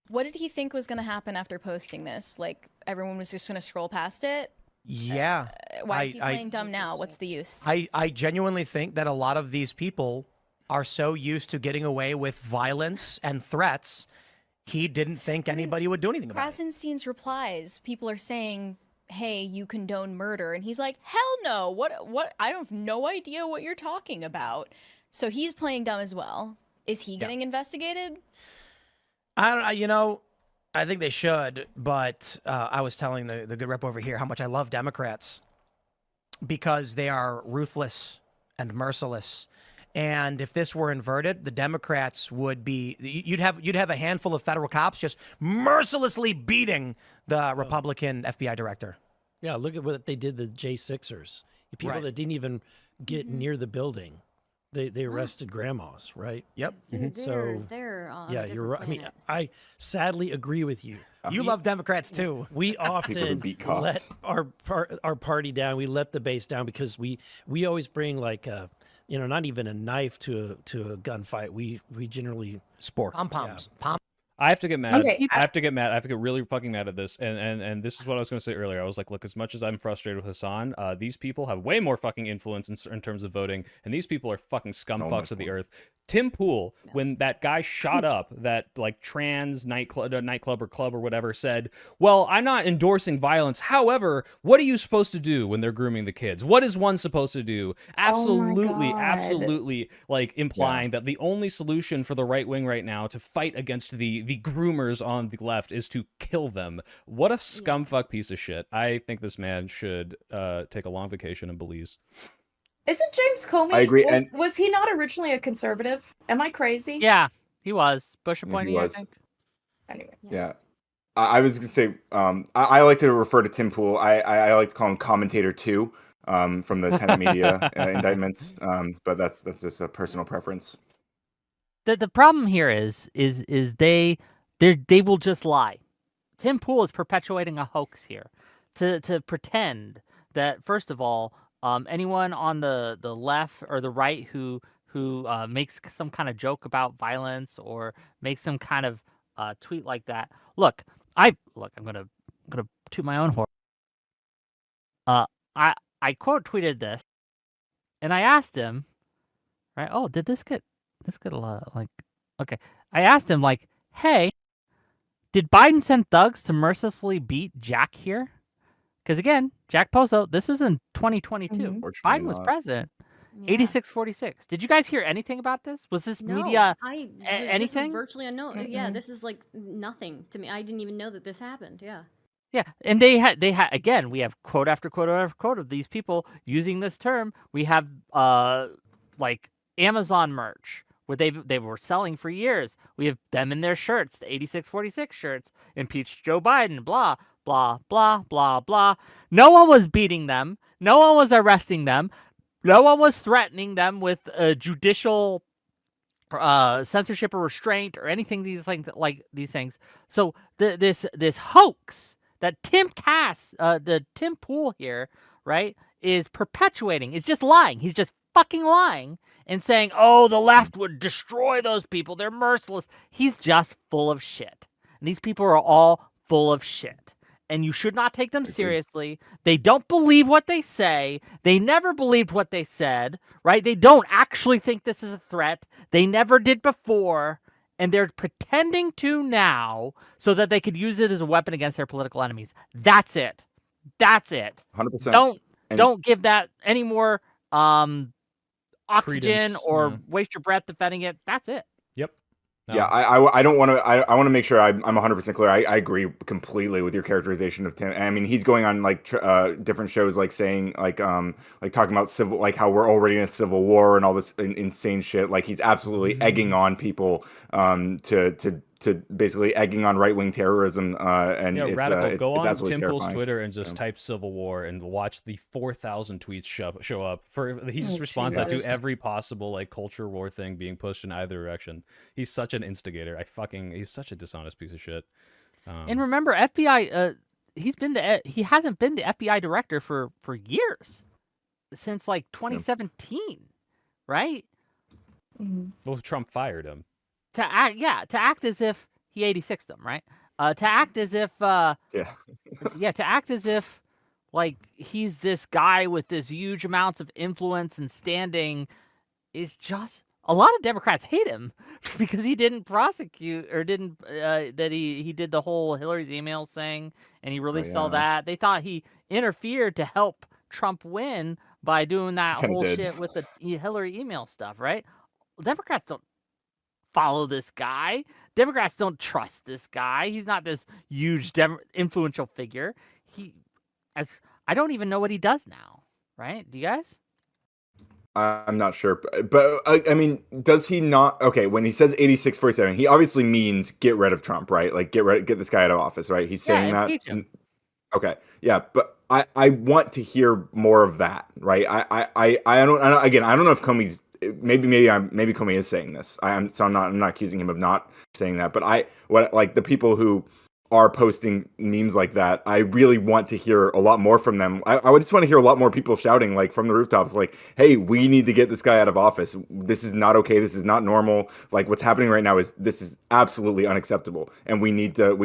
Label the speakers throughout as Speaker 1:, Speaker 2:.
Speaker 1: What did he think was going to happen after posting this? Like, everyone was just going to scroll past it?
Speaker 2: Yeah.
Speaker 1: Why is he playing dumb now? What's the use?
Speaker 2: I genuinely think that a lot of these people are so used to getting away with violence and threats, he didn't think anybody would do anything about it.
Speaker 1: Krasenstein's replies, people are saying, hey, you condone murder. And he's like, hell no. What? I have no idea what you're talking about. So he's playing dumb as well. Is he getting investigated?
Speaker 2: I don't know. You know, I think they should, but I was telling the good rep over here how much I love Democrats because they are ruthless and merciless. And if this were inverted, the Democrats would be you'd have a handful of federal cops just mercilessly beating the Republican FBI director.
Speaker 3: Yeah, look at what they did to the J6ers. The people that didn't even get near the building. They arrested grandmas, right?
Speaker 2: Yep.
Speaker 4: Dude,
Speaker 3: So
Speaker 4: they're on
Speaker 3: yeah,
Speaker 4: a
Speaker 3: you're right. I mean,
Speaker 4: planet.
Speaker 3: I sadly agree with you.
Speaker 2: You love Democrats too.
Speaker 3: We often
Speaker 5: beat cops.
Speaker 3: let our party down. We let the base down because we always bring like not even a knife to a gunfight. We generally
Speaker 2: Pom poms. Pom.
Speaker 6: I have to get mad.
Speaker 7: Okay,
Speaker 6: I have to get mad. I have to get really fucking mad at this. And this is what I was going to say earlier. I was like, look, as much as I'm frustrated with Hassan, these people have way more fucking influence in terms of voting, and these people are fucking scumfucks of the earth. Tim Pool, when that guy shot up that like trans nightclub or club or whatever, said, well, I'm not endorsing violence. However, what are you supposed to do when they're grooming the kids? What is one supposed to do? Absolutely,
Speaker 7: God.
Speaker 6: absolutely, like implying that the only solution for the right wing right now to fight against the groomers on the left is to kill them. What a scumfuck piece of shit. I think this man should take a long vacation in Belize.
Speaker 7: Isn't James Comey?
Speaker 5: I agree,
Speaker 7: Was he not originally a conservative? Am I crazy?
Speaker 8: Yeah, he was. Bush
Speaker 5: he
Speaker 8: appointee, I
Speaker 5: was.
Speaker 8: think.
Speaker 7: Anyway.
Speaker 5: Yeah. I was gonna say, I like to refer to Tim Pool. I like to call him Commentator 2 from the Tenet Media indictments. But that's just a personal preference.
Speaker 8: The problem here is they will just lie. Tim Pool is perpetuating a hoax here to pretend that, first of all, anyone on the left or the right who makes some kind of joke about violence or makes some kind of tweet like that. Look, I'm gonna toot my own horn. I quote tweeted this, and I asked him, right? Oh, did this get a lot like? Okay, I asked him like, hey, did Biden send thugs to mercilessly beat Jack here? Because again, Jack Pozo, this was in 2022. Biden was president. 86-46. Did you guys hear anything about this? Was this media anything?
Speaker 4: This is virtually unknown. Yeah, this is like nothing to me. I didn't even know that this happened. Yeah.
Speaker 8: Yeah, and they had again. We have quote after quote after quote of these people using this term. We have like Amazon merch where they were selling for years. We have them in their shirts, the 86-46 shirts. Impeach Joe Biden. Blah blah blah blah blah. No one was beating them. No one was arresting them. No one was threatening them with judicial censorship or restraint or anything like these things. So this hoax that Tim Pool here, right, is perpetuating, is just lying. He's just fucking lying and saying, oh, the left would destroy those people. They're merciless. He's just full of shit. And these people are all full of shit. And you should not take them seriously. They don't believe what they say. They never believed what they said, right? They don't actually think this is a threat. They never did before. And they're pretending to now so that they could use it as a weapon against their political enemies. That's it. That's it.
Speaker 5: 100%.
Speaker 8: Don't give that any more oxygen
Speaker 6: Credence,
Speaker 8: or waste your breath defending it. That's it.
Speaker 6: Yep. No.
Speaker 5: Yeah, I don't want to. I want to make sure I'm 100% clear. I agree completely with your characterization of Tim. I mean, he's going on like different shows, like saying like talking about civil, like how we're already in a civil war and all this insane shit. Like he's absolutely egging on people to basically egging on right wing terrorism. And
Speaker 6: yeah,
Speaker 5: it's,
Speaker 6: radical.
Speaker 5: it's,
Speaker 6: Go
Speaker 5: it's
Speaker 6: on Tim Pool's
Speaker 5: terrifying.
Speaker 6: Twitter and just type "civil war" and watch the 4,000 tweets show up. He just responds to every possible like culture war thing being pushed in either direction. He's such an instigator. He's such a dishonest piece of shit.
Speaker 8: And remember, FBI. He hasn't been the FBI director for years, since like 2017, right?
Speaker 6: Well, Trump fired him.
Speaker 8: To act as if he 86'd them, right? To act as if
Speaker 5: Yeah.
Speaker 8: to act as if like he's this guy with this huge amounts of influence and standing is just a lot of Democrats hate him because he didn't prosecute or didn't that he did the whole Hillary's emails thing and he released all
Speaker 5: yeah.
Speaker 8: that. They thought he interfered to help Trump win by doing that
Speaker 5: Kinda
Speaker 8: whole
Speaker 5: did.
Speaker 8: shit with the Hillary email stuff, right? Democrats don't follow this guy. Democrats don't trust this guy. He's not this huge influential figure. I don't even know what he does now, right? Do you guys?
Speaker 5: I'm not sure, but I mean, does he not? Okay, when he says 86-47, he obviously means get rid of Trump, right? Like get this guy out of office, right? He's saying that.
Speaker 8: Impeach him.
Speaker 5: Okay, yeah, but I want to hear more of that, right? I don't again, I don't know if Comey's maybe Comey is saying this. I'm not accusing him of not saying that, but like the people who are posting memes like that, I really want to hear a lot more from them. I would just want to hear a lot more people shouting like from the rooftops, like, "Hey, we need to get this guy out of office. This is not okay. This is not normal. Like what's happening right now is absolutely unacceptable. And we need to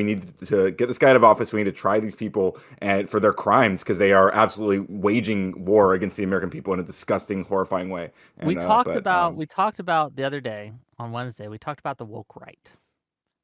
Speaker 5: get this guy out of office. We need to try these people and for their crimes because they are absolutely waging war against the American people in a disgusting, horrifying way." And,
Speaker 8: we talked about the other day on Wednesday. We talked about the woke right.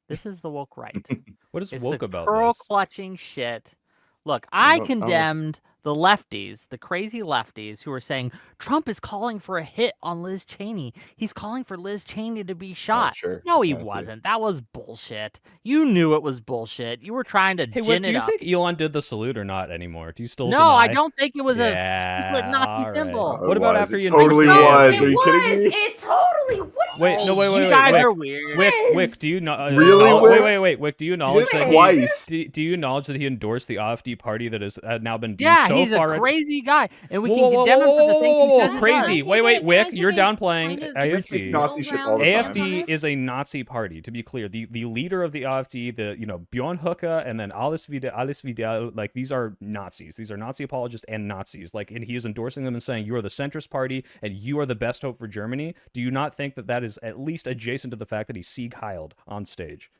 Speaker 8: This is the woke right.
Speaker 6: What is
Speaker 8: It's
Speaker 6: woke
Speaker 8: the
Speaker 6: about
Speaker 8: curl
Speaker 6: this?
Speaker 8: clutching shit. Look, I
Speaker 5: don't know.
Speaker 8: condemned the lefties, the crazy lefties who were saying Trump is calling for a hit on Liz Cheney. He's calling for Liz Cheney to be shot.
Speaker 5: sure.
Speaker 8: No, he
Speaker 5: Yeah, I see.
Speaker 8: wasn't. That was bullshit. You knew it was bullshit. You were trying to
Speaker 6: Hey,
Speaker 8: gin
Speaker 6: Whick, do
Speaker 8: it
Speaker 6: you
Speaker 8: up.
Speaker 6: think Elon did the salute or not anymore? Do you still
Speaker 8: No,
Speaker 6: deny?
Speaker 8: I don't think it was a
Speaker 6: Yeah,
Speaker 8: secret Nazi
Speaker 6: all right.
Speaker 8: symbol.
Speaker 6: What about
Speaker 5: It
Speaker 6: after you
Speaker 5: totally
Speaker 6: endorsed the
Speaker 5: was.
Speaker 6: AFD?
Speaker 5: Are you kidding me?
Speaker 7: It totally. What do you
Speaker 6: Wait,
Speaker 7: mean?
Speaker 6: no, wait,
Speaker 8: You
Speaker 6: wait,
Speaker 8: guys
Speaker 6: wait.
Speaker 8: are weird.
Speaker 6: Wick, do you know?
Speaker 5: Really, Wick?
Speaker 6: Wait. Do you acknowledge
Speaker 5: did
Speaker 6: that
Speaker 5: it twice.
Speaker 6: do you acknowledge that he endorsed the AFD party that has now been deemed
Speaker 8: Yeah,
Speaker 6: so
Speaker 8: he's
Speaker 6: far
Speaker 8: a crazy guy, and we can condemn him for the things he says. and
Speaker 6: crazy.
Speaker 8: does.
Speaker 6: Wait,
Speaker 4: Can I
Speaker 6: Wick,
Speaker 4: take
Speaker 6: you're
Speaker 4: a
Speaker 6: downplaying
Speaker 4: kind of
Speaker 6: AFD.
Speaker 5: Nazi shit all the
Speaker 4: middle
Speaker 5: time.
Speaker 4: ground on
Speaker 6: AFD
Speaker 4: this?
Speaker 6: is a Nazi party, to be clear. The leader of the AFD, Bjorn Höcke and then Alice Vidal, like these are Nazis. These are Nazi apologists and Nazis. Like, and he is endorsing them and saying you are the centrist party and you are the best hope for Germany. Do you not think that is at least adjacent to the fact that he Sieg Heiled on stage?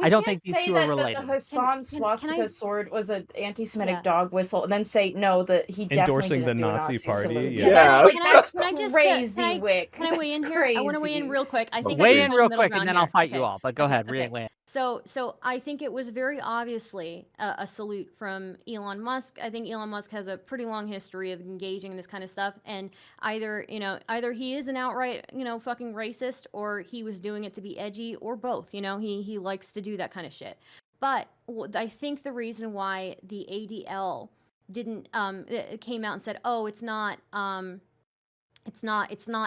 Speaker 8: I don't think these two are related.
Speaker 7: The Hassan
Speaker 4: Can
Speaker 7: swastika
Speaker 4: I-
Speaker 7: sword was an anti-Semitic
Speaker 4: Yeah.
Speaker 7: dog whistle, and then say no, that he
Speaker 6: Endorsing
Speaker 7: definitely didn't
Speaker 6: the
Speaker 7: do a
Speaker 6: Nazi
Speaker 7: Nazi
Speaker 6: party,
Speaker 7: salute.
Speaker 5: yeah.
Speaker 7: Like,
Speaker 4: Can
Speaker 7: that's
Speaker 4: I just,
Speaker 7: crazy, Wick.
Speaker 4: Can I weigh in
Speaker 7: That's
Speaker 4: here? I want to weigh in
Speaker 7: crazy.
Speaker 4: real quick. I think
Speaker 8: Weigh
Speaker 4: I'm
Speaker 8: in
Speaker 4: in
Speaker 8: real
Speaker 4: middle
Speaker 8: quick, and
Speaker 4: ground
Speaker 8: then I'll
Speaker 4: here.
Speaker 8: fight
Speaker 4: Okay.
Speaker 8: you all. But go ahead,
Speaker 4: Okay.
Speaker 8: weigh in.
Speaker 4: So I think it was very obviously a salute from Elon Musk. I think Elon Musk has a pretty long history of engaging in this kind of stuff, and either he is an outright fucking racist, or he was doing it to be edgy, or both. He likes to do that kind of shit. But I think the reason why the ADL didn't came out and said, oh, it's not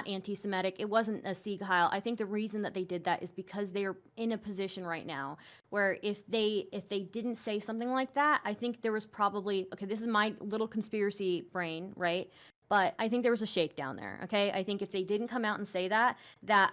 Speaker 4: anti-Semitic. It wasn't a Sieg Heil. I think the reason that they did that is because they are in a position right now where if they didn't say something like that, I think there was probably, okay, this is my little conspiracy brain, right? But I think there was a shakedown there, okay? I think if they didn't come out and say that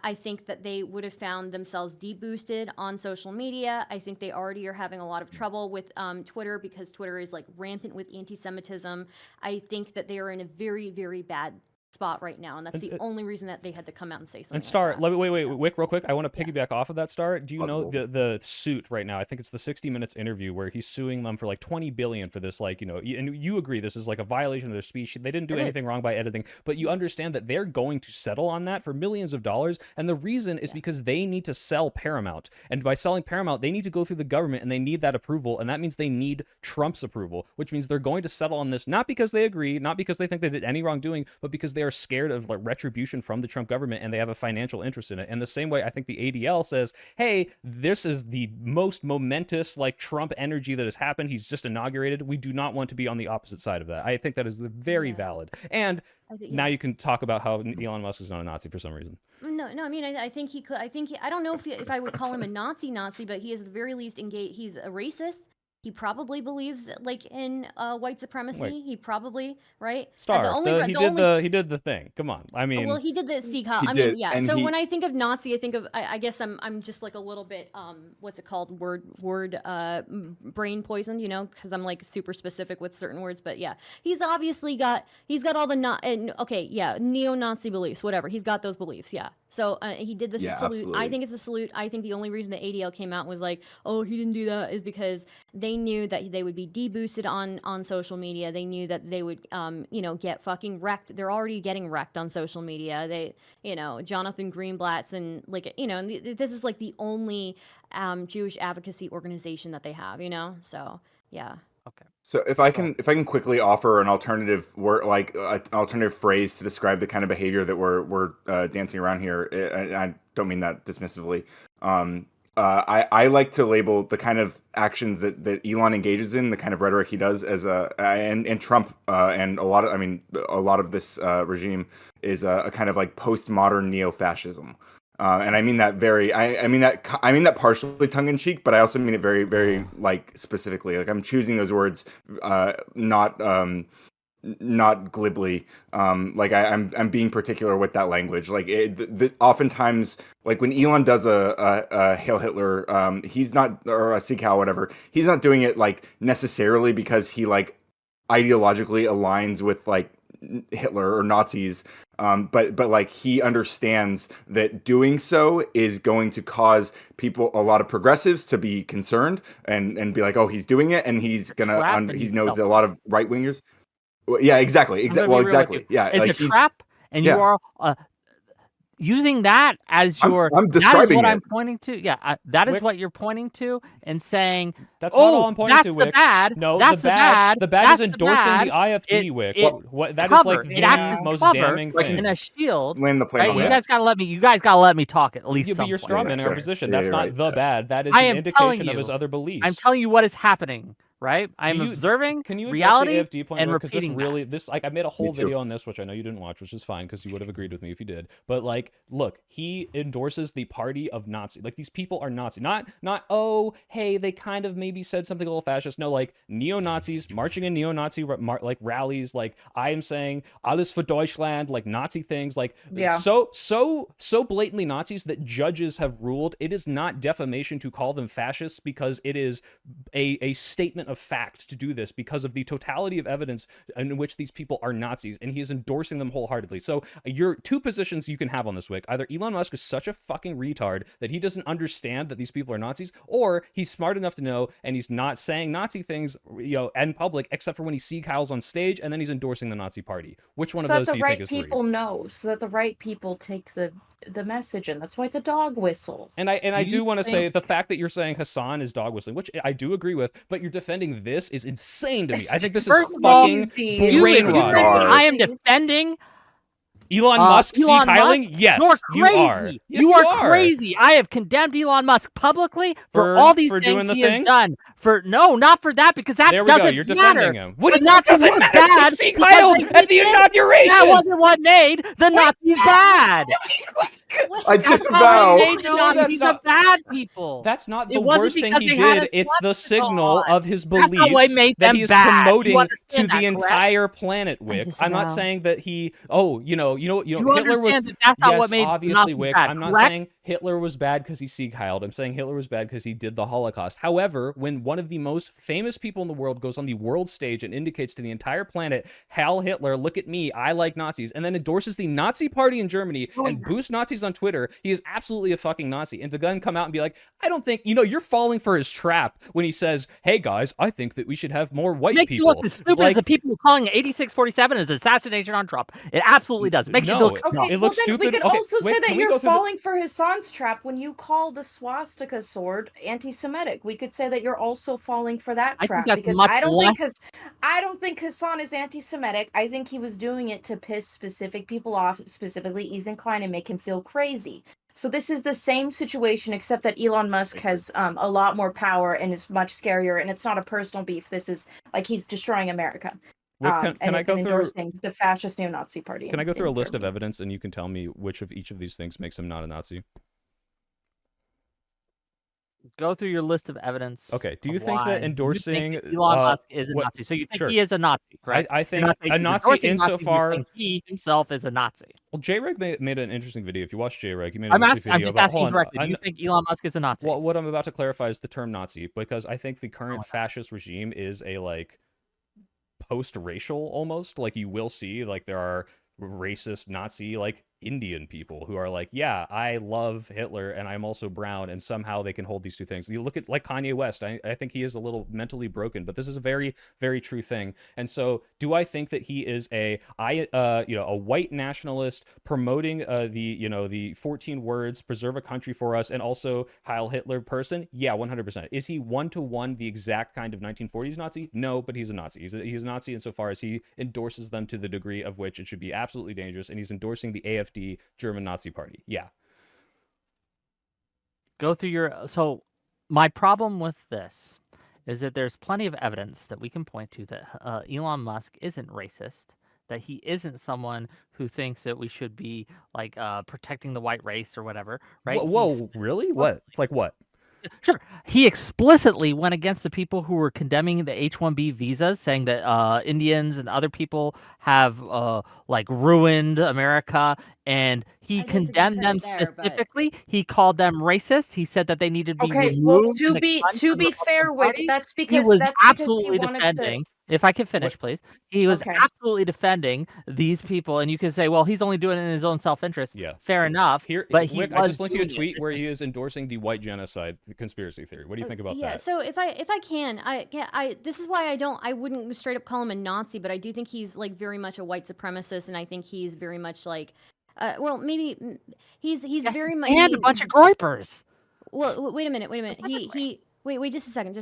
Speaker 4: I think that they would have found themselves deboosted on social media. I think they already are having a lot of trouble with Twitter because Twitter is like rampant with anti-Semitism. I think that they are in a very, very bad spot right now, and that's the only reason that they had to come out and say something.
Speaker 6: And Star,
Speaker 4: like that.
Speaker 6: wait,
Speaker 4: So,
Speaker 6: Wick, real quick. I want to piggyback off of that, Star. Do you
Speaker 5: Possible.
Speaker 6: know the suit right now? I think it's the 60 Minutes interview where he's suing them for like $20 billion for this, like, and you agree this is like a violation of their speech. They didn't do anything wrong by editing, but you understand that they're going to settle on that for millions of dollars, and the reason is because they need to sell Paramount, and by selling Paramount, they need to go through the government, and they need that approval, and that means they need Trump's approval, which means they're going to settle on this not because they agree, not because they think they did any wrongdoing, but because they are scared of like retribution from the Trump government, and they have a financial interest in it. And the same way, I think the ADL says, hey, this is the most momentous like Trump energy that has happened. He's just inaugurated. We do not want to be on the opposite side of that. I think that is very valid. And now you can talk about how Elon Musk is not a Nazi for some reason.
Speaker 4: No. I mean, I think he could. I don't know if I would call him a Nazi, but he is at the very least engaged. He's a racist. he probably believes like in white supremacy.
Speaker 6: Like,
Speaker 4: he probably right.
Speaker 6: Star, he did the thing. Come on, I mean,
Speaker 4: Well, he did the Sieg Heil.
Speaker 5: He
Speaker 4: I
Speaker 5: did,
Speaker 4: mean, yeah.
Speaker 5: and
Speaker 4: So
Speaker 5: he-
Speaker 4: when I think of Nazi, I think of I guess I'm just like a little bit what's it called, brain poisoned, you know, because I'm like super specific with certain words. But yeah, he's got all the okay, yeah, neo-Nazi beliefs, whatever. He's got those beliefs, yeah. So he did the
Speaker 5: Yeah,
Speaker 4: salute.
Speaker 5: absolutely.
Speaker 4: I think it's a salute. I think the only reason the ADL came out and was like, oh, he didn't do that is because they knew that they would be deboosted on social media. They knew that they would you know, get fucking wrecked. They're already getting wrecked on social media. They, you know, Jonathan Greenblatt's and like, you know, and this is like the only Jewish advocacy organization that they have, you know. So yeah.
Speaker 5: So if I can quickly offer an alternative word, like an alternative phrase to describe the kind of behavior that we're dancing around here, I don't mean that dismissively. I like to label the kind of actions that Elon engages in, the kind of rhetoric he does, as and Trump and a lot of this regime is a kind of like postmodern neo-fascism. And I mean that I mean that partially tongue in cheek, but I also mean it very, very like specifically. Like I'm choosing those words, not glibly. Like I'm being particular with that language. Like oftentimes, like when Elon does a Hail Hitler, he's not, or a Sieg Heil, whatever. He's not doing it like necessarily because he like ideologically aligns with like Hitler or Nazis, but like he understands that doing so is going to cause a lot of progressives to be concerned and be like, oh, he's doing it, and he's gonna he knows that a lot of right wingers. Well, yeah, exactly. Well, exactly. Yeah,
Speaker 8: it's
Speaker 5: like
Speaker 8: a trap, and you
Speaker 5: yeah.
Speaker 8: are using that as your.
Speaker 5: I'm
Speaker 8: that is
Speaker 5: describing
Speaker 8: what
Speaker 5: it.
Speaker 8: I'm pointing to. Yeah, that is
Speaker 6: Wick-
Speaker 8: what you're pointing to and saying.
Speaker 6: that's not all
Speaker 8: Oh,
Speaker 6: I'm pointing
Speaker 8: that's
Speaker 6: to,
Speaker 8: the
Speaker 6: Wick.
Speaker 8: bad.
Speaker 6: No,
Speaker 8: that's
Speaker 6: the bad. The bad
Speaker 8: that's
Speaker 6: is
Speaker 8: the
Speaker 6: endorsing
Speaker 8: bad.
Speaker 6: the IFD, Wick.
Speaker 8: It
Speaker 6: That is like
Speaker 8: cover.
Speaker 6: the
Speaker 8: It acts as
Speaker 6: most
Speaker 8: cover
Speaker 6: damning thing.
Speaker 8: and a shield.
Speaker 5: Land the plane
Speaker 8: Right?
Speaker 5: on
Speaker 8: You
Speaker 5: that.
Speaker 8: guys gotta let me talk at least.
Speaker 6: Yeah, but you're
Speaker 8: some point.
Speaker 6: strawmanning our
Speaker 5: Fair.
Speaker 6: position.
Speaker 5: Yeah,
Speaker 6: That's
Speaker 5: you're
Speaker 6: not
Speaker 5: right.
Speaker 6: the bad. That is
Speaker 8: I
Speaker 6: an
Speaker 8: am telling
Speaker 6: indication of
Speaker 8: you.
Speaker 6: his other beliefs.
Speaker 8: I'm telling you what is happening. Right? I'm observing
Speaker 6: Can you
Speaker 8: reality
Speaker 6: address the AFD point,
Speaker 8: and
Speaker 6: because
Speaker 8: repeating
Speaker 6: this really like I made a whole
Speaker 5: Me too.
Speaker 6: video on this, which I know you didn't watch, which is fine because you would have agreed with me if you did. But like, look, he endorses the party of Nazi. Like these people are Nazi. Not oh, hey, they kind of maybe said something a little fascist. No, like neo-Nazis marching in neo-Nazi like rallies. Like I am saying alles für Deutschland, like Nazi things. Like
Speaker 7: Yeah.
Speaker 6: so blatantly Nazis that judges have ruled it is not defamation to call them fascists because it is a statement of fact to do this because of the totality of evidence in which these people are Nazis, and he is endorsing them wholeheartedly. So your two positions you can have on this, Wick. Either Elon Musk is such a fucking retard that he doesn't understand that these people are Nazis, or he's smart enough to know and he's not saying Nazi things, you know, in public, except for when he Sieg Heils on stage, and then he's endorsing the Nazi party. Which one
Speaker 7: so
Speaker 6: of those
Speaker 7: that
Speaker 6: do
Speaker 7: the
Speaker 6: you
Speaker 7: right
Speaker 6: think is
Speaker 7: people
Speaker 6: real?
Speaker 7: know, so that the right people take the message, and that's why it's a dog whistle.
Speaker 6: And I
Speaker 8: Do
Speaker 6: do
Speaker 8: you
Speaker 6: want to say
Speaker 8: think-
Speaker 6: the fact that you're saying Hassan is dog whistling, which I do agree with, but you're defending this is insane to me. I think this is
Speaker 8: First of all,
Speaker 6: fucking
Speaker 7: Crazy.
Speaker 8: You
Speaker 6: brain
Speaker 8: would
Speaker 6: rot.
Speaker 8: think
Speaker 5: Bizarre.
Speaker 8: I am defending
Speaker 6: Elon Musk
Speaker 8: Elon
Speaker 6: Sieg Heiling?
Speaker 8: Musk?
Speaker 6: Yes,
Speaker 8: You're
Speaker 6: you are.
Speaker 8: crazy.
Speaker 6: Yes,
Speaker 8: you are crazy. I have condemned Elon Musk publicly for all these
Speaker 6: for doing
Speaker 8: things
Speaker 6: the
Speaker 8: he
Speaker 6: thing?
Speaker 8: has done. Not for that, because that
Speaker 6: There we go.
Speaker 8: doesn't
Speaker 6: You're
Speaker 8: matter.
Speaker 6: defending him. What
Speaker 8: The
Speaker 6: do you mean it
Speaker 8: Nazis
Speaker 6: doesn't
Speaker 8: were
Speaker 6: matter?
Speaker 8: bad
Speaker 6: He Sieg
Speaker 8: because
Speaker 6: Heiled
Speaker 8: they
Speaker 6: at the
Speaker 8: did it.
Speaker 6: inauguration.
Speaker 8: That wasn't what made the Nazis bad.
Speaker 5: I
Speaker 8: That's
Speaker 5: disavow.
Speaker 8: how they made the
Speaker 6: No, that's
Speaker 8: Nazis
Speaker 6: not-
Speaker 8: the bad people.
Speaker 6: That's not the
Speaker 8: It wasn't
Speaker 6: worst thing
Speaker 8: because
Speaker 6: he
Speaker 8: they had
Speaker 6: did.
Speaker 8: a
Speaker 6: It's the
Speaker 8: swastika
Speaker 6: signal
Speaker 8: on.
Speaker 6: of his
Speaker 8: That's how they
Speaker 6: beliefs
Speaker 8: made
Speaker 6: that
Speaker 8: them
Speaker 6: he is
Speaker 8: bad. You
Speaker 6: promoting
Speaker 8: understand
Speaker 6: to
Speaker 8: that,
Speaker 6: the
Speaker 8: correct?
Speaker 6: entire planet, Wick. I'm not
Speaker 4: disavow.
Speaker 6: saying that he. Oh, you know,
Speaker 8: You
Speaker 6: Hitler was.
Speaker 8: understand that that's not
Speaker 6: Yes,
Speaker 8: what made the
Speaker 6: obviously,
Speaker 8: Nazis
Speaker 6: Wick.
Speaker 8: bad,
Speaker 6: I'm not
Speaker 8: correct?
Speaker 6: saying Hitler was bad because he Sieg Heiled. I'm saying Hitler was bad because he did the Holocaust. However, when one of the most famous people in the world goes on the world stage and indicates to the entire planet, Heil Hitler, look at me, I like Nazis, and then endorses the Nazi party in Germany and boosts Nazis on Twitter, he is absolutely a fucking Nazi. And to then come out and be like, I don't think, you're falling for his trap when he says, hey guys, I think that we should have more white
Speaker 8: Make
Speaker 6: people.
Speaker 8: you look as stupid as the people who calling 8647 as assassination on Trump. It absolutely does. It makes you
Speaker 6: No,
Speaker 8: look
Speaker 7: Okay,
Speaker 8: dumb.
Speaker 6: It
Speaker 7: well
Speaker 6: looks
Speaker 7: then we
Speaker 6: stupid.
Speaker 7: could
Speaker 6: Okay,
Speaker 7: also
Speaker 6: wait,
Speaker 7: say that
Speaker 6: can we
Speaker 7: you're
Speaker 6: go through the-
Speaker 7: falling for Hassan's trap when you call the swastika sword anti-Semitic. We could say that you're also falling for that
Speaker 8: I think
Speaker 7: trap
Speaker 8: that's
Speaker 7: because
Speaker 8: much
Speaker 7: I don't
Speaker 8: less-
Speaker 7: think I don't think Hassan is anti-Semitic. I think he was doing it to piss specific people off, specifically Ethan Klein, and make him feel crazy. So this is the same situation, except that Elon Musk has a lot more power and is much scarier, and it's not a personal beef. This is like he's destroying America.
Speaker 6: Wick, can I go
Speaker 7: and
Speaker 6: through?
Speaker 7: endorsing the fascist neo-Nazi party.
Speaker 6: Can I go through a list of
Speaker 7: Germany.
Speaker 6: evidence and you can tell me which of each of these things makes him not a Nazi?
Speaker 8: Go through your list of evidence.
Speaker 6: Okay. Do
Speaker 8: of
Speaker 6: you think
Speaker 8: why
Speaker 6: that
Speaker 8: you
Speaker 6: endorsing
Speaker 8: think that Elon Musk is a
Speaker 6: what?
Speaker 8: Nazi? So you think
Speaker 6: Sure.
Speaker 8: he is a Nazi, correct?
Speaker 6: I
Speaker 8: You're
Speaker 6: think
Speaker 8: not saying
Speaker 6: a
Speaker 8: he's
Speaker 6: Nazi
Speaker 8: endorsing Nazis, you're
Speaker 6: insofar.
Speaker 8: saying he himself is a Nazi.
Speaker 6: Well, J-Reg made an interesting video. If you watch J-Reg, he made
Speaker 8: I'm
Speaker 6: a YouTube
Speaker 8: asking. I'm
Speaker 6: video
Speaker 8: just
Speaker 6: about.
Speaker 8: asking
Speaker 6: Hold on.
Speaker 8: directly. Do you think Elon Musk is a Nazi?
Speaker 6: Well, what I'm about to clarify is the term Nazi, because I think the
Speaker 8: Oh,
Speaker 6: current fascist regime is a like post-racial almost. Like you will see like there are racist Nazi like Indian people who are like, yeah, I love Hitler and I'm also brown, and somehow they can hold these two things. You look at like Kanye West. I think he is a little mentally broken, but this is a very, very true thing. And so do I think that he is a white nationalist promoting the 14 words, preserve a country for us, and also Heil Hitler person? Yeah, 100%. Is he one-to-one the exact kind of 1940s Nazi? No, but he's a Nazi. He's a Nazi insofar as he endorses them to the degree of which it should be absolutely dangerous, and he's endorsing the AFD German Nazi party. Yeah.
Speaker 8: Go through your. So my problem with this is that there's plenty of evidence that we can point to that Elon Musk isn't racist, that he isn't someone who thinks that we should be like protecting the white race or whatever, right?
Speaker 6: Whoa, really? What? Like what?
Speaker 8: Sure. He explicitly went against the people who were condemning the H-1B visas, saying that Indians and other people have like ruined America, and he
Speaker 4: I give the
Speaker 8: condemned them
Speaker 4: credit there, but-
Speaker 8: specifically. He called them racist. He said that they needed to be
Speaker 7: Okay, well,
Speaker 8: removed.
Speaker 7: to
Speaker 8: and
Speaker 7: be
Speaker 8: expunged from the
Speaker 7: fair,
Speaker 8: Republican
Speaker 7: Wick,
Speaker 8: Party.
Speaker 7: that's
Speaker 8: He
Speaker 7: because
Speaker 8: was
Speaker 7: he
Speaker 8: absolutely
Speaker 7: wanted
Speaker 8: defending.
Speaker 7: to.
Speaker 8: If I could finish, please. He was
Speaker 7: Okay.
Speaker 8: absolutely defending these people, and you can say, well, he's only doing it in his own self-interest.
Speaker 6: Yeah.
Speaker 8: Fair enough.
Speaker 6: Here,
Speaker 8: but he
Speaker 6: Wick,
Speaker 8: was
Speaker 6: I just linked you a
Speaker 8: doing it.
Speaker 6: tweet where he is endorsing the white genocide conspiracy theory. What do you think about
Speaker 4: yeah,
Speaker 6: that?
Speaker 4: so if I can, this is why I wouldn't straight up call him a Nazi, but I do think he's like very much a white supremacist, and I think he's very much like, well, maybe he's very much
Speaker 8: And a bunch of groypers.
Speaker 4: Well, wait a minute. He wait just a second.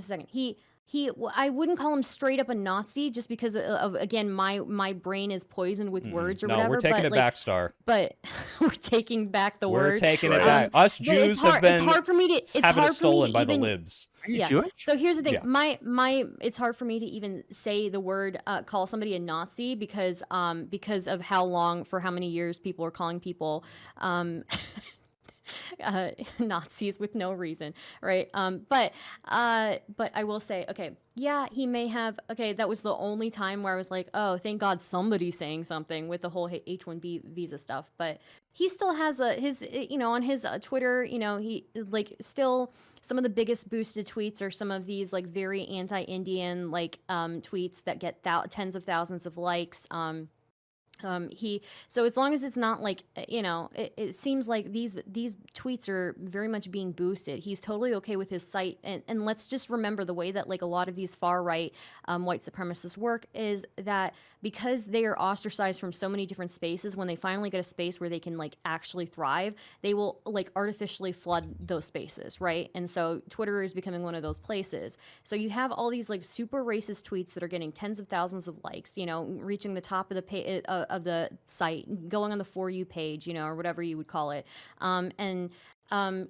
Speaker 4: I wouldn't call him straight up a Nazi just because of again my brain is poisoned with words or
Speaker 6: no,
Speaker 4: whatever.
Speaker 6: we're taking
Speaker 4: but,
Speaker 6: it
Speaker 4: like,
Speaker 6: back, Star.
Speaker 4: But we're taking back the
Speaker 6: We're
Speaker 4: word.
Speaker 6: taking it
Speaker 5: Right.
Speaker 6: back. Us
Speaker 4: but
Speaker 6: Jews have been
Speaker 4: it's hard for me to. It's
Speaker 6: having
Speaker 4: hard
Speaker 6: it stolen
Speaker 4: for me
Speaker 6: by
Speaker 4: to
Speaker 6: the
Speaker 4: even,
Speaker 6: libs.
Speaker 8: Are you
Speaker 4: yeah.
Speaker 8: Jewish?
Speaker 4: So here's the thing.
Speaker 6: Yeah.
Speaker 4: It's hard for me to even say the word call somebody a Nazi because of for how many years people are calling people Nazis with no reason, right? But I will say, okay, yeah, he may have. Okay, that was the only time where I was like, oh, thank God somebody's saying something with the whole H-1B visa stuff. But he still has on his Twitter, he like still some of the biggest boosted tweets are some of these like very anti-Indian like tweets that get tens of thousands of likes. So as long as it's not like it seems like these tweets are very much being boosted. He's totally okay with his site, and let's just remember the way that like a lot of these far right white supremacists work is that because they are ostracized from so many different spaces, when they finally get a space where they can like actually thrive, they will like artificially flood those spaces, right? And so Twitter is becoming one of those places. So you have all these like super racist tweets that are getting tens of thousands of likes, reaching the top of the site, going on the For You page, or whatever you would call it.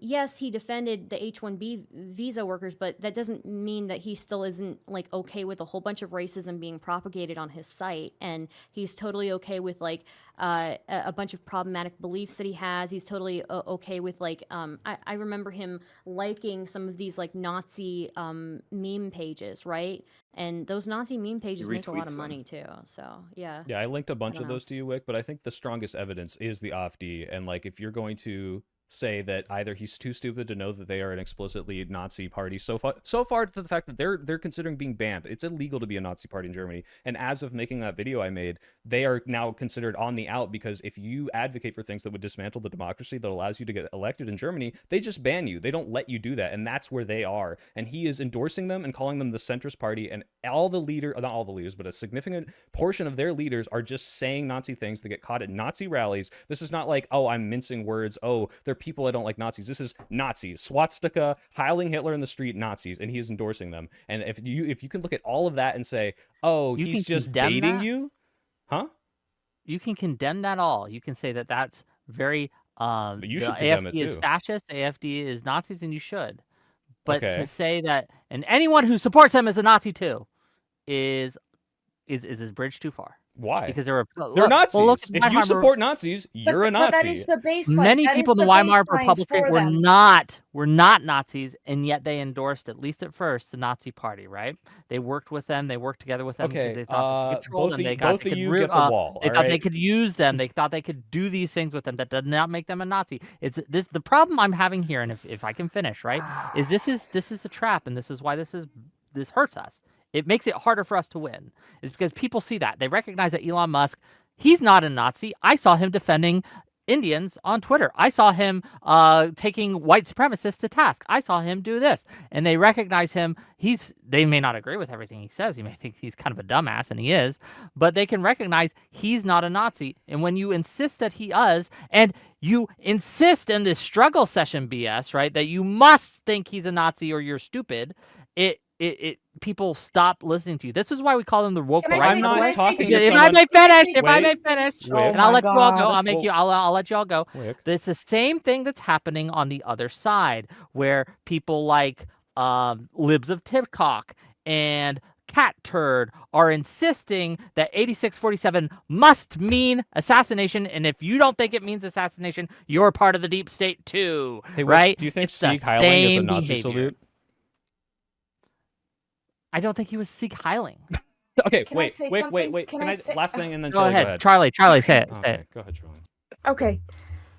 Speaker 4: Yes, he defended the H-1B visa workers, but that doesn't mean that he still isn't like okay with a whole bunch of racism being propagated on his site. And he's totally okay with like a bunch of problematic beliefs that he has. He's totally okay with like I remember him liking some of these like Nazi meme pages, right? And those Nazi meme pages make a lot of money too. So yeah.
Speaker 6: Yeah, I linked a bunch of
Speaker 4: know.
Speaker 6: those to you, Wick, but I think the strongest evidence is the AfD. And like, if you're going to say that either he's too stupid to know that they are an explicitly Nazi party, so far to the fact that they're considering being banned. It's illegal to be a Nazi party in Germany. And as of making that video I made, they are now considered on the out, because if you advocate for things that would dismantle the democracy that allows you to get elected in Germany, they just ban you. They don't let you do that. And that's where they are. And he is endorsing them and calling them the centrist party. And not all the leaders, but a significant portion of their leaders are just saying Nazi things. They get caught at Nazi rallies. This is not like, oh, I'm mincing words. Oh, they're people I don't like Nazis. This is Nazis, swastika, heiling Hitler in the street, Nazis, and he is endorsing them. And if you can look at all of that and say, oh,
Speaker 8: You
Speaker 6: he's
Speaker 8: can
Speaker 6: just
Speaker 8: condemn
Speaker 6: baiting
Speaker 8: that?
Speaker 6: you, huh?
Speaker 8: You can condemn that all. You can say that that's very.
Speaker 6: But you
Speaker 8: the
Speaker 6: should condemn
Speaker 8: AFD
Speaker 6: it
Speaker 8: is
Speaker 6: too.
Speaker 8: fascist. AFD is Nazis, and you should. But
Speaker 6: Okay.
Speaker 8: to say that, and anyone who supports him is a Nazi too, is his bridge too far?
Speaker 6: Why?
Speaker 8: because they were
Speaker 6: They're Nazis.
Speaker 8: Well, look at
Speaker 6: If you
Speaker 8: Weimar
Speaker 6: support Nazis, you're a Nazi.
Speaker 7: But that is the baseline.
Speaker 8: Many
Speaker 7: That
Speaker 8: people
Speaker 7: is
Speaker 8: in the
Speaker 7: the
Speaker 8: Weimar
Speaker 7: baseline
Speaker 8: Republic
Speaker 7: for
Speaker 8: were
Speaker 7: them.
Speaker 8: not Nazis, and yet they endorsed, at least at first, the Nazi Party. Right? They worked with them. They worked together with them because
Speaker 6: Okay,
Speaker 8: they thought they could control
Speaker 6: both
Speaker 8: them.
Speaker 6: of
Speaker 8: They
Speaker 6: you,
Speaker 8: got
Speaker 6: both
Speaker 8: they
Speaker 6: of
Speaker 8: could
Speaker 6: you get the wall.
Speaker 8: they
Speaker 6: All
Speaker 8: thought they
Speaker 6: right.
Speaker 8: could use them. They thought they could do these things with them. That did not make them a Nazi. It's this the problem I'm having here, and if I can finish, right, is this is a trap, and this is why this hurts us. It makes it harder for us to win. Is because people see that. They recognize that Elon Musk, he's not a Nazi. I saw him defending Indians on Twitter. I saw him taking white supremacists to task. I saw him do this. And they recognize him. They may not agree with everything he says. You may think he's kind of a dumbass, and he is, but they can recognize he's not a Nazi. And when you insist that he is, and you insist in this struggle session BS, right, that you must think he's a Nazi or you're stupid, people stop listening to you. This is why we call them the woke.
Speaker 7: Can I
Speaker 6: I'm
Speaker 7: say-
Speaker 6: not
Speaker 7: can I say
Speaker 6: talking
Speaker 7: two
Speaker 6: to
Speaker 8: If
Speaker 7: things?
Speaker 8: I
Speaker 6: someone.
Speaker 8: may
Speaker 7: Can I
Speaker 8: finish,
Speaker 7: say
Speaker 8: if I may
Speaker 6: Wait,
Speaker 8: finish,
Speaker 6: wait.
Speaker 8: and I'll
Speaker 7: my
Speaker 8: let you all go.
Speaker 7: God.
Speaker 8: I'll make you. I'll let you all go.
Speaker 6: Wick.
Speaker 8: It's the same thing that's happening on the other side, where people like libs of TikTok and Cat Turd are insisting that 8647 must mean assassination, and if you don't think it means assassination, you're part of the deep state too,
Speaker 6: Hey, Wick,
Speaker 8: right?
Speaker 6: do you think
Speaker 8: It's the
Speaker 6: Sieg Heiling is a
Speaker 8: same
Speaker 6: Nazi
Speaker 8: behavior.
Speaker 6: salute?
Speaker 8: I don't think he was Sieg Heiling.
Speaker 6: Okay,
Speaker 7: Can I
Speaker 6: wait,
Speaker 7: say
Speaker 6: wait,
Speaker 7: something?
Speaker 6: wait.
Speaker 7: Can
Speaker 6: Can
Speaker 7: I
Speaker 6: I
Speaker 7: say-
Speaker 6: last thing and then
Speaker 8: Go
Speaker 6: Charlie,
Speaker 8: ahead, Charlie, say it. Say
Speaker 6: Okay,
Speaker 8: it.
Speaker 6: go ahead, Charlie.
Speaker 7: Okay.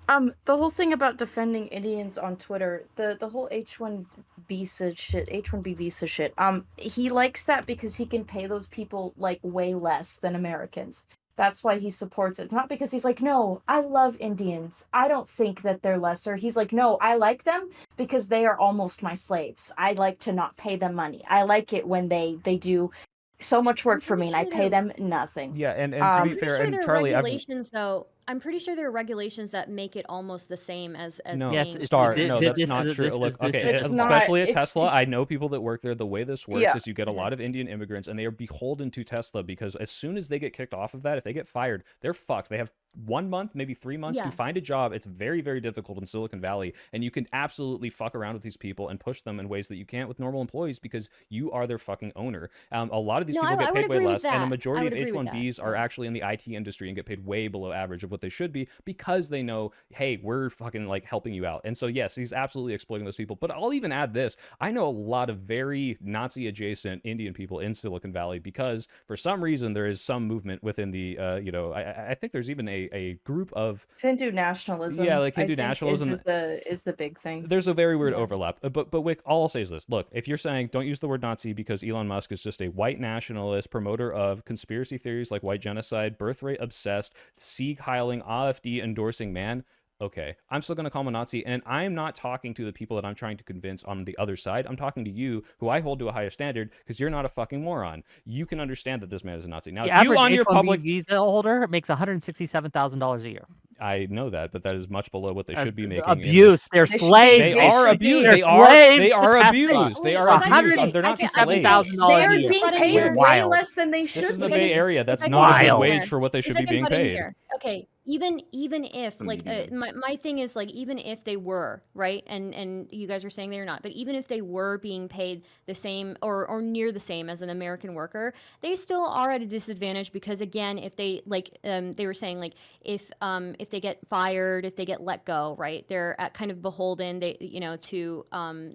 Speaker 7: The whole thing about defending Indians on Twitter, the whole H1 visa shit, H1B visa shit. He likes that because he can pay those people like way less than Americans. That's why he supports it. Not because he's like, no, I love Indians. I don't think that they're lesser. He's like, no, I like them because they are almost my slaves. I like to not pay them money. I like it when they do so much work for me and I pay them nothing.
Speaker 6: Yeah, and to
Speaker 7: I'm
Speaker 6: be
Speaker 4: I'm pretty
Speaker 6: fair,
Speaker 4: sure
Speaker 6: and
Speaker 4: there are
Speaker 6: Charlie, I've
Speaker 4: regulations, though. I'm pretty sure there are regulations that make it almost the same as
Speaker 6: no,
Speaker 8: Yeah,
Speaker 4: being.
Speaker 6: Star.
Speaker 8: thi-
Speaker 6: No,
Speaker 8: thi-
Speaker 6: that's
Speaker 8: this
Speaker 6: not
Speaker 8: is-
Speaker 6: true.
Speaker 8: this
Speaker 6: Look,
Speaker 8: is- this
Speaker 6: okay,
Speaker 8: is-
Speaker 7: It's not-
Speaker 6: especially at
Speaker 7: it's
Speaker 6: Tesla,
Speaker 7: just-
Speaker 6: I know people that work there. The way this works
Speaker 7: Yeah.
Speaker 6: is you get a lot of Indian immigrants, and they are beholden to Tesla because as soon as they get kicked off of that, if they get fired, they're fucked. They have 1 month, maybe 3 months
Speaker 4: Yeah.
Speaker 6: to find a job. It's very, very difficult in Silicon Valley, and you can absolutely fuck around with these people and push them in ways that you can't with normal employees because you are their fucking owner. A lot of these
Speaker 4: No,
Speaker 6: people
Speaker 4: I
Speaker 6: get
Speaker 4: would
Speaker 6: paid way
Speaker 4: agree with
Speaker 6: less, and a
Speaker 4: that. I
Speaker 6: majority
Speaker 4: would
Speaker 6: of
Speaker 4: agree with that,
Speaker 6: H1Bs are
Speaker 4: yeah.
Speaker 6: actually in the IT industry and get paid way below average of what they should be because they know, hey, we're fucking like helping you out. And so yes, he's absolutely exploiting those people. But I'll even add this: I know a lot of very Nazi adjacent Indian people in Silicon Valley because for some reason there is some movement within the I think there's even a group of
Speaker 7: Hindu nationalism.
Speaker 6: Yeah, like
Speaker 7: I
Speaker 6: Hindu
Speaker 7: think,
Speaker 6: nationalism.
Speaker 7: is the big thing.
Speaker 6: there's a very weird
Speaker 4: Yeah.
Speaker 6: overlap. But Wick, all I'll say is this: look, if you're saying don't use the word Nazi because Elon Musk is just a white nationalist promoter of conspiracy theories like white genocide, birthright obsessed, Sieg Heiling, AfD endorsing man. Okay, I'm still going to call him a Nazi, and I'm not talking to the people that I'm trying to convince on the other side. I'm talking to you, who I hold to a higher standard, because you're not a fucking moron. You can understand that this man is a Nazi. Now,
Speaker 8: The
Speaker 6: if you
Speaker 8: average
Speaker 6: on your
Speaker 8: H-1B
Speaker 6: public,
Speaker 8: visa holder makes $167,000 a year.
Speaker 6: I know that, but that is much below what they should be making. in
Speaker 8: Abuse.
Speaker 6: this-
Speaker 8: They're
Speaker 7: They should be-
Speaker 8: slaves.
Speaker 6: They
Speaker 7: They
Speaker 6: are
Speaker 7: should be.
Speaker 6: abused.
Speaker 8: They're
Speaker 6: They are.
Speaker 8: slaves
Speaker 6: They
Speaker 8: to
Speaker 6: are
Speaker 8: Tesla.
Speaker 6: abused. They are
Speaker 4: Wait,
Speaker 6: abused. They're not slaves.
Speaker 8: $167,000
Speaker 7: They're
Speaker 8: a year.
Speaker 7: being
Speaker 6: Wait,
Speaker 7: paid way
Speaker 8: wild.
Speaker 7: less than they
Speaker 6: This
Speaker 7: should
Speaker 6: is the
Speaker 7: be.
Speaker 6: Bay Area. That's
Speaker 4: I
Speaker 6: not a good
Speaker 8: Wild.
Speaker 6: wage for what they should
Speaker 4: If I
Speaker 6: be
Speaker 4: can
Speaker 6: being
Speaker 4: butt in
Speaker 6: paid.
Speaker 4: here. Okay, even if
Speaker 5: The
Speaker 4: like
Speaker 5: median.
Speaker 4: my thing is like even if they were right, and you guys are saying they're not, but even if they were being paid the same or near the same as an American worker, they still are at a disadvantage because again, if they like they were saying like if they get fired, if they get let go, right, they're at kind of beholden to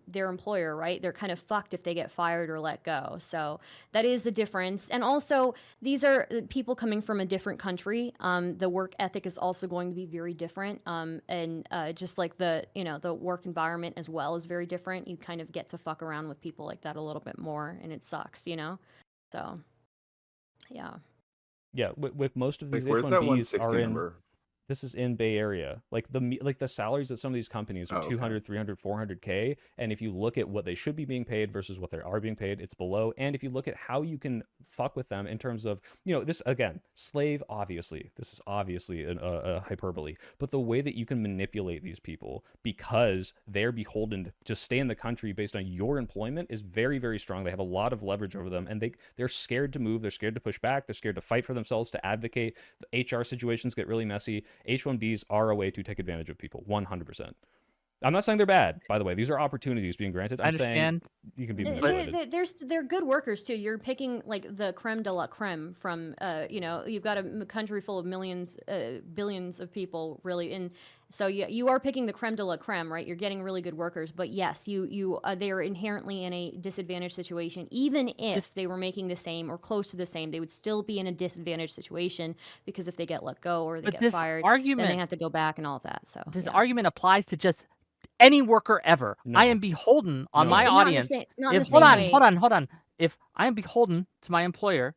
Speaker 4: their employer, right? They're kind of fucked if they get fired or let go. So that is the difference. And also these are people coming from a different country. The work ethic is also going to be very different. And just like the work environment as well is very different. You kind of get to fuck around with people like that a little bit more, and it sucks, So, yeah.
Speaker 6: Yeah, with most of these
Speaker 5: Like, where's that
Speaker 6: H1Bs
Speaker 5: 160
Speaker 6: are in.
Speaker 5: number?
Speaker 6: This is in Bay Area. Like the salaries at some of these companies are
Speaker 5: Oh, okay.
Speaker 6: 200, 300, 400K. And if you look at what they should be being paid versus what they are being paid, it's below. And if you look at how you can fuck with them in terms of, this, again, slave, obviously. This is obviously a hyperbole. But the way that you can manipulate these people because they're beholden to stay in the country based on your employment is very, very strong. They have a lot of leverage over them. And they're scared to move. They're scared to push back. They're scared to fight for themselves, to advocate. The HR situations get really messy. H1Bs are a way to take advantage of people, 100%. I'm not saying they're bad, by the way. These are opportunities being granted.
Speaker 8: I
Speaker 6: I'm saying
Speaker 8: understand.
Speaker 6: you can be
Speaker 4: Th-
Speaker 6: manipulated.
Speaker 4: they're good workers too. You're picking like the creme de la creme from you've got a country full of millions, billions of people really, and so you are picking the creme de la creme, right? You're getting really good workers, but yes, they are inherently in a disadvantaged situation. Even if
Speaker 8: This
Speaker 4: they were making the same or close to the same, they would still be in a disadvantaged situation because if they get let go or they
Speaker 8: but
Speaker 4: get
Speaker 8: this
Speaker 4: fired, then they
Speaker 8: argument
Speaker 4: have to go back and all of that. So
Speaker 8: this
Speaker 4: yeah.
Speaker 8: argument applies to just any worker ever. I
Speaker 6: No.
Speaker 8: am beholden on
Speaker 6: No.
Speaker 8: my
Speaker 4: Not in the
Speaker 8: audience.
Speaker 4: same, not in
Speaker 8: If
Speaker 4: the same way.
Speaker 8: hold on. If I am beholden to my employer,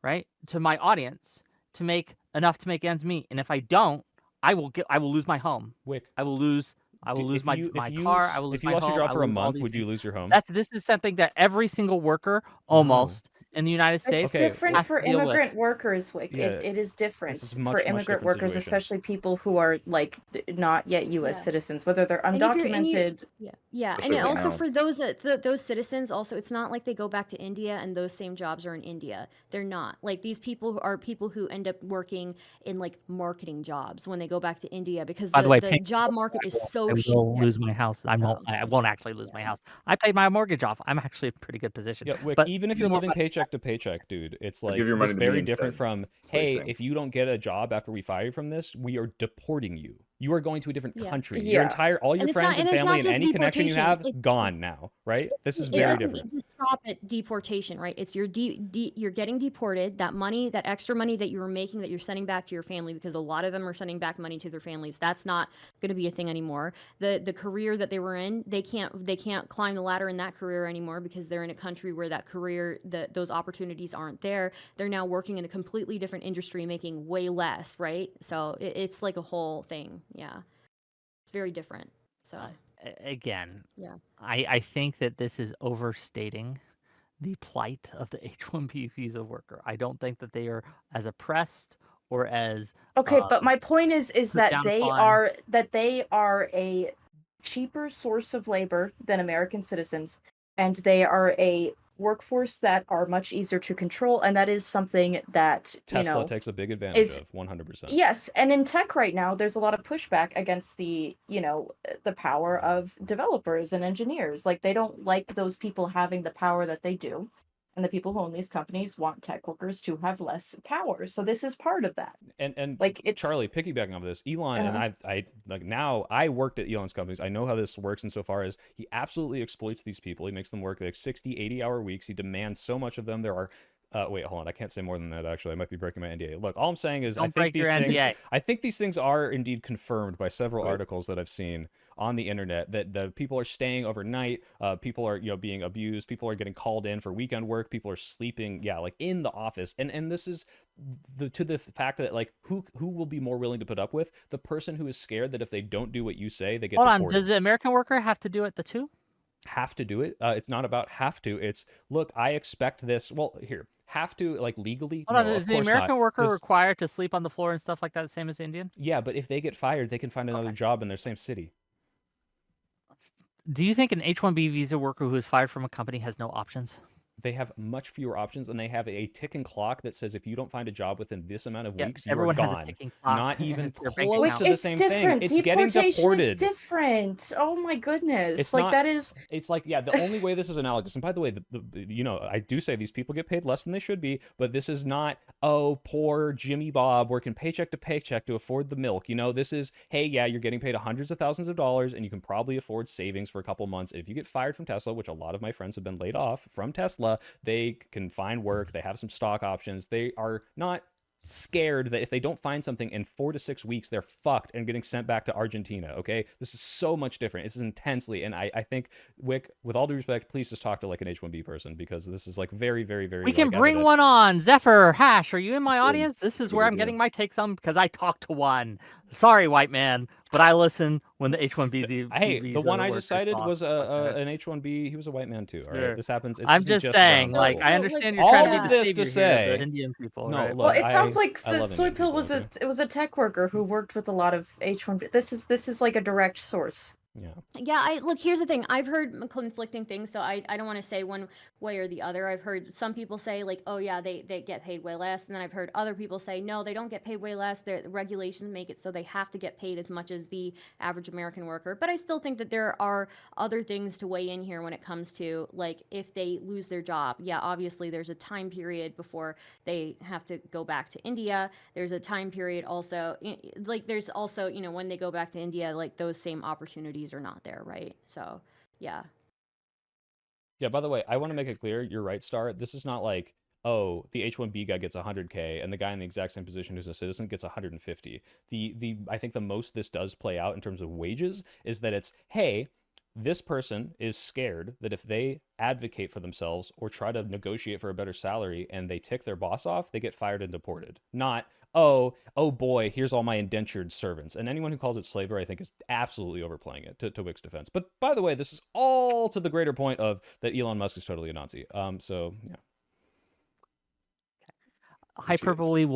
Speaker 8: right, to my audience, to make enough to make ends meet, and if I don't, I will lose my home.
Speaker 6: Wick.
Speaker 8: I will lose
Speaker 6: If
Speaker 8: my
Speaker 6: you
Speaker 8: car. I will lose
Speaker 6: if you
Speaker 8: my
Speaker 6: lost your
Speaker 8: home.
Speaker 6: job
Speaker 8: I
Speaker 6: for
Speaker 8: will
Speaker 6: a
Speaker 8: lose all
Speaker 6: month,
Speaker 8: these
Speaker 6: would you
Speaker 8: things.
Speaker 6: lose your home?
Speaker 8: This is something that every single worker almost in the United
Speaker 7: It's
Speaker 8: States
Speaker 6: Okay,
Speaker 7: different
Speaker 8: has
Speaker 7: for
Speaker 8: to deal with.
Speaker 7: immigrant workers, Wick.
Speaker 6: Yeah,
Speaker 7: It is different
Speaker 6: this is
Speaker 7: for
Speaker 6: much
Speaker 7: immigrant
Speaker 6: different
Speaker 7: workers,
Speaker 6: situation.
Speaker 7: especially people who are like not yet U.S.
Speaker 4: Yeah.
Speaker 7: citizens, whether they're
Speaker 4: And if you're- and you-
Speaker 7: undocumented.
Speaker 4: Yeah, and
Speaker 5: Especially
Speaker 4: also
Speaker 5: now.
Speaker 4: for those those citizens, also it's not like they go back to India and those same jobs are in India. They're not. Like these people are people who end up working in like marketing jobs when they go back to India because
Speaker 8: By the way,
Speaker 4: the
Speaker 8: paying
Speaker 4: job
Speaker 8: mortgage,
Speaker 4: market is so
Speaker 8: I
Speaker 4: shit.
Speaker 8: will lose my house. I
Speaker 4: So,
Speaker 8: won't actually lose my house. I paid my mortgage off. I'm actually in a pretty good position.
Speaker 6: Yeah, Wick,
Speaker 8: But
Speaker 6: even if
Speaker 8: the
Speaker 6: you're
Speaker 8: more
Speaker 6: living
Speaker 8: money-
Speaker 6: paycheck to paycheck, dude, it's
Speaker 5: I'll
Speaker 6: like
Speaker 5: give your
Speaker 6: this
Speaker 5: money to me
Speaker 6: very different
Speaker 5: instead.
Speaker 6: from,
Speaker 5: That's what he's
Speaker 6: hey,
Speaker 5: saying.
Speaker 6: if you don't get a job after we fire you from this, we are deporting you. You are going to a different
Speaker 4: Yeah.
Speaker 6: country.
Speaker 7: Yeah.
Speaker 6: All your
Speaker 4: And it's
Speaker 6: friends
Speaker 4: not-
Speaker 6: and
Speaker 4: and it's
Speaker 6: family
Speaker 4: not
Speaker 6: and
Speaker 4: just
Speaker 6: any connection you have,
Speaker 4: deportation.
Speaker 6: gone now, right? This is
Speaker 4: It
Speaker 6: very
Speaker 7: Yeah.
Speaker 4: doesn't
Speaker 6: different.
Speaker 4: just stop at deportation, right? It's you're getting deported. That money, that extra money that you were making, that you're sending back to your family, because a lot of them are sending back money to their families. That's not going to be a thing anymore. The career that they were in, they can't climb the ladder in that career anymore because they're in a country where that career, those opportunities aren't there. They're now working in a completely different industry, making way less, right? So it's like a whole thing. Yeah, it's very different. So
Speaker 8: again,
Speaker 4: yeah.
Speaker 8: I think that this is overstating the plight of the H-1B visa worker. I don't think that they are as oppressed or as
Speaker 7: Okay, but my point is
Speaker 8: put
Speaker 7: that
Speaker 8: down
Speaker 7: they
Speaker 8: upon.
Speaker 7: are a cheaper source of labor than American citizens, and they are a workforce that are much easier to control, and that is something that
Speaker 6: Tesla takes a big advantage
Speaker 7: is-
Speaker 6: of 100%.
Speaker 7: yes, and in tech right now, there's a lot of pushback against the power of developers and engineers. Like they don't like those people having the power that they do, and the people who own these companies want tech workers to have less power. So this is part of that.
Speaker 6: And
Speaker 7: Like it's
Speaker 6: Charlie, piggybacking off of this, Elon and I like now I worked at Elon's companies. I know how this works insofar as he absolutely exploits these people. He makes them work like 60, 80-hour weeks. He demands so much of them. There are wait, hold on. I can't say more than that, actually. I might be breaking my NDA. Look, all I'm saying is
Speaker 8: Don't break your
Speaker 6: things,
Speaker 8: NDA.
Speaker 6: I think these things are indeed confirmed by several
Speaker 5: Right.
Speaker 6: articles that I've seen on the internet that the people are staying overnight. People are being abused. People are getting called in for weekend work. People are sleeping, like in the office. And this is to the fact that like who will be more willing to put up with the person who is scared that if they don't do what you say, they get
Speaker 8: Hold on,
Speaker 6: deported.
Speaker 8: does the American worker have to do it too?
Speaker 6: Have to do it? It's not about have to. It's look, I expect this. Well, here. Have to like legally?
Speaker 8: Hold on,
Speaker 6: No,
Speaker 8: is
Speaker 6: of
Speaker 8: the
Speaker 6: course
Speaker 8: American
Speaker 6: not.
Speaker 8: worker
Speaker 6: Does-
Speaker 8: required to sleep on the floor and stuff like that, the same as the Indian?
Speaker 6: Yeah, but if they get fired, they can find another job in their same city.
Speaker 8: Do you think an H-1B visa worker who is fired from a company has no options?
Speaker 6: They have much fewer options, and they have a ticking clock that says if you don't find a job within this amount of
Speaker 8: Yeah,
Speaker 6: weeks, you
Speaker 8: everyone
Speaker 6: are
Speaker 8: has a
Speaker 6: gone.
Speaker 8: ticking clock.
Speaker 6: Not even
Speaker 8: It's their bank
Speaker 6: close
Speaker 8: account.
Speaker 6: to the
Speaker 7: it's
Speaker 6: same
Speaker 7: different.
Speaker 6: thing. It's getting
Speaker 7: Deportation is
Speaker 6: deported.
Speaker 7: different. Oh my goodness!
Speaker 6: It's
Speaker 7: like
Speaker 6: not-
Speaker 7: that is.
Speaker 6: It's like, yeah, the only way this is analogous, and by the way, I do say these people get paid less than they should be, but this is not, oh, poor Jimmy Bob working paycheck to paycheck to afford the milk. This is, hey, yeah, you're getting paid hundreds of thousands of dollars, and you can probably afford savings for a couple months. If you get fired from Tesla, which a lot of my friends have been laid off from Tesla, they can find work, they have some stock options, they are not scared that if they don't find something in 4 to 6 weeks, they're fucked and getting sent back to Argentina. Okay, this is so much different. This is intensely, and I think, Wick, with all due respect, please just talk to like an H-1B person, because this is like very, very, very.
Speaker 8: We can
Speaker 6: like,
Speaker 8: bring
Speaker 6: evident.
Speaker 8: one on. Zephyr, Hash, are you in my
Speaker 5: Good.
Speaker 8: audience? This is
Speaker 5: Good
Speaker 8: where I'm
Speaker 5: idea.
Speaker 8: getting my takes on because I talked to one. Sorry, white man, but I listen when the H-1B
Speaker 6: Hey, the one I
Speaker 8: workers
Speaker 6: just cited
Speaker 8: talk.
Speaker 6: was
Speaker 8: Okay.
Speaker 6: an H-1B. He was a white man too. All right,
Speaker 8: Sure.
Speaker 6: this happens.
Speaker 8: I'm just saying,
Speaker 6: ground
Speaker 8: like,
Speaker 6: rules.
Speaker 8: I
Speaker 4: So,
Speaker 8: understand
Speaker 4: like,
Speaker 8: you're trying
Speaker 6: all
Speaker 8: to
Speaker 6: of
Speaker 8: be
Speaker 6: this
Speaker 8: the
Speaker 6: to
Speaker 8: savior here of
Speaker 6: say-
Speaker 8: the Indian people.
Speaker 6: No,
Speaker 8: right?
Speaker 6: look,
Speaker 7: Well, it sounds like
Speaker 6: I
Speaker 7: the
Speaker 6: love
Speaker 7: soy
Speaker 6: Indian
Speaker 7: pill
Speaker 6: people,
Speaker 7: was
Speaker 6: okay?
Speaker 7: it was a tech worker who worked with a lot of H1B. This is like a direct source.
Speaker 4: Yeah, look, here's the thing. I've heard conflicting things, so I don't want to say one way or the other. I've heard some people say like, oh yeah, they get paid way less, and then I've heard other people say no, they don't get paid way less. The regulations make it so they have to get paid as much as the average American worker. But I still think that there are other things to weigh in here when it comes to like if they lose their job. Yeah, obviously there's a time period before they have to go back to India. There's a time period also, like there's also, when they go back to India, like those same opportunities are not there, right? So, yeah.
Speaker 6: Yeah, by the way, I want to make it clear, you're right, Star. This is not like, oh, the H-1B guy gets 100K and the guy in the exact same position who's a citizen gets 150. I think the most this does play out in terms of wages is that it's, hey, this person is scared that if they advocate for themselves or try to negotiate for a better salary and they tick their boss off, they get fired and deported. Not, oh boy, here's all my indentured servants. And anyone who calls it slavery, I think, is absolutely overplaying it, to Wick's defense. But by the way, this is all to the greater point of that Elon Musk is totally a Nazi. So yeah.
Speaker 8: Hyperbole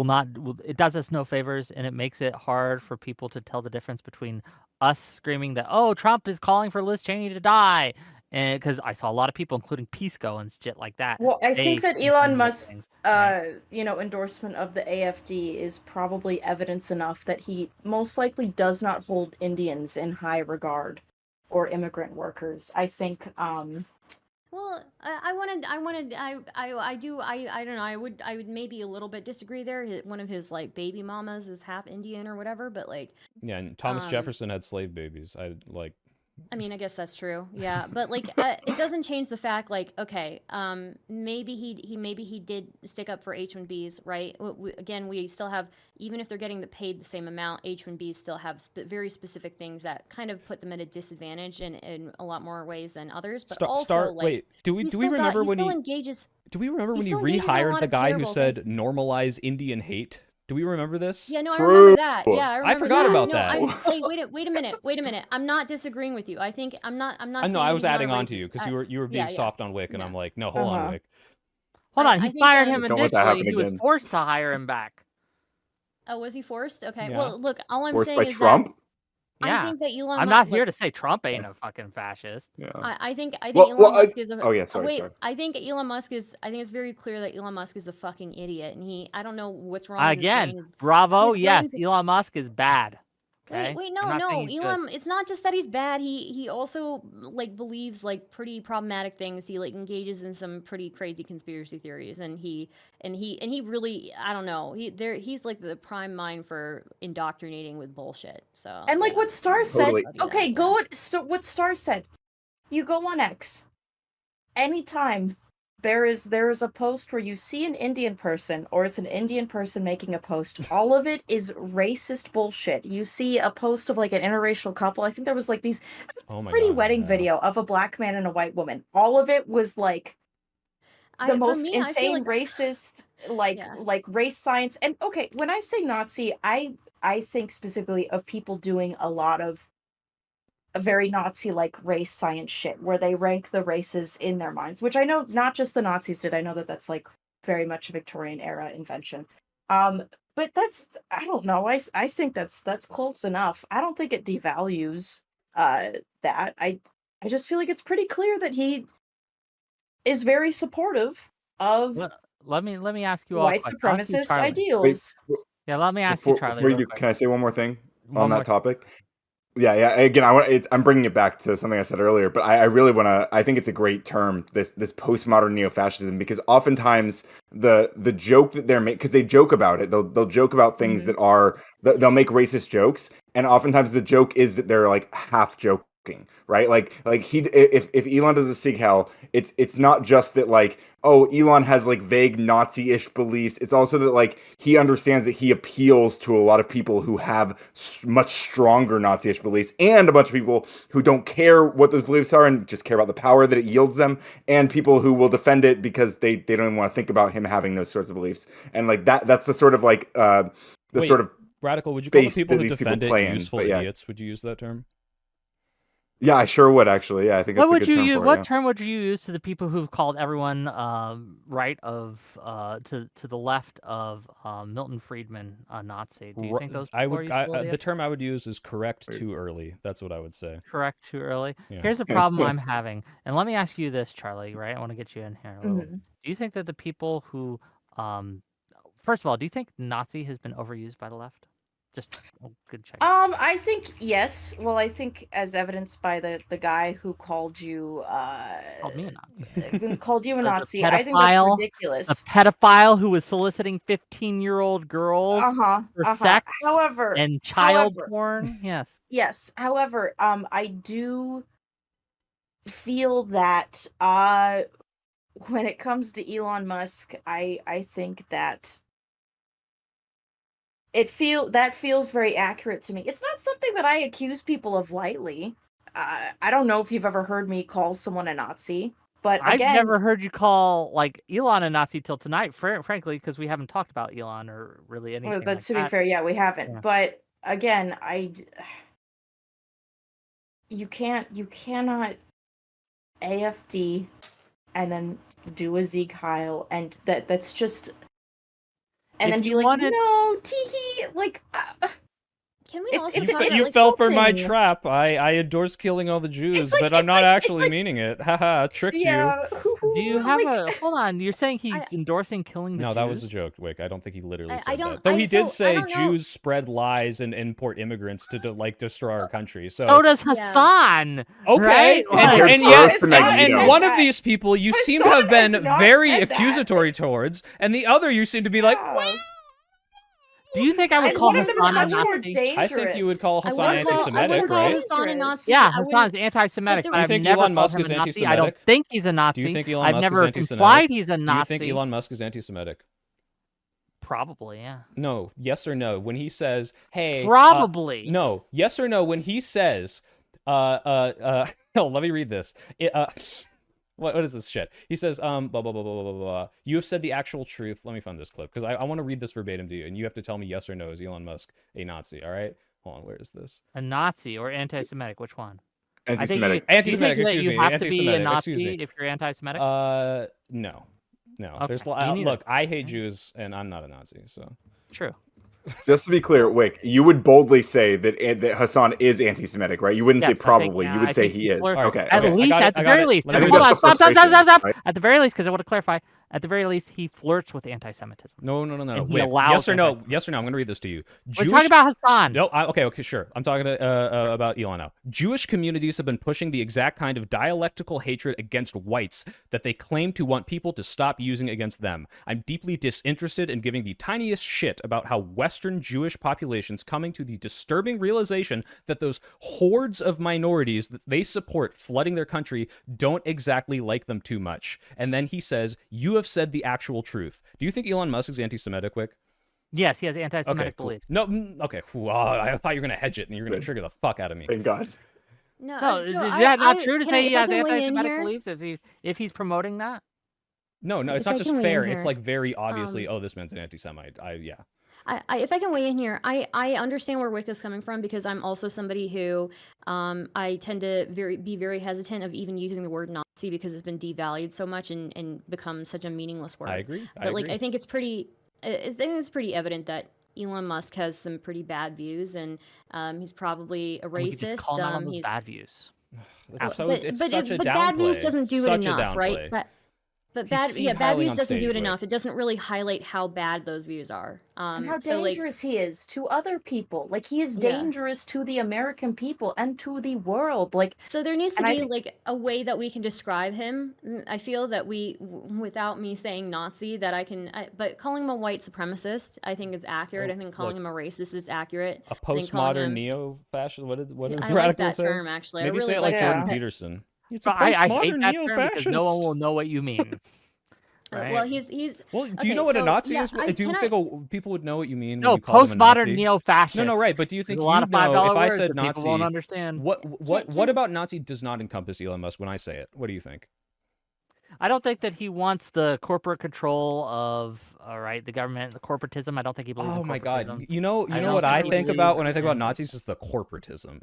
Speaker 8: it does us no favors, and it makes it hard for people to tell the difference between us screaming that, oh, Trump is calling for Liz Cheney to die, and because I saw a lot of people, including Pisco and shit like that.
Speaker 7: Well, I think that Elon Musk's,
Speaker 8: right?
Speaker 7: endorsement of the AFD is probably evidence enough that he most likely does not hold Indians in high regard or immigrant workers. I think,
Speaker 4: Well, I don't know. I would maybe a little bit disagree there. One of his like baby mamas is half Indian or whatever, but like,
Speaker 6: Yeah, and Thomas Jefferson had slave babies.
Speaker 4: I mean, I guess that's true. Yeah, but like, it doesn't change the fact. Like, okay, maybe he did stick up for H-1Bs, right? Again, we still have, even if they're getting paid the same amount, H-1Bs still have very specific things that kind of put them at a disadvantage in a lot more ways than others. But
Speaker 6: wait, do we remember when he
Speaker 4: engages?
Speaker 6: Do we remember when he
Speaker 4: still engages in a lot
Speaker 6: rehired the
Speaker 4: of
Speaker 6: guy who
Speaker 4: terrible
Speaker 6: said normalize Indian hate? Do we remember this?
Speaker 4: Yeah, no, I
Speaker 5: True.
Speaker 4: remember that. Yeah, I remember
Speaker 6: forgot
Speaker 4: that.
Speaker 6: about
Speaker 4: No,
Speaker 6: that.
Speaker 4: Hey, wait a minute. I'm not disagreeing with you. I think I'm not.
Speaker 6: I
Speaker 4: saying
Speaker 6: know I was
Speaker 4: he's not
Speaker 6: adding on to
Speaker 4: racist.
Speaker 6: you because you were being
Speaker 4: yeah.
Speaker 6: soft on Wick, and
Speaker 4: No.
Speaker 6: I'm like, no, hold on, Wick.
Speaker 8: Hold on,
Speaker 4: I
Speaker 8: he
Speaker 4: think,
Speaker 8: fired him
Speaker 5: Don't let that happen
Speaker 8: initially. He was
Speaker 5: again.
Speaker 8: forced to hire him back.
Speaker 4: Oh, was he forced? Okay.
Speaker 6: Yeah.
Speaker 4: Well, look, all I'm
Speaker 5: Forced
Speaker 4: saying
Speaker 5: by
Speaker 4: is
Speaker 5: Trump?
Speaker 4: that
Speaker 8: Yeah.
Speaker 4: I think that Elon.
Speaker 8: I'm not
Speaker 4: Musk,
Speaker 8: here to say Trump ain't a fucking fascist.
Speaker 5: Yeah.
Speaker 4: I think
Speaker 5: Well,
Speaker 4: Elon Musk is a.
Speaker 5: oh yeah, sorry,
Speaker 4: wait,
Speaker 5: sorry.
Speaker 4: I think Elon Musk is. I think it's very clear that Elon Musk is a fucking idiot, and I don't know what's wrong. With his
Speaker 8: Again,
Speaker 4: brain.
Speaker 8: bravo.
Speaker 4: his
Speaker 8: Yes,
Speaker 4: brain's-
Speaker 8: Elon Musk is bad. Okay?
Speaker 4: Wait,
Speaker 8: I'm not
Speaker 4: no.
Speaker 8: saying he's good.
Speaker 4: Elon, it's not just that he's bad. He also like believes like pretty problematic things. He like engages in some pretty crazy conspiracy theories, and he really, I don't know. He's like the prime mind for indoctrinating with bullshit. So
Speaker 7: and like
Speaker 4: yeah.
Speaker 7: what Star said,
Speaker 5: Totally.
Speaker 7: okay, what Star said. You go on X. Anytime there is a post where you see an Indian person or it's an Indian person making a post, all of it is racist bullshit. You see a post of like an interracial couple. I think there was like these pretty wedding video of a black man and a white woman. All of it was like the most insane racist, like race science. And okay, when I say Nazi, I think specifically of people doing a lot of a very Nazi-like race science shit, where they rank the races in their minds, which I know not just the Nazis did. I know that that's like very much a Victorian era invention. But that's, I don't know. I think that's close enough. I don't think it devalues that. I just feel like it's pretty clear that he is very supportive of
Speaker 8: Let me ask you all
Speaker 7: white supremacist ideals.
Speaker 8: Yeah, let me ask you, Charlie.
Speaker 5: Before you do, can I say one more thing on that topic? Yeah. Again, I'm bringing it back to something I said earlier, but I really want to. I think it's a great term, this postmodern neo-fascism, because oftentimes the joke that they're making, because they joke about it, they'll joke about things that are they'll make racist jokes, and oftentimes the joke is that they're like half joking, right? Like if Elon does a Sig Heil, it's not just that like, oh, Elon has like vague Nazi-ish beliefs. It's also that like he understands that he appeals to a lot of people who have much stronger Nazi-ish beliefs, and a bunch of people who don't care what those beliefs are and just care about the power that it yields them, and people who will defend it because they don't even want to think about him having those sorts of beliefs. And like that's the sort of like sort of
Speaker 6: Radical, would you call the
Speaker 5: space
Speaker 6: people
Speaker 5: that
Speaker 6: who
Speaker 5: these people
Speaker 6: defend it
Speaker 5: play in,
Speaker 6: useful
Speaker 5: but yeah.
Speaker 6: idiots? Would you use that term?
Speaker 5: Yeah, I sure would actually. Yeah, I think
Speaker 8: What
Speaker 5: that's a
Speaker 8: would
Speaker 5: good
Speaker 8: you
Speaker 5: term
Speaker 8: use?
Speaker 5: for it.
Speaker 8: What
Speaker 5: Yeah.
Speaker 8: term would you use to the people who've called everyone right of to the left of Milton Friedman a Nazi? Do you think those people are useful
Speaker 6: the
Speaker 8: idiots?
Speaker 6: term I would use is correct
Speaker 5: Wait.
Speaker 6: too early. That's what I would say.
Speaker 8: Correct too early.
Speaker 6: Yeah.
Speaker 8: Here's a problem I'm having, and let me ask you this, Charlie. Right, I want to get you in here a little.
Speaker 7: Mhm.
Speaker 8: Do you think that the people who, first of all, do you think Nazi has been overused by the left? Just good check.
Speaker 7: I think yes. Well, I think as evidenced by the guy who called you
Speaker 8: Called me a Nazi.
Speaker 7: called you a
Speaker 8: The
Speaker 7: Nazi. I think that's
Speaker 8: pedophile,
Speaker 7: ridiculous.
Speaker 8: the pedophile who was soliciting 15-year-old girls for sex
Speaker 7: However,
Speaker 8: and child
Speaker 7: however,
Speaker 8: porn. Yes.
Speaker 7: yes. However, I do feel that when it comes to Elon Musk, I think that that feels very accurate to me. It's not something that I accuse people of lightly. I don't know if you've ever heard me call someone a Nazi, but
Speaker 8: I've
Speaker 7: again,
Speaker 8: never heard you call like Elon a Nazi till tonight, frankly, because we haven't talked about Elon or really anything
Speaker 7: well,
Speaker 8: like
Speaker 7: to be
Speaker 8: that.
Speaker 7: fair, yeah, we haven't.
Speaker 8: Yeah.
Speaker 7: But again, you cannot AFD and then do a Sieg Heil, and that's just, and
Speaker 8: If
Speaker 7: then be
Speaker 8: you
Speaker 7: like,
Speaker 8: wanted-
Speaker 7: no, teehee, like.
Speaker 4: Can we
Speaker 7: It's-
Speaker 4: also
Speaker 7: it's-
Speaker 4: talk
Speaker 7: it's
Speaker 4: about,
Speaker 6: You
Speaker 4: like,
Speaker 6: fell for my
Speaker 7: insulting.
Speaker 6: trap. I endorse killing all the Jews,
Speaker 7: like-
Speaker 6: but I'm
Speaker 7: it's
Speaker 6: not
Speaker 7: like-
Speaker 6: actually meaning it. Haha, tricked you.
Speaker 7: Yeah.
Speaker 8: Do you have
Speaker 7: like,
Speaker 8: a hold on? You're saying he's endorsing killing the
Speaker 6: No,
Speaker 8: Jews?
Speaker 6: that was a joke, Wick. I don't think he literally
Speaker 4: I
Speaker 6: said
Speaker 4: don't-
Speaker 6: that. Though he did
Speaker 4: so I
Speaker 6: say
Speaker 4: don't know.
Speaker 6: Jews spread lies and import immigrants to destroy our country. So,
Speaker 8: So does
Speaker 4: Yeah.
Speaker 8: Hassan.
Speaker 6: okay,
Speaker 8: right?
Speaker 6: and,
Speaker 8: Like-
Speaker 6: and
Speaker 5: Here's
Speaker 6: yes,
Speaker 5: Cyrus the
Speaker 6: and
Speaker 5: Magneto.
Speaker 6: one
Speaker 7: said
Speaker 6: of
Speaker 7: that.
Speaker 6: these people you seem to
Speaker 7: Hassan
Speaker 6: have been
Speaker 7: has not
Speaker 6: very
Speaker 7: said that.
Speaker 6: accusatory towards, and the other you seem to be like,
Speaker 7: yeah.
Speaker 8: Do you think I would
Speaker 7: And
Speaker 8: call
Speaker 7: one of them is
Speaker 8: Hassan a
Speaker 7: much more
Speaker 8: Nazi?
Speaker 7: dangerous.
Speaker 6: I think you would call
Speaker 4: I
Speaker 6: Hassan
Speaker 4: wouldn't call
Speaker 6: anti-Semitic,
Speaker 4: Hassan
Speaker 6: right?
Speaker 4: a Nazi.
Speaker 8: Yeah,
Speaker 4: I
Speaker 8: Hassan
Speaker 4: wouldn't-
Speaker 8: is anti-Semitic,
Speaker 4: but
Speaker 8: but
Speaker 4: the-
Speaker 8: I've
Speaker 6: think
Speaker 8: never
Speaker 6: Elon
Speaker 8: called
Speaker 6: Musk
Speaker 8: him
Speaker 6: is
Speaker 8: a Nazi. I
Speaker 6: anti-Semitic?
Speaker 8: don't think he's a Nazi.
Speaker 6: Do you think Elon
Speaker 8: I've
Speaker 6: Musk is
Speaker 8: never
Speaker 6: anti-Semitic?
Speaker 8: implied he's a
Speaker 6: Do you
Speaker 8: Nazi.
Speaker 6: think Elon Musk is anti-Semitic?
Speaker 8: Probably, yeah.
Speaker 6: No. Yes or no? When he says, "Hey,"
Speaker 8: Probably.
Speaker 6: no. Yes or no? When he says, oh, let me read this. What is this shit? He says, blah, blah, blah, blah, blah, blah, blah. You have said the actual truth. Let me find this clip because I want to read this verbatim to you, and you have to tell me yes or no. Is Elon Musk a Nazi? All right. Hold on. Where is this?
Speaker 8: A Nazi or anti-Semitic? Which one?
Speaker 5: Anti-Semitic.
Speaker 8: Do you
Speaker 6: Anti-Semitic.
Speaker 8: think that
Speaker 6: Excuse
Speaker 8: you
Speaker 6: me.
Speaker 8: have to be a
Speaker 6: Anti-Semitic. Excuse
Speaker 8: Nazi
Speaker 6: me.
Speaker 8: if you're anti-Semitic?
Speaker 6: No.
Speaker 8: Okay,
Speaker 6: There's
Speaker 8: me neither.
Speaker 6: look. I hate Jews, and I'm not a Nazi. So
Speaker 8: True.
Speaker 5: Just to be clear, Wick, you would boldly say that Hassan is anti-Semitic, right? You wouldn't say
Speaker 8: Yes, I think,
Speaker 5: probably.
Speaker 8: yeah,
Speaker 5: You
Speaker 8: I
Speaker 5: would say
Speaker 8: think
Speaker 5: he
Speaker 8: he
Speaker 5: is.
Speaker 8: flirts-
Speaker 5: Okay.
Speaker 8: At
Speaker 5: okay.
Speaker 8: least,
Speaker 6: I got
Speaker 8: at
Speaker 6: it,
Speaker 8: the
Speaker 6: I got
Speaker 8: very
Speaker 6: it.
Speaker 8: least.
Speaker 6: Let me
Speaker 8: Hold
Speaker 6: read
Speaker 8: on,
Speaker 5: this.
Speaker 8: stop.
Speaker 5: Frustration,
Speaker 8: At the very least, because I want to clarify. At the very least, he flirts with anti-Semitism.
Speaker 6: no.
Speaker 8: And he
Speaker 6: Wait,
Speaker 8: allows
Speaker 6: yes or no?
Speaker 8: anti-Semitism.
Speaker 6: Yes or no? I'm gonna read this to you.
Speaker 8: We're talking about Hassan.
Speaker 6: No, okay, sure. I'm talking about Elon now. Jewish communities have been pushing the exact kind of dialectical hatred against whites that they claim to want people to stop using against them. I'm deeply disinterested in giving the tiniest shit about how Western Jewish populations coming to the disturbing realization that those hordes of minorities that they support flooding their country don't exactly like them too much. And then he says, "You have said the actual truth." Do you think Elon Musk is anti-Semitic, Wick?
Speaker 8: Yes, he has anti-Semitic
Speaker 6: cool.
Speaker 8: beliefs.
Speaker 6: No, okay. I thought you were gonna hedge it and you're gonna
Speaker 5: Good.
Speaker 6: trigger the fuck out of me.
Speaker 5: Thank God.
Speaker 4: No,
Speaker 8: No, is
Speaker 4: so
Speaker 8: that not
Speaker 4: I-
Speaker 8: true to
Speaker 4: can
Speaker 8: say
Speaker 4: I-
Speaker 8: he
Speaker 4: if I
Speaker 8: has
Speaker 4: can weigh in
Speaker 8: anti-Semitic
Speaker 4: here?
Speaker 8: beliefs if he's promoting that?
Speaker 6: No, it's
Speaker 4: If I
Speaker 6: not just
Speaker 4: can weigh in
Speaker 6: fair. It's
Speaker 4: here,
Speaker 6: like very obviously, oh, this man's an anti-Semite. Yeah.
Speaker 4: If I can weigh in here, I understand where Wick is coming from because I'm also somebody who I tend to be very hesitant of even using the word Nazi because it's been devalued so much and become such a meaningless word.
Speaker 6: I agree.
Speaker 4: But like I think it's pretty evident that Elon Musk has some pretty bad views and he's probably a
Speaker 8: And we could just
Speaker 4: racist.
Speaker 8: call him out on those
Speaker 4: He's
Speaker 8: bad views.
Speaker 6: It's
Speaker 4: but
Speaker 6: such a
Speaker 4: bad news
Speaker 6: downplay.
Speaker 4: doesn't do
Speaker 6: Such
Speaker 4: it
Speaker 6: a
Speaker 4: enough, right?
Speaker 6: downplay.
Speaker 4: But
Speaker 6: He's
Speaker 4: bad
Speaker 6: seen
Speaker 4: bad
Speaker 6: highly
Speaker 4: views
Speaker 6: on
Speaker 4: doesn't do
Speaker 6: stage
Speaker 4: it
Speaker 6: with-
Speaker 4: enough. It doesn't really highlight how bad those views are.
Speaker 7: And how
Speaker 4: so, like,
Speaker 7: dangerous he is to other people. Like he is
Speaker 4: Yeah.
Speaker 7: dangerous to the American people and to the world. Like
Speaker 4: So there needs to
Speaker 7: And I
Speaker 4: be
Speaker 7: think-
Speaker 4: like a way that we can describe him. I feel that without me saying Nazi, that but calling him a white supremacist, I think is accurate.
Speaker 6: Oh,
Speaker 4: I think calling
Speaker 6: look.
Speaker 4: him a racist is accurate.
Speaker 6: A
Speaker 4: I think calling
Speaker 6: postmodern
Speaker 4: him-
Speaker 6: neo-fascist. What did
Speaker 4: I like
Speaker 6: radicals
Speaker 4: that
Speaker 6: say?
Speaker 4: term actually.
Speaker 6: Maybe
Speaker 4: I really
Speaker 6: say it like
Speaker 7: like
Speaker 6: Jordan
Speaker 7: that.
Speaker 6: Peterson. It's
Speaker 8: But
Speaker 6: a
Speaker 8: I hate
Speaker 6: postmodern
Speaker 8: that term
Speaker 6: neo-fascist.
Speaker 8: because no one will know what you mean.
Speaker 4: Well,
Speaker 8: Right.
Speaker 4: he's
Speaker 6: Well, do you
Speaker 4: okay,
Speaker 6: know what a
Speaker 4: so,
Speaker 6: Nazi
Speaker 4: yeah,
Speaker 6: is?
Speaker 4: I-
Speaker 6: Do you
Speaker 4: can
Speaker 6: think
Speaker 4: I-
Speaker 6: people would know what you mean
Speaker 8: No,
Speaker 6: when you call them a
Speaker 8: postmodern
Speaker 6: Nazi?
Speaker 8: neo-fascist.
Speaker 6: No, right. But do you
Speaker 8: There's
Speaker 6: think
Speaker 8: a lot
Speaker 6: you
Speaker 8: of
Speaker 6: know
Speaker 8: $5
Speaker 6: if I
Speaker 8: words
Speaker 6: said
Speaker 8: that
Speaker 6: Nazi?
Speaker 8: people won't understand.
Speaker 6: What about Nazi does not encompass Elon Musk when I say it? What do you think?
Speaker 8: I don't think that he wants the corporate control of the government, the corporatism. I don't think he believes
Speaker 6: Oh
Speaker 8: in
Speaker 6: my God!
Speaker 8: corporatism.
Speaker 6: You know
Speaker 8: I
Speaker 6: what
Speaker 8: don't
Speaker 6: I
Speaker 8: think he
Speaker 6: think about when I
Speaker 8: believes
Speaker 6: think about
Speaker 8: in-
Speaker 6: Nazis is the corporatism.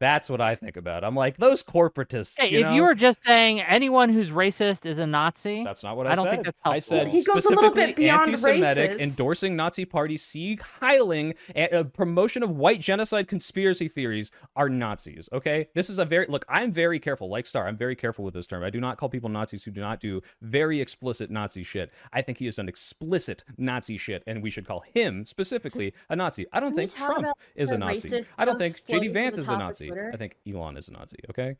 Speaker 6: That's what I think about. I'm like, those corporatists.
Speaker 8: Hey,
Speaker 6: you
Speaker 8: if
Speaker 6: know?
Speaker 8: you were just saying anyone who's racist is a Nazi,
Speaker 6: That's not what I
Speaker 8: I don't
Speaker 6: said.
Speaker 8: think that's helpful.
Speaker 6: I said
Speaker 7: He goes a little bit
Speaker 6: specifically
Speaker 7: beyond
Speaker 6: anti-Semitic,
Speaker 7: racist.
Speaker 6: endorsing Nazi Party, Sieg Heiling, promotion of white genocide conspiracy theories are Nazis. Okay, this is a very I'm very careful. Like Star, I'm very careful with this term. I do not call people Nazis who do not do very explicit Nazi shit. I think he has done explicit Nazi shit, and we should call him specifically a Nazi. I don't
Speaker 4: Can we
Speaker 6: think
Speaker 4: talk
Speaker 6: Trump
Speaker 4: about
Speaker 6: is a
Speaker 4: the
Speaker 6: Nazi.
Speaker 4: racist
Speaker 6: I don't
Speaker 4: stuff
Speaker 6: think
Speaker 4: floating
Speaker 6: JD
Speaker 4: to
Speaker 6: Vance
Speaker 4: the
Speaker 6: is a
Speaker 4: top of
Speaker 6: Nazi.
Speaker 4: Twitter?
Speaker 6: I think Elon is a Nazi. Okay.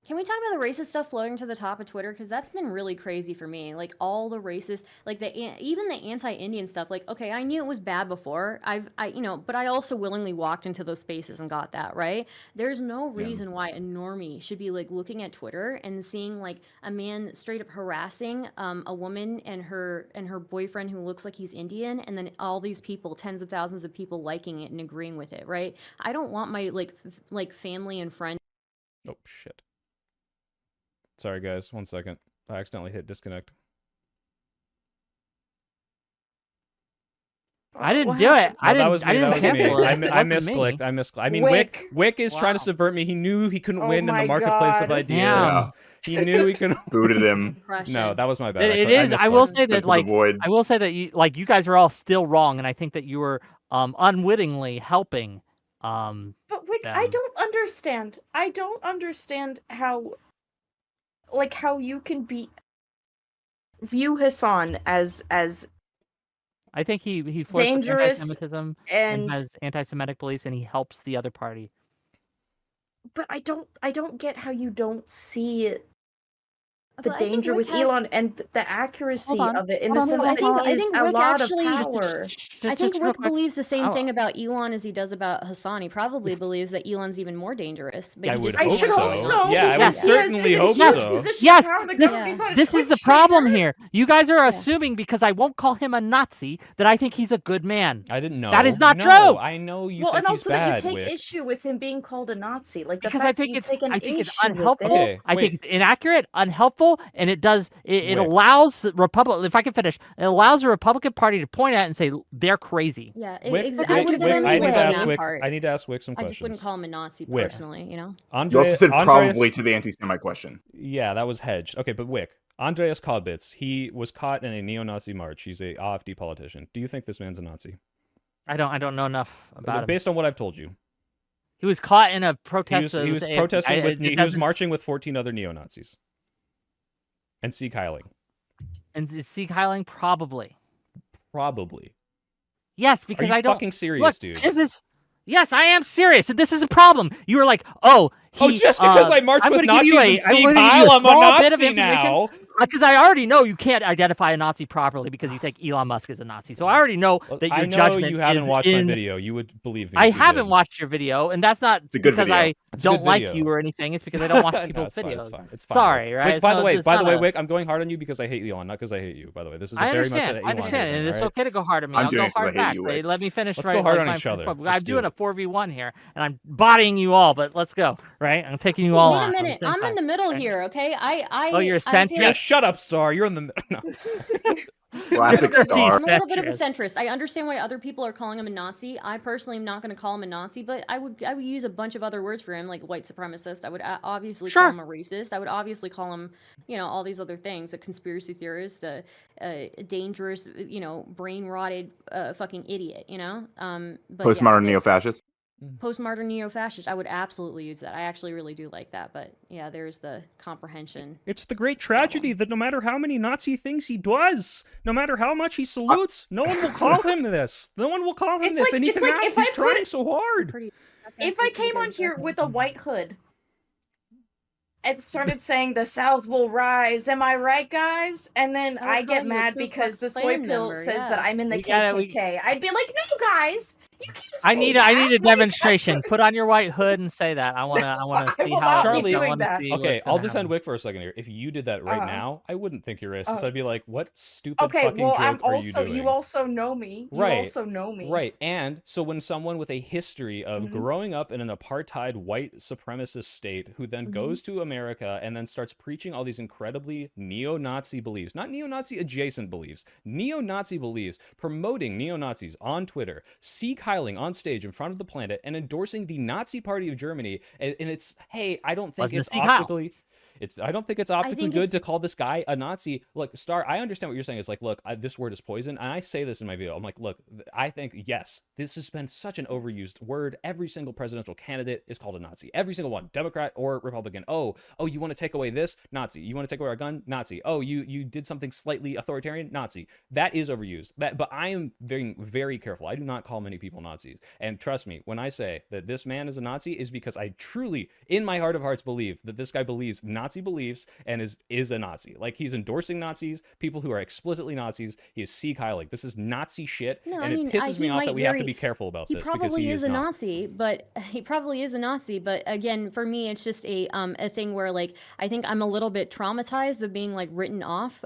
Speaker 4: Can we talk about the racist stuff floating to the top of Twitter? Because that's been really crazy for me. Like all the racist, like even the anti-Indian stuff. Like, okay, I knew it was bad before. But I also willingly walked into those spaces and got that right. There's no reason why a normie should be like looking at Twitter and seeing like a man straight up harassing a woman and her boyfriend who looks like he's Indian, and then all these people, tens of thousands of people, liking it and agreeing with it. Right? I don't want my like family and friends.
Speaker 6: Oh shit. Sorry, guys. 1 second. I accidentally hit disconnect.
Speaker 8: I didn't do it. I
Speaker 6: No,
Speaker 8: didn't.
Speaker 6: that was me. That was me.
Speaker 8: cancel it.
Speaker 6: I
Speaker 8: It wasn't me.
Speaker 6: misclicked. I misclicked. I mean, Whick is trying to
Speaker 8: Wow.
Speaker 6: subvert me. He knew he couldn't
Speaker 7: Oh
Speaker 6: win in the
Speaker 7: my
Speaker 6: marketplace of
Speaker 7: God.
Speaker 6: ideas.
Speaker 8: Yeah.
Speaker 6: He knew he couldn't.
Speaker 5: Booted him.
Speaker 6: No, that was my bad.
Speaker 8: It is. I will
Speaker 6: misclicked.
Speaker 8: say that,
Speaker 5: Into the
Speaker 8: like,
Speaker 5: void.
Speaker 8: I will say that you guys are all still wrong, and I think that you were unwittingly helping.
Speaker 7: But Wick, I
Speaker 8: them.
Speaker 7: don't understand. I don't understand how you can view Hassan as
Speaker 8: I think he flirts with
Speaker 7: dangerous
Speaker 8: anti-Semitism
Speaker 7: and
Speaker 8: and has anti-Semitic beliefs, and he helps the other party.
Speaker 7: but I don't get how you don't see the
Speaker 4: But I think
Speaker 7: danger
Speaker 4: Rick
Speaker 7: with
Speaker 4: has-
Speaker 7: Elon and the accuracy
Speaker 8: on,
Speaker 7: of it in
Speaker 8: hold
Speaker 7: the
Speaker 8: on,
Speaker 7: sense
Speaker 8: hold on,
Speaker 7: that
Speaker 8: hold on.
Speaker 7: he
Speaker 4: I
Speaker 7: is
Speaker 4: think
Speaker 7: a
Speaker 4: Rick
Speaker 7: lot
Speaker 4: actually-
Speaker 7: of power.
Speaker 4: I think
Speaker 8: real
Speaker 4: Rick
Speaker 8: quick.
Speaker 4: believes the same
Speaker 8: I'll-
Speaker 4: thing about Elon as he does about Hassan. He probably believes that Elon's even more dangerous. But
Speaker 6: I
Speaker 4: he's
Speaker 6: would
Speaker 4: just
Speaker 7: I
Speaker 6: hope
Speaker 7: should
Speaker 6: so.
Speaker 7: hope so.
Speaker 6: Yeah, I would
Speaker 7: because he has
Speaker 6: certainly
Speaker 7: taken
Speaker 6: hope
Speaker 7: huge
Speaker 6: so.
Speaker 7: position
Speaker 8: Yes,
Speaker 7: of power. The
Speaker 8: this-
Speaker 7: company's on a
Speaker 8: This is
Speaker 7: Twitch
Speaker 8: the problem
Speaker 7: streamer.
Speaker 8: here. You guys are assuming because I won't call him a Nazi that I think he's a good man.
Speaker 6: I didn't know.
Speaker 8: That is not
Speaker 6: No,
Speaker 8: true.
Speaker 6: I know you
Speaker 7: Well,
Speaker 6: think
Speaker 7: and also
Speaker 6: he's
Speaker 7: that
Speaker 6: bad,
Speaker 7: you take
Speaker 6: Whick.
Speaker 7: issue with him being called a Nazi, like the
Speaker 8: Because
Speaker 7: fact
Speaker 8: I think
Speaker 7: that you
Speaker 8: it's
Speaker 7: take an
Speaker 8: I think it's
Speaker 7: issue with
Speaker 8: unhelpful.
Speaker 7: it.
Speaker 6: Okay,
Speaker 8: I think
Speaker 6: wait.
Speaker 8: it's inaccurate, unhelpful, and it
Speaker 6: Wait.
Speaker 8: allows Republic. If I can finish, it allows the Republican Party to point at it and say they're crazy.
Speaker 4: Yeah,
Speaker 6: Wick,
Speaker 4: I
Speaker 6: Wick,
Speaker 4: would have
Speaker 6: Wick,
Speaker 4: done
Speaker 6: I need to
Speaker 4: anyway
Speaker 6: ask
Speaker 4: on that
Speaker 6: Wick.
Speaker 4: part.
Speaker 6: I need to ask Wick some
Speaker 4: I
Speaker 6: questions.
Speaker 4: just wouldn't call him a Nazi
Speaker 6: Wick.
Speaker 4: personally, you know?
Speaker 5: You also said
Speaker 6: Andreas-
Speaker 5: probably to the anti-Semite question.
Speaker 6: Yeah, that was hedged. Okay, but Wick, Andreas Kaubitz, he was caught in a neo-Nazi march. He's a AfD politician. Do you think this man's a Nazi?
Speaker 8: I don't know enough about him.
Speaker 6: Based on what I've told you.
Speaker 8: He was caught in a
Speaker 6: He
Speaker 8: protest.
Speaker 6: was
Speaker 8: with AFD.
Speaker 6: protesting with,
Speaker 8: It
Speaker 6: he was
Speaker 8: doesn't-
Speaker 6: marching with 14 other neo-Nazis. And Sieg Heiling.
Speaker 8: And is Sieg Heiling probably.
Speaker 6: Probably.
Speaker 8: Yes,
Speaker 6: Are
Speaker 8: because
Speaker 6: you
Speaker 8: I don't
Speaker 6: fucking serious,
Speaker 8: look,
Speaker 6: dude?
Speaker 8: This is yes, I am serious. This is a problem. You were like, oh,
Speaker 6: just because I marched
Speaker 8: I'm
Speaker 6: with
Speaker 8: gonna give you
Speaker 6: Nazis and
Speaker 8: I'm
Speaker 6: Sieg
Speaker 8: gonna give you
Speaker 6: Heil, I'm a
Speaker 8: small bit of
Speaker 6: Nazi
Speaker 8: information.
Speaker 6: now.
Speaker 8: Because I already know you can't identify a Nazi properly because you think Elon Musk is a Nazi. So I already know that your
Speaker 6: I know
Speaker 8: judgment
Speaker 6: you haven't
Speaker 8: is
Speaker 6: watched
Speaker 8: in...
Speaker 6: my video. You would believe me.
Speaker 8: I
Speaker 6: if you
Speaker 8: haven't
Speaker 6: did.
Speaker 8: watched your video, and that's not
Speaker 5: a good
Speaker 8: because
Speaker 5: video.
Speaker 8: I
Speaker 6: It's a good
Speaker 8: don't like
Speaker 6: video.
Speaker 8: you or anything. It's because I don't watch
Speaker 6: No,
Speaker 8: people's
Speaker 6: it's fine,
Speaker 8: videos.
Speaker 6: it's fine, it's fine.
Speaker 8: Sorry, right?
Speaker 6: Wait,
Speaker 8: It's
Speaker 6: by
Speaker 8: not-
Speaker 6: the way,
Speaker 8: it's not a-
Speaker 6: Wick, I'm going hard on you because I hate Elon, not because I hate you. By the way, this is a
Speaker 8: I
Speaker 6: very much
Speaker 8: understand.
Speaker 6: an
Speaker 8: I
Speaker 6: Elon
Speaker 8: understand,
Speaker 6: thing,
Speaker 8: and it's
Speaker 6: all right?
Speaker 8: okay to go hard at me.
Speaker 5: I'm
Speaker 8: I'll
Speaker 5: doing
Speaker 8: go
Speaker 5: it 'cause I
Speaker 8: hard
Speaker 5: hate
Speaker 8: back.
Speaker 5: you,
Speaker 8: But
Speaker 5: Wick.
Speaker 8: let me finish.
Speaker 6: Let's
Speaker 8: right,
Speaker 6: go hard
Speaker 8: like
Speaker 6: on
Speaker 8: my
Speaker 6: each other.
Speaker 8: point.
Speaker 6: Let's
Speaker 8: I'm
Speaker 6: do
Speaker 8: doing
Speaker 6: it.
Speaker 8: a 4v1 here, and I'm bodying you all. But let's go. Right? I'm taking you all
Speaker 4: Wait
Speaker 8: on.
Speaker 4: a
Speaker 8: at the
Speaker 4: minute.
Speaker 8: same
Speaker 4: I'm in
Speaker 8: time.
Speaker 4: the middle
Speaker 8: Okay.
Speaker 4: here, okay?
Speaker 8: Oh, you're a
Speaker 4: I feel
Speaker 6: Yeah,
Speaker 8: centrist?
Speaker 6: shut up, Star. You're in the no.
Speaker 5: Classic Star.
Speaker 4: I'm a little bit of a
Speaker 8: Centrist.
Speaker 4: centrist. I understand why other people are calling him a Nazi. I personally am not going to call him a Nazi, but I would use a bunch of other words for him, like white supremacist. I would obviously
Speaker 8: Sure.
Speaker 4: call him a racist. I would obviously call him, all these other things, a conspiracy theorist, a dangerous, brain rotted, fucking idiot. But
Speaker 5: Postmodern
Speaker 4: yeah,
Speaker 5: neo-fascist.
Speaker 4: postmodern neo-fascist. I would absolutely use that. I actually really do like that. But yeah, there's the comprehension.
Speaker 6: It's the great tragedy that no matter how many Nazi things he does, no matter how much he salutes, no one will call him this. No one will call him
Speaker 7: It's
Speaker 6: this,
Speaker 7: like-
Speaker 6: and he
Speaker 7: it's
Speaker 6: can
Speaker 7: like
Speaker 6: have.
Speaker 7: if I
Speaker 6: He's
Speaker 7: put-
Speaker 6: trying so hard.
Speaker 4: Pretty.
Speaker 7: If I came on here with a white hood and started saying the South will rise, am I right, guys? And then
Speaker 4: I would
Speaker 7: I
Speaker 4: call
Speaker 7: get
Speaker 4: you a
Speaker 7: mad
Speaker 4: Ku
Speaker 7: because the
Speaker 4: Klux
Speaker 7: soy
Speaker 4: Klan
Speaker 7: pill
Speaker 4: member,
Speaker 7: says
Speaker 4: yeah.
Speaker 7: that I'm in the
Speaker 8: We gotta- we-
Speaker 7: KKK. I'd be like, no, guys, you can't say
Speaker 8: I need
Speaker 7: that.
Speaker 8: a
Speaker 7: Like,
Speaker 8: demonstration. Put on your white hood and say that. I wanna
Speaker 7: I
Speaker 8: see
Speaker 7: will
Speaker 8: how
Speaker 7: not
Speaker 8: it
Speaker 6: be
Speaker 8: looks. I
Speaker 7: doing
Speaker 8: wanna
Speaker 7: that.
Speaker 8: see
Speaker 6: Okay,
Speaker 8: what's
Speaker 6: I'll
Speaker 8: gonna
Speaker 6: defend
Speaker 8: happen.
Speaker 6: Wick for a second here. If you did that right now, I wouldn't think you're racist. I'd be like, what stupid
Speaker 7: Okay,
Speaker 6: fucking
Speaker 7: well,
Speaker 6: joke
Speaker 7: I'm
Speaker 6: are you
Speaker 7: also
Speaker 6: doing?
Speaker 7: you also know me. You
Speaker 6: Right,
Speaker 7: also know me.
Speaker 6: Right, and so when someone with a history of
Speaker 7: Mhm.
Speaker 6: growing up in an apartheid white supremacist state who then
Speaker 7: Mhm.
Speaker 6: goes to America and then starts preaching all these incredibly neo-Nazi beliefs, not neo-Nazi adjacent beliefs, neo-Nazi beliefs, promoting neo-Nazis on Twitter, Sieg Heil Heiling on stage in front of the planet and endorsing the Nazi Party of Germany, and it's, hey, I don't think
Speaker 8: Wasn't
Speaker 6: it's
Speaker 8: a Sieg Heil.
Speaker 6: optically. I don't think it's optically
Speaker 4: think
Speaker 6: good
Speaker 4: it's-
Speaker 6: to call this guy a Nazi. Look, Star, I understand what you're saying. It's like, look, this word is poison. And I say this in my video. I'm like, look, I think, yes, this has been such an overused word. Every single presidential candidate is called a Nazi. Every single one, Democrat or Republican. Oh, you want to take away this? Nazi. You want to take away our gun? Nazi. Oh, you did something slightly authoritarian? Nazi. That is overused. But I am very, very careful. I do not call many people Nazis. And trust me, when I say that this man is a Nazi, is because I truly, in my heart of hearts, believe that this guy believes Nazi beliefs and is a Nazi. Like, he's endorsing Nazis, people who are explicitly Nazis. He is Sieg Heilig. This is Nazi shit,
Speaker 4: No,
Speaker 6: and
Speaker 4: I mean,
Speaker 6: it pisses me
Speaker 4: he
Speaker 6: off that
Speaker 4: might
Speaker 6: we have to
Speaker 4: very-
Speaker 6: be careful about
Speaker 4: He
Speaker 6: this because
Speaker 4: probably
Speaker 6: he
Speaker 4: is a
Speaker 6: not.
Speaker 4: Nazi, but again, for me, it's just a thing where, like, I think I'm a little bit traumatized of being, like, written off.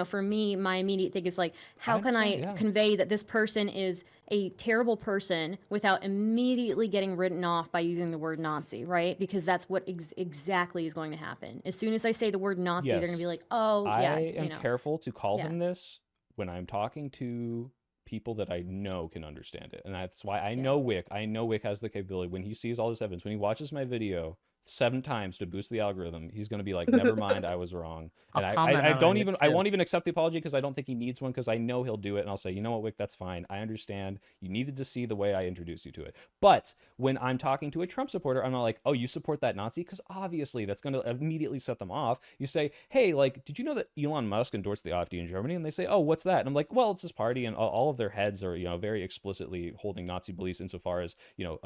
Speaker 4: For me, my immediate thing is like, how can I
Speaker 6: understand, yeah.
Speaker 4: convey that this person is a terrible person without immediately getting written off by using the word Nazi, right? Because that's what exactly is going to happen. As soon as I say the word Nazi, they're going to
Speaker 6: Yes.
Speaker 4: be like, oh, yeah,
Speaker 6: I am careful to call
Speaker 4: Yeah.
Speaker 6: him this when I'm talking to people that I know can understand it. And that's why I know Whick. I know Whick has the capability. When he sees all this evidence, when he watches my video 7 times to boost the algorithm, he's going to be like, never mind, I was wrong. And
Speaker 8: I'll comment
Speaker 6: I
Speaker 8: on
Speaker 6: don't
Speaker 8: it
Speaker 6: even, I
Speaker 8: too.
Speaker 6: won't even accept the apology because I don't think he needs one, because I know he'll do it. And I'll say, you know what, Whick, that's fine. I understand. You needed to see the way I introduced you to it. But when I'm talking to a Trump supporter, I'm not like, oh, you support that Nazi? Because obviously that's going to immediately set them off. You say, hey, like, did you know that Elon Musk endorsed the AfD in Germany? And they say, oh, what's that? And I'm like, well, it's his party, and all of their heads are, very explicitly holding Nazi beliefs insofar as,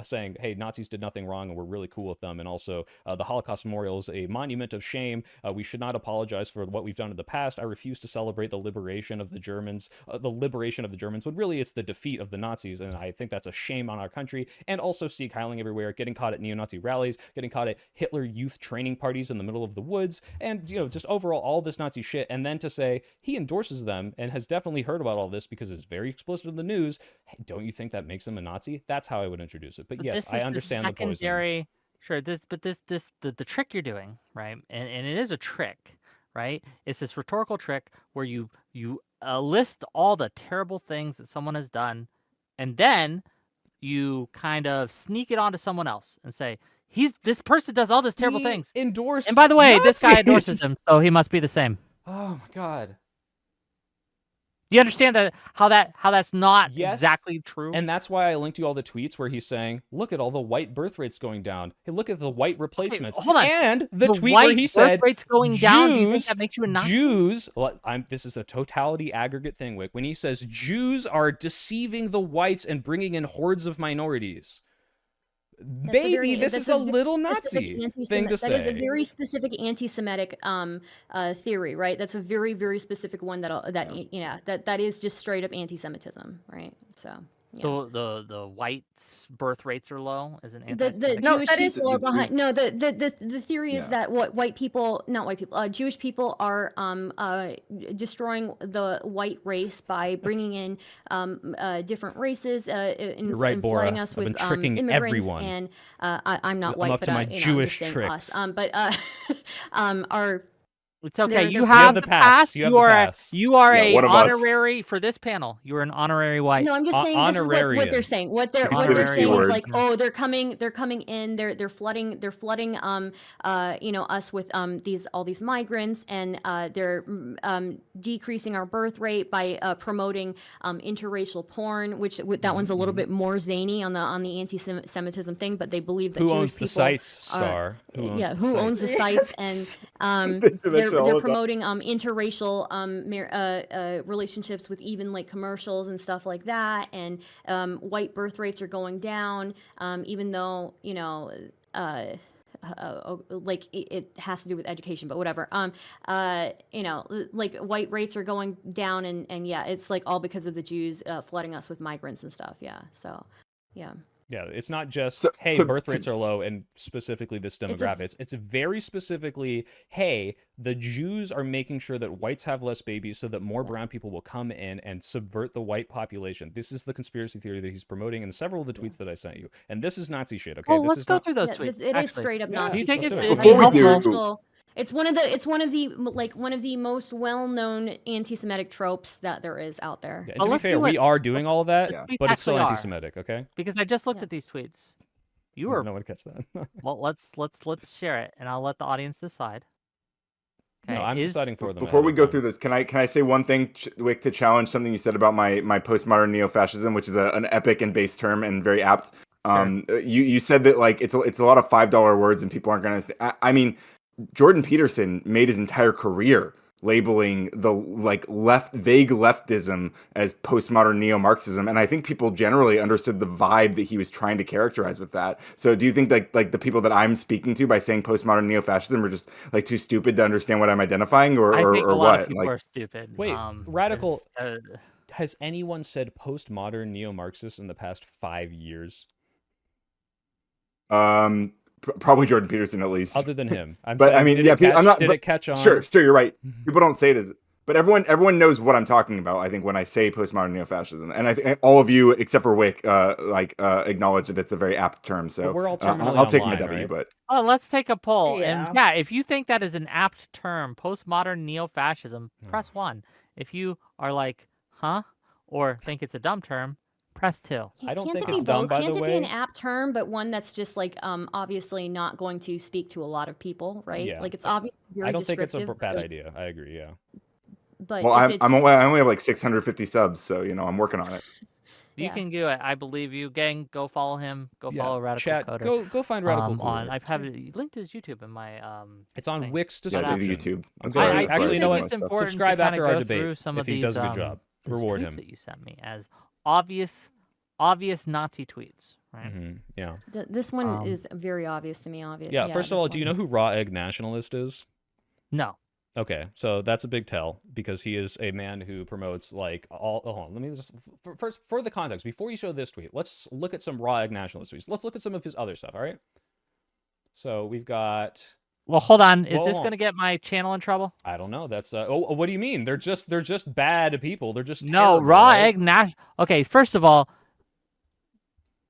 Speaker 6: saying, hey, Nazis did nothing wrong and we're really cool with them. And also the Holocaust Memorial is a monument of shame. We should not apologize for what we've done in the past. I refuse to celebrate the liberation of the Germans, when really it's the defeat of the Nazis. And I think that's a shame on our country. And also Sieg Heiling everywhere, getting caught at neo-Nazi rallies, getting caught at Hitler youth training parties in the middle of the woods, and, just overall all this Nazi shit. And then to say he endorses them and has definitely heard about all this because it's very explicit in the news. Hey, don't you think that makes him a Nazi? That's how I would introduce it. But yes, I understand the poison.
Speaker 8: secondary. Sure, the trick you're doing, right? And it is a trick, right? It's this rhetorical trick where you list all the terrible things that someone has done, and then you kind of sneak it onto someone else and say, this person does all these terrible
Speaker 6: He
Speaker 8: things.
Speaker 6: endorsed
Speaker 8: And by the way, this guy
Speaker 6: Nazis!
Speaker 8: endorses him, so he must be the same.
Speaker 6: Oh my God.
Speaker 8: Do you understand how that's not
Speaker 6: Yes,
Speaker 8: exactly true?
Speaker 6: And that's why I linked you all the tweets where he's saying, look at all the white birth rates going down. Hey, look at the white replacements.
Speaker 8: hold on.
Speaker 6: And the tweet
Speaker 8: white
Speaker 6: where he
Speaker 8: birth
Speaker 6: said,
Speaker 8: rates going down, do you think
Speaker 6: Jews,
Speaker 8: that makes you a Nazi?
Speaker 6: Jews, well, this is a totality aggregate thing, Wick. When he says Jews are deceiving the whites and bringing in hordes of minorities. Maybe this is a little Nazi thing to say.
Speaker 4: That is a very specific anti-Semitic theory, right? That's a very, very specific one that is just straight up anti-Semitism, right? So. Yeah.
Speaker 8: The whites' birth rates are low as an
Speaker 4: The
Speaker 8: anti-Semitic.
Speaker 7: No,
Speaker 4: Jewish
Speaker 7: that is-
Speaker 4: people are
Speaker 5: The
Speaker 4: behind.
Speaker 5: Jews-
Speaker 4: No, the theory is
Speaker 5: Yeah.
Speaker 4: that Jewish people are destroying the white race by bringing in different races
Speaker 6: You're right,
Speaker 4: and
Speaker 6: Bora.
Speaker 4: flooding us
Speaker 6: I've
Speaker 4: with
Speaker 6: been tricking
Speaker 4: immigrants.
Speaker 6: everyone.
Speaker 4: And I'm not
Speaker 6: I'm
Speaker 4: white,
Speaker 6: up
Speaker 4: but
Speaker 6: to my
Speaker 4: I'm just
Speaker 6: Jewish
Speaker 4: saying
Speaker 6: tricks.
Speaker 4: us. Our
Speaker 8: It's okay.
Speaker 4: they're-
Speaker 8: You
Speaker 4: they're-
Speaker 8: have
Speaker 6: the
Speaker 8: the
Speaker 6: pass.
Speaker 8: pass.
Speaker 6: You have
Speaker 8: You
Speaker 6: the
Speaker 8: are
Speaker 6: pass.
Speaker 8: you are
Speaker 5: Yeah,
Speaker 8: a
Speaker 5: one of us.
Speaker 8: honorary for this panel. You are an honorary white.
Speaker 4: No, I'm just saying this is what
Speaker 6: honorarian.
Speaker 4: they're saying. What they're
Speaker 8: Honorary
Speaker 4: saying is
Speaker 5: word.
Speaker 4: like, oh, they're coming in, they're flooding us with all these migrants, and they're decreasing our birth rate by promoting interracial porn, which that one's a little bit more zany on the anti-Semitism thing, but they believe that
Speaker 6: Who
Speaker 4: Jewish
Speaker 6: owns the
Speaker 4: people
Speaker 6: sites,
Speaker 4: are-
Speaker 6: Star? Who owns the
Speaker 4: who
Speaker 6: sites?
Speaker 4: owns the sites, and
Speaker 5: They say that shit all
Speaker 4: they're
Speaker 5: the time.
Speaker 4: promoting interracial relationships with even like commercials and stuff like that, and white birth rates are going down, even though like it has to do with education, but whatever. Like white rates are going down, and yeah, it's like all because of the Jews flooding us with migrants and stuff. Yeah, so yeah.
Speaker 6: Yeah, it's not just,
Speaker 5: So-
Speaker 6: hey,
Speaker 5: so-
Speaker 6: birth rates are low and specifically this demographic. It's very specifically, hey, the Jews are making sure that whites have less babies so that more brown people will come in and subvert the white population. This is the conspiracy theory that he's promoting in several of the tweets that I sent you. And this is Nazi shit, okay?
Speaker 8: Oh,
Speaker 6: this
Speaker 8: let's
Speaker 6: is
Speaker 8: go
Speaker 6: not...
Speaker 8: through those
Speaker 4: Yeah,
Speaker 8: tweets.
Speaker 4: it is
Speaker 8: actually.
Speaker 4: straight up
Speaker 6: Yeah.
Speaker 4: Nazi.
Speaker 8: Do you think
Speaker 4: shit.
Speaker 8: it's
Speaker 5: Before we do-
Speaker 4: It's one of the most well-known anti-Semitic tropes that there is out there.
Speaker 6: Yeah, and
Speaker 8: Well,
Speaker 6: to be
Speaker 8: let's see
Speaker 6: fair, we
Speaker 8: what
Speaker 6: are doing all of that,
Speaker 5: Yeah.
Speaker 8: tweets
Speaker 6: but it's still
Speaker 8: actually are.
Speaker 6: anti-Semitic. Okay.
Speaker 8: Because I just looked
Speaker 4: Yeah.
Speaker 8: at these tweets. You
Speaker 6: No
Speaker 8: were
Speaker 6: one catch that.
Speaker 8: well. Let's share it, and I'll let the audience decide.
Speaker 6: No,
Speaker 8: Okay,
Speaker 6: I'm deciding for them.
Speaker 5: Before
Speaker 6: ahead
Speaker 5: we
Speaker 6: of
Speaker 5: go
Speaker 6: time.
Speaker 5: through this, can I say one thing, Wick, to challenge something you said about my postmodern neo-fascism, which is an epic and base term and very apt. You said that like it's a lot of $5 words and people aren't gonna. I mean, Jordan Peterson made his entire career labeling the like vague leftism as postmodern neo-Marxism, and I think people generally understood the vibe that he was trying to characterize with that. So do you think like the people that I'm speaking to by saying postmodern neo-fascism are just like too stupid to understand what I'm identifying, or
Speaker 8: I think
Speaker 5: or
Speaker 8: a lot of
Speaker 5: what?
Speaker 8: people
Speaker 5: Like,
Speaker 8: are stupid.
Speaker 6: Wait, radical.
Speaker 8: it's,
Speaker 6: Has anyone said postmodern neo-Marxist in the past 5 years?
Speaker 5: probably Jordan Peterson at least.
Speaker 6: Other than him,
Speaker 5: But I mean,
Speaker 6: did
Speaker 5: yeah,
Speaker 6: it catch,
Speaker 5: I'm not.
Speaker 6: Did
Speaker 5: but,
Speaker 6: it catch on?
Speaker 5: Sure, you're right. People don't say it as, but everyone knows what I'm talking about. I think when I say postmodern neo-fascism, and I think all of you except for Wick, acknowledge that it's a very apt term. So
Speaker 6: But we're all terminally
Speaker 5: I'll take my
Speaker 6: online,
Speaker 5: W.
Speaker 6: right?
Speaker 5: But
Speaker 8: Oh, let's take a poll.
Speaker 7: Yeah.
Speaker 8: And yeah, if you think that is an apt term, postmodern neo-fascism,
Speaker 6: Hmm.
Speaker 8: press 1. If you are like, huh? Or think it's a dumb term, press 2.
Speaker 6: I don't
Speaker 4: Can't
Speaker 6: think
Speaker 4: it
Speaker 6: it's
Speaker 4: be
Speaker 6: dumb,
Speaker 4: both?
Speaker 6: by
Speaker 4: Can't
Speaker 6: the
Speaker 4: it be an
Speaker 6: way.
Speaker 4: apt term, but one that's just like obviously not going to speak to a lot of people, right?
Speaker 6: Yeah.
Speaker 4: Like it's obviously very
Speaker 6: I don't think it's a
Speaker 4: descriptive,
Speaker 6: bad
Speaker 4: but-
Speaker 6: idea. I agree. Yeah.
Speaker 4: But
Speaker 5: well,
Speaker 4: if
Speaker 5: I
Speaker 4: it's
Speaker 5: only have like 650 subs, so I'm working on it.
Speaker 8: You
Speaker 4: Yeah.
Speaker 8: can do it. I believe you. Gang, go follow him. Go
Speaker 6: Yeah,
Speaker 8: follow Radical
Speaker 6: Chat.
Speaker 8: Coder.
Speaker 6: Go find Radical
Speaker 8: on
Speaker 6: Coder.
Speaker 8: I have it linked to his YouTube in my
Speaker 6: It's on
Speaker 8: thing.
Speaker 6: Wick's
Speaker 5: Yeah,
Speaker 6: description.
Speaker 5: do the YouTube. That's
Speaker 6: Okay.
Speaker 5: where
Speaker 8: I
Speaker 5: that's
Speaker 6: Actually,
Speaker 5: where
Speaker 6: you know
Speaker 5: I
Speaker 6: what?
Speaker 5: do
Speaker 8: it's
Speaker 5: most stuff.
Speaker 8: important
Speaker 6: Subscribe
Speaker 8: to kind
Speaker 6: after
Speaker 8: of
Speaker 6: our
Speaker 8: go
Speaker 6: debate
Speaker 8: through some
Speaker 6: if
Speaker 8: of
Speaker 6: he
Speaker 8: these
Speaker 6: does a good job.
Speaker 8: these
Speaker 6: Reward
Speaker 8: tweets
Speaker 6: him.
Speaker 8: that you sent me as obvious Nazi tweets, right?
Speaker 6: Hmm. Yeah.
Speaker 4: this one
Speaker 8: Um,
Speaker 4: is very obvious to me. Obvious.
Speaker 6: Yeah. First of
Speaker 4: this
Speaker 6: all, do you
Speaker 4: one.
Speaker 6: know who Raw Egg Nationalist is?
Speaker 8: No.
Speaker 6: Okay, so that's a big tell because he is a man who promotes like all. Oh, hold on, let me just first for the context before you show this tweet. Let's look at some Raw Egg Nationalist tweets. Let's look at some of his other stuff. All right. So we've got.
Speaker 8: Well, hold on. Is
Speaker 6: Well,
Speaker 8: this
Speaker 6: hold on.
Speaker 8: going to get my channel in trouble?
Speaker 6: I don't know. That's oh, what do you mean? They're just bad people. They're just
Speaker 8: No,
Speaker 6: terrible,
Speaker 8: raw
Speaker 6: right?
Speaker 8: egg nash. Okay, first of all,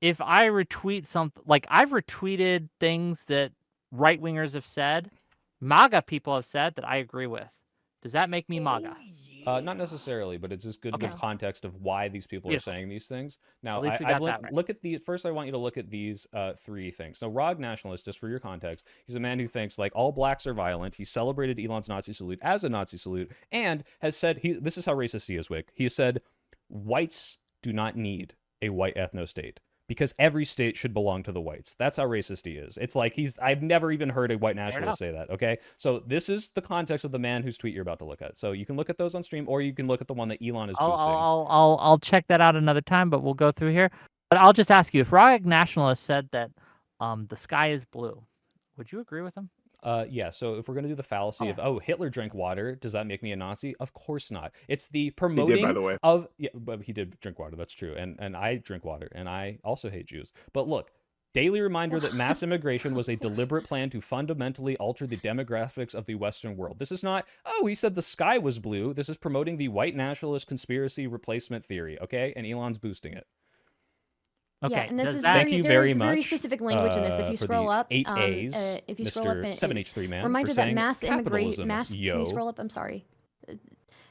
Speaker 8: if I retweet something, like I've retweeted things that right wingers have said, MAGA people have said that I agree with. Does that make me MAGA?
Speaker 6: Not necessarily, but it's just good
Speaker 8: Okay.
Speaker 6: the context of why these people
Speaker 8: Beautiful.
Speaker 6: are saying these things. Now,
Speaker 8: At least we
Speaker 6: I've
Speaker 8: got that right.
Speaker 6: look at the first. I want you to look at these 3 things. So, Rog Nationalist, just for your context, he's a man who thinks like all blacks are violent. He celebrated Elon's Nazi salute as a Nazi salute, and has said this is how racist he is. Wick. He has said whites do not need a white ethno state, because every state should belong to the whites. That's how racist he is. It's like I've never even heard a white nationalist say that, okay? So this is the context of the man whose tweet you're about to look at. So you can look at those on stream, or you can look at the one that Elon is boosting.
Speaker 8: I'll check that out another time, but we'll go through here. But I'll just ask you, if raw egg nationalist said that the sky is blue, would you agree with him?
Speaker 6: Yeah, so if we're going to do the fallacy of, Hitler drank water, does that make me a Nazi? Of course not. It's the promoting
Speaker 5: by the way.
Speaker 6: of... Yeah, but he did drink water, that's true. And I drink water, and I also hate Jews. But look, daily reminder that mass immigration was a deliberate plan to fundamentally alter the demographics of the Western world. This is not, he said the sky was blue. This is promoting the white nationalist conspiracy replacement theory, okay? And Elon's boosting it.
Speaker 8: Okay.
Speaker 4: Yeah, and this
Speaker 8: does
Speaker 4: is
Speaker 8: that-
Speaker 6: Thank
Speaker 4: very,
Speaker 6: you
Speaker 4: there
Speaker 6: very
Speaker 4: is
Speaker 6: much.
Speaker 4: very specific language in this. If you
Speaker 6: for
Speaker 4: scroll
Speaker 6: the
Speaker 4: up,
Speaker 6: 8 A's,
Speaker 4: if you scroll up,
Speaker 6: Mr.
Speaker 4: it's
Speaker 6: 7H3 man,
Speaker 4: reminder
Speaker 6: for
Speaker 4: that
Speaker 6: saying
Speaker 4: mass
Speaker 6: capitalism,
Speaker 4: Can you scroll up? I'm sorry.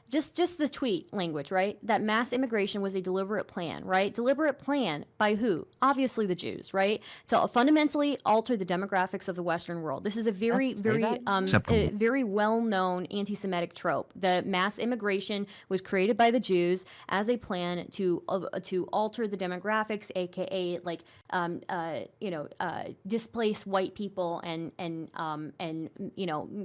Speaker 4: Just the tweet language, right? That mass immigration was a deliberate plan, right? Deliberate plan by who? Obviously the Jews, right? To fundamentally alter the demographics of the Western world. This is a very,
Speaker 8: say
Speaker 4: very,
Speaker 8: that?
Speaker 4: very well-known anti-Semitic trope. The mass immigration was created by the Jews as a plan to alter the demographics, aka like displace white people and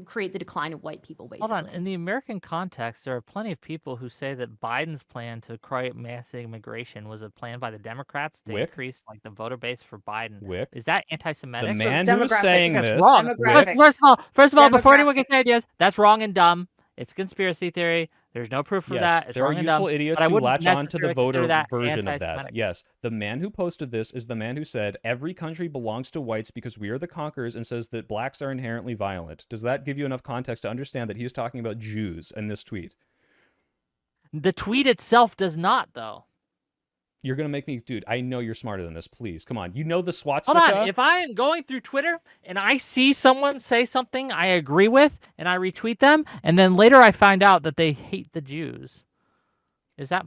Speaker 4: create the decline of white people. Basically,
Speaker 8: Hold on. In the American context, there are plenty of people who say that Biden's plan to create mass immigration was a plan by the Democrats to
Speaker 6: Wick?
Speaker 8: increase like the voter base for Biden.
Speaker 6: Wick?
Speaker 8: Is that
Speaker 6: The
Speaker 8: anti-Semitic?
Speaker 7: So
Speaker 6: man who's
Speaker 7: demographics.
Speaker 6: saying
Speaker 8: That's
Speaker 6: this...
Speaker 8: wrong.
Speaker 7: Demographics.
Speaker 8: First of all, before anyone gets
Speaker 7: Demographics.
Speaker 8: ideas, that's wrong and dumb. It's conspiracy theory. There's no proof for
Speaker 6: Yes,
Speaker 8: that. It's
Speaker 6: there are
Speaker 8: wrong and
Speaker 6: useful
Speaker 8: dumb.
Speaker 6: idiots
Speaker 8: but I
Speaker 6: who
Speaker 8: wouldn't
Speaker 6: latch on to the
Speaker 8: necessarily
Speaker 6: voter
Speaker 8: consider that
Speaker 6: version of that.
Speaker 8: anti-Semitic.
Speaker 6: Yes, the man who posted this is the man who said every country belongs to whites because we are the conquerors, and says that blacks are inherently violent. Does that give you enough context to understand that he is talking about Jews in this tweet?
Speaker 8: The tweet itself does not, though.
Speaker 6: You're gonna make me, dude. I know you're smarter than this. Please, come on. You know the swastika.
Speaker 8: Hold on. If I am going through Twitter and I see someone say something I agree with and I retweet them, and then later I find out that they hate the Jews, is that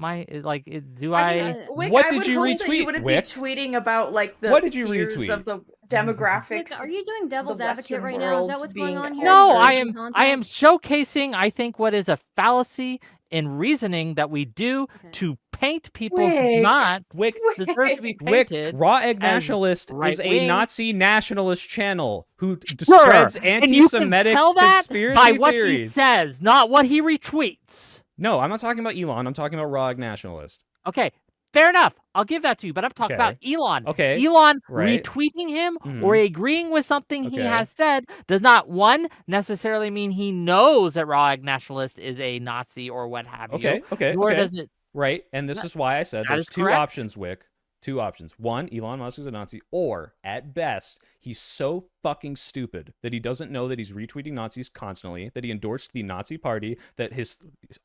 Speaker 8: do I?
Speaker 7: Wick,
Speaker 6: What
Speaker 7: I
Speaker 6: did
Speaker 7: would
Speaker 6: you
Speaker 7: hope that you
Speaker 6: retweet,
Speaker 7: wouldn't
Speaker 6: Wick?
Speaker 7: be tweeting about like the
Speaker 6: What did you
Speaker 7: fears
Speaker 6: retweet?
Speaker 7: of the demographics.
Speaker 4: Wick, are you doing devil's advocate
Speaker 7: Western
Speaker 4: right now? Is that
Speaker 7: world
Speaker 4: what's going
Speaker 7: being
Speaker 4: on here?
Speaker 8: No,
Speaker 7: altered.
Speaker 8: I
Speaker 4: Making
Speaker 8: am
Speaker 4: content?
Speaker 8: showcasing, I think, what is a fallacy in reasoning that we do
Speaker 4: Okay.
Speaker 8: to paint people who do
Speaker 7: Wick.
Speaker 8: not
Speaker 6: Wick,
Speaker 8: deserve to be
Speaker 6: Wick,
Speaker 8: painted.
Speaker 6: Raw Egg Nationalist is a
Speaker 8: right-wing.
Speaker 6: Nazi nationalist channel who
Speaker 8: Sure,
Speaker 6: spreads
Speaker 8: and you can
Speaker 6: anti-Semitic
Speaker 8: tell that
Speaker 6: conspiracy
Speaker 8: by what
Speaker 6: theories.
Speaker 8: he says, not what he retweets.
Speaker 6: No, I'm not talking about Elon. I'm talking about Raw Egg Nationalist.
Speaker 8: Okay, fair enough. I'll give that to you, but I'm talking
Speaker 6: Okay.
Speaker 8: about Elon.
Speaker 6: Okay.
Speaker 8: Elon
Speaker 6: Right.
Speaker 8: retweeting him
Speaker 6: Mhm.
Speaker 8: or agreeing with something he
Speaker 6: Okay.
Speaker 8: has said does not, one, necessarily mean he knows that Raw Egg Nationalist is a Nazi or what have you.
Speaker 6: Okay.
Speaker 8: Nor does it.
Speaker 6: Right, and this
Speaker 8: That-
Speaker 6: is why I said
Speaker 8: that
Speaker 6: there's
Speaker 8: is
Speaker 6: two
Speaker 8: correct.
Speaker 6: options, Wick. Two options. One, Elon Musk is a Nazi, or at best, he's so fucking stupid that he doesn't know that he's retweeting Nazis constantly, that he endorsed the Nazi party, that his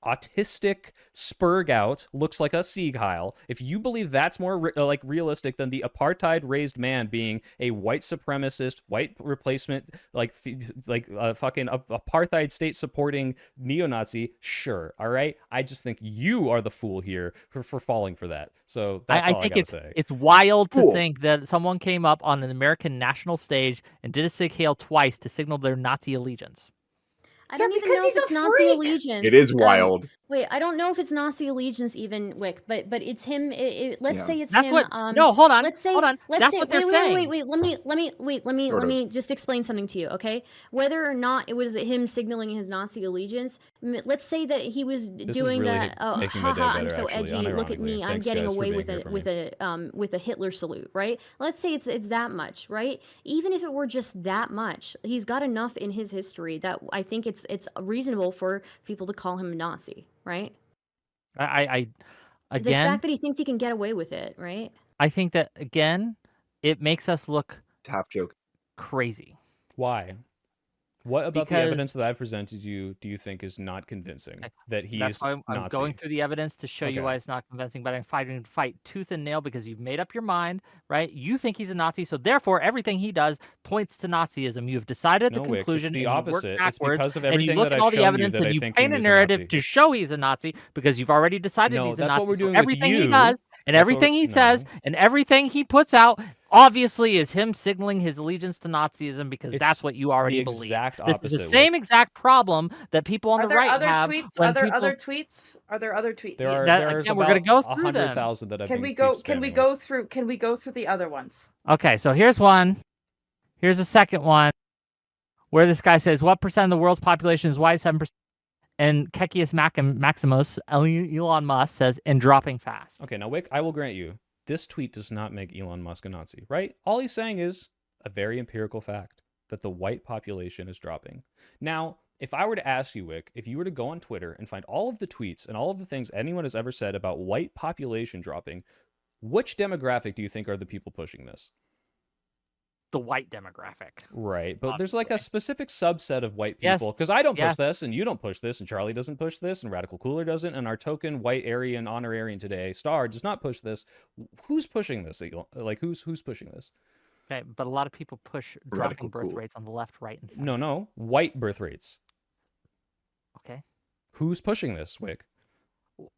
Speaker 6: autistic spurgout looks like a Sieg Heil. If you believe that's more realistic than the apartheid-raised man being a white supremacist, white replacement, fucking apartheid state supporting neo-Nazi, sure, all right? I just think you are the fool here for falling for that. So that's all I
Speaker 8: think
Speaker 6: gotta say.
Speaker 8: it's wild to
Speaker 5: Cool.
Speaker 8: think that someone came up on an American national stage and did a Sieg Heil twice to signal their Nazi allegiance.
Speaker 4: I
Speaker 7: Yeah,
Speaker 4: don't even
Speaker 7: because
Speaker 4: know
Speaker 7: he's
Speaker 4: if it's
Speaker 7: a
Speaker 4: Nazi
Speaker 7: freak.
Speaker 4: allegiance.
Speaker 5: It is wild.
Speaker 4: Wait, I don't know if it's Nazi allegiance even, Wick, but it's him. Let's
Speaker 5: Yeah.
Speaker 4: say it's
Speaker 8: That's
Speaker 4: him.
Speaker 8: what. No, hold on.
Speaker 4: Let's say.
Speaker 8: Hold on.
Speaker 4: Let's
Speaker 8: That's
Speaker 4: say.
Speaker 8: what they're
Speaker 4: Wait.
Speaker 8: saying.
Speaker 4: Let
Speaker 5: Sort of.
Speaker 4: me just explain something to you, okay? Whether or not it was him signaling his Nazi allegiance, let's say that he was
Speaker 6: This
Speaker 4: doing
Speaker 6: is really
Speaker 4: that. Oh,
Speaker 6: making my day
Speaker 4: haha,
Speaker 6: better,
Speaker 4: I'm so
Speaker 6: actually,
Speaker 4: edgy. Look at me.
Speaker 6: unironically.
Speaker 4: I'm
Speaker 6: Thanks,
Speaker 4: getting
Speaker 6: guys, for
Speaker 4: away
Speaker 6: being
Speaker 4: with
Speaker 6: here for me.
Speaker 4: with a Hitler salute, right? Let's say it's that much, right? Even if it were just that much, he's got enough in his history that I think it's reasonable for people to call him a Nazi, right?
Speaker 8: I
Speaker 4: The
Speaker 8: again,
Speaker 4: fact that he thinks he can get away with it, right?
Speaker 8: I think that again, it makes us look
Speaker 5: It's a half joke.
Speaker 8: crazy.
Speaker 6: Why? What about the
Speaker 8: Because-
Speaker 6: evidence that I've presented you do you think is not convincing
Speaker 8: Okay,
Speaker 6: that he's
Speaker 8: That's why I'm
Speaker 6: Nazi?
Speaker 8: going through the evidence to show you
Speaker 6: Okay.
Speaker 8: why it's not convincing, but I'm fighting to fight tooth and nail because you've made up your mind, right? You think he's a Nazi, so therefore everything he does points to Nazism. You've decided
Speaker 6: No,
Speaker 8: the
Speaker 6: Wick, it's
Speaker 8: conclusion
Speaker 6: the
Speaker 8: and you work
Speaker 6: opposite. It's
Speaker 8: backwards,
Speaker 6: because of
Speaker 8: and you
Speaker 6: everything
Speaker 8: look
Speaker 6: that
Speaker 8: at
Speaker 6: I've
Speaker 8: all the
Speaker 6: shown you
Speaker 8: evidence
Speaker 6: that
Speaker 8: and
Speaker 6: I
Speaker 8: you
Speaker 6: think
Speaker 8: paint
Speaker 6: him
Speaker 8: a
Speaker 6: is a
Speaker 8: narrative
Speaker 6: Nazi.
Speaker 8: to show he's a Nazi because you've already decided
Speaker 6: No,
Speaker 8: he's a
Speaker 6: that's
Speaker 8: Nazi.
Speaker 6: what we're
Speaker 8: So
Speaker 6: doing with
Speaker 8: everything he
Speaker 6: you.
Speaker 8: does and
Speaker 6: That's what
Speaker 8: everything
Speaker 6: we're-
Speaker 8: he says
Speaker 6: no.
Speaker 8: and everything he puts out obviously is him signaling his allegiance to Nazism because
Speaker 6: It's
Speaker 8: that's what you already
Speaker 6: the
Speaker 8: believe.
Speaker 6: exact
Speaker 8: This is
Speaker 6: opposite,
Speaker 8: the same
Speaker 6: Wick.
Speaker 8: exact problem that people on
Speaker 7: Are
Speaker 8: the
Speaker 7: there
Speaker 8: right
Speaker 7: other
Speaker 8: have
Speaker 7: tweets?
Speaker 8: when
Speaker 7: Are there
Speaker 8: people.
Speaker 7: other tweets? Are there other tweets?
Speaker 6: There are
Speaker 8: That-
Speaker 6: there's
Speaker 8: again, we're gonna
Speaker 6: about
Speaker 8: go through them.
Speaker 6: 100,000 that I've
Speaker 7: Can
Speaker 6: been
Speaker 7: we
Speaker 6: keep
Speaker 7: go? Can we
Speaker 6: spamming.
Speaker 7: go through? Can we go through the other ones?
Speaker 8: Okay, so here's one. Here's a second one where this guy says, what percent of the world's population is white? 7%. And Kekius Maximus, Elon Musk, says, and dropping fast.
Speaker 6: Okay, now Wick, I will grant you, this tweet does not make Elon Musk a Nazi, right? All he's saying is a very empirical fact that the white population is dropping. Now, if I were to ask you, Wick, if you were to go on Twitter and find all of the tweets and all of the things anyone has ever said about white population dropping, which demographic do you think are the people pushing this?
Speaker 8: The white demographic.
Speaker 6: Right, but there's like a
Speaker 8: Obviously.
Speaker 6: specific subset of white
Speaker 8: Yes,
Speaker 6: people, because I don't
Speaker 8: yes.
Speaker 6: push this, and you don't push this, and Charlie doesn't push this, and Radical Cooler doesn't, and our token white Aryan honorarian today, Star, does not push this. Who's pushing this? Like, who's pushing this?
Speaker 8: Okay, but a lot of people push dropping
Speaker 5: Radical
Speaker 8: birth
Speaker 5: cool.
Speaker 8: rates on the left, right, and center.
Speaker 6: No, white birth rates.
Speaker 8: Okay.
Speaker 6: Who's pushing this, Wick?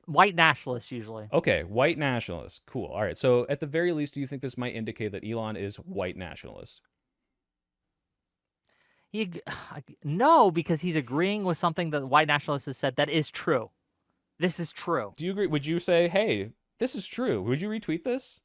Speaker 8: White nationalists usually.
Speaker 6: Okay, white nationalists. Cool. All right. So at the very least, do you think this might indicate that Elon is white nationalist?
Speaker 8: No, because he's agreeing with something that white nationalists has said that is true. This is true.
Speaker 6: Do you agree? Would you say, hey, this is true? Would you retweet this?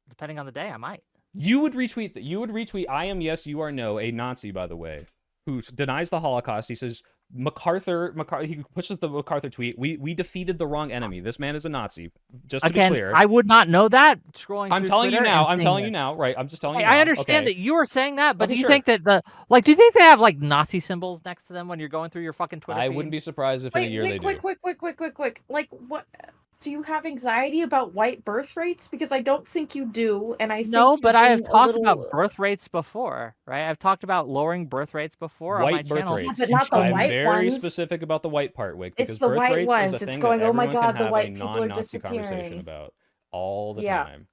Speaker 8: Depending on the day, I might.
Speaker 6: You would retweet that. You would retweet, I am yes, you are no, a Nazi, by the way, who denies the Holocaust. He says, MacArthur, he pushes the MacArthur tweet. We defeated the wrong enemy. This man is a Nazi. Just to
Speaker 8: Again,
Speaker 6: be clear.
Speaker 8: I would not know that scrolling
Speaker 6: I'm
Speaker 8: through
Speaker 6: telling you
Speaker 8: Twitter
Speaker 6: now.
Speaker 8: and
Speaker 6: I'm
Speaker 8: seeing
Speaker 6: telling
Speaker 8: that.
Speaker 6: you now. Right. I'm just telling
Speaker 8: Hey,
Speaker 6: you now.
Speaker 8: I understand
Speaker 6: Okay.
Speaker 8: that you were saying that, but
Speaker 6: Okay,
Speaker 8: do you
Speaker 6: sure.
Speaker 8: think that do you think they have like Nazi symbols next to them when you're going through your fucking Twitter
Speaker 6: I
Speaker 8: feed?
Speaker 6: wouldn't be surprised if in a
Speaker 7: Wait,
Speaker 6: year they
Speaker 7: quick.
Speaker 6: do.
Speaker 7: Like what? Do you have anxiety about white birth rates? Because I don't think you do, and I think
Speaker 8: No,
Speaker 7: you're
Speaker 8: but I have
Speaker 7: being a
Speaker 8: talked
Speaker 7: little.
Speaker 8: about birth rates before, right? I've talked about lowering birth rates before on my
Speaker 6: White birth
Speaker 8: channel.
Speaker 6: rates.
Speaker 7: but not the
Speaker 6: I'm
Speaker 7: white
Speaker 6: very
Speaker 7: ones.
Speaker 6: specific about the white part, Wick, because
Speaker 7: It's the
Speaker 6: birth
Speaker 7: white
Speaker 6: rates is a
Speaker 7: ones. It's
Speaker 6: thing
Speaker 7: going,
Speaker 6: that
Speaker 7: oh my
Speaker 6: everyone
Speaker 7: God,
Speaker 6: can
Speaker 7: the
Speaker 6: have a
Speaker 7: white people are
Speaker 6: non-Nazi conversation
Speaker 7: disappearing.
Speaker 6: about all the
Speaker 7: Yeah.
Speaker 6: time.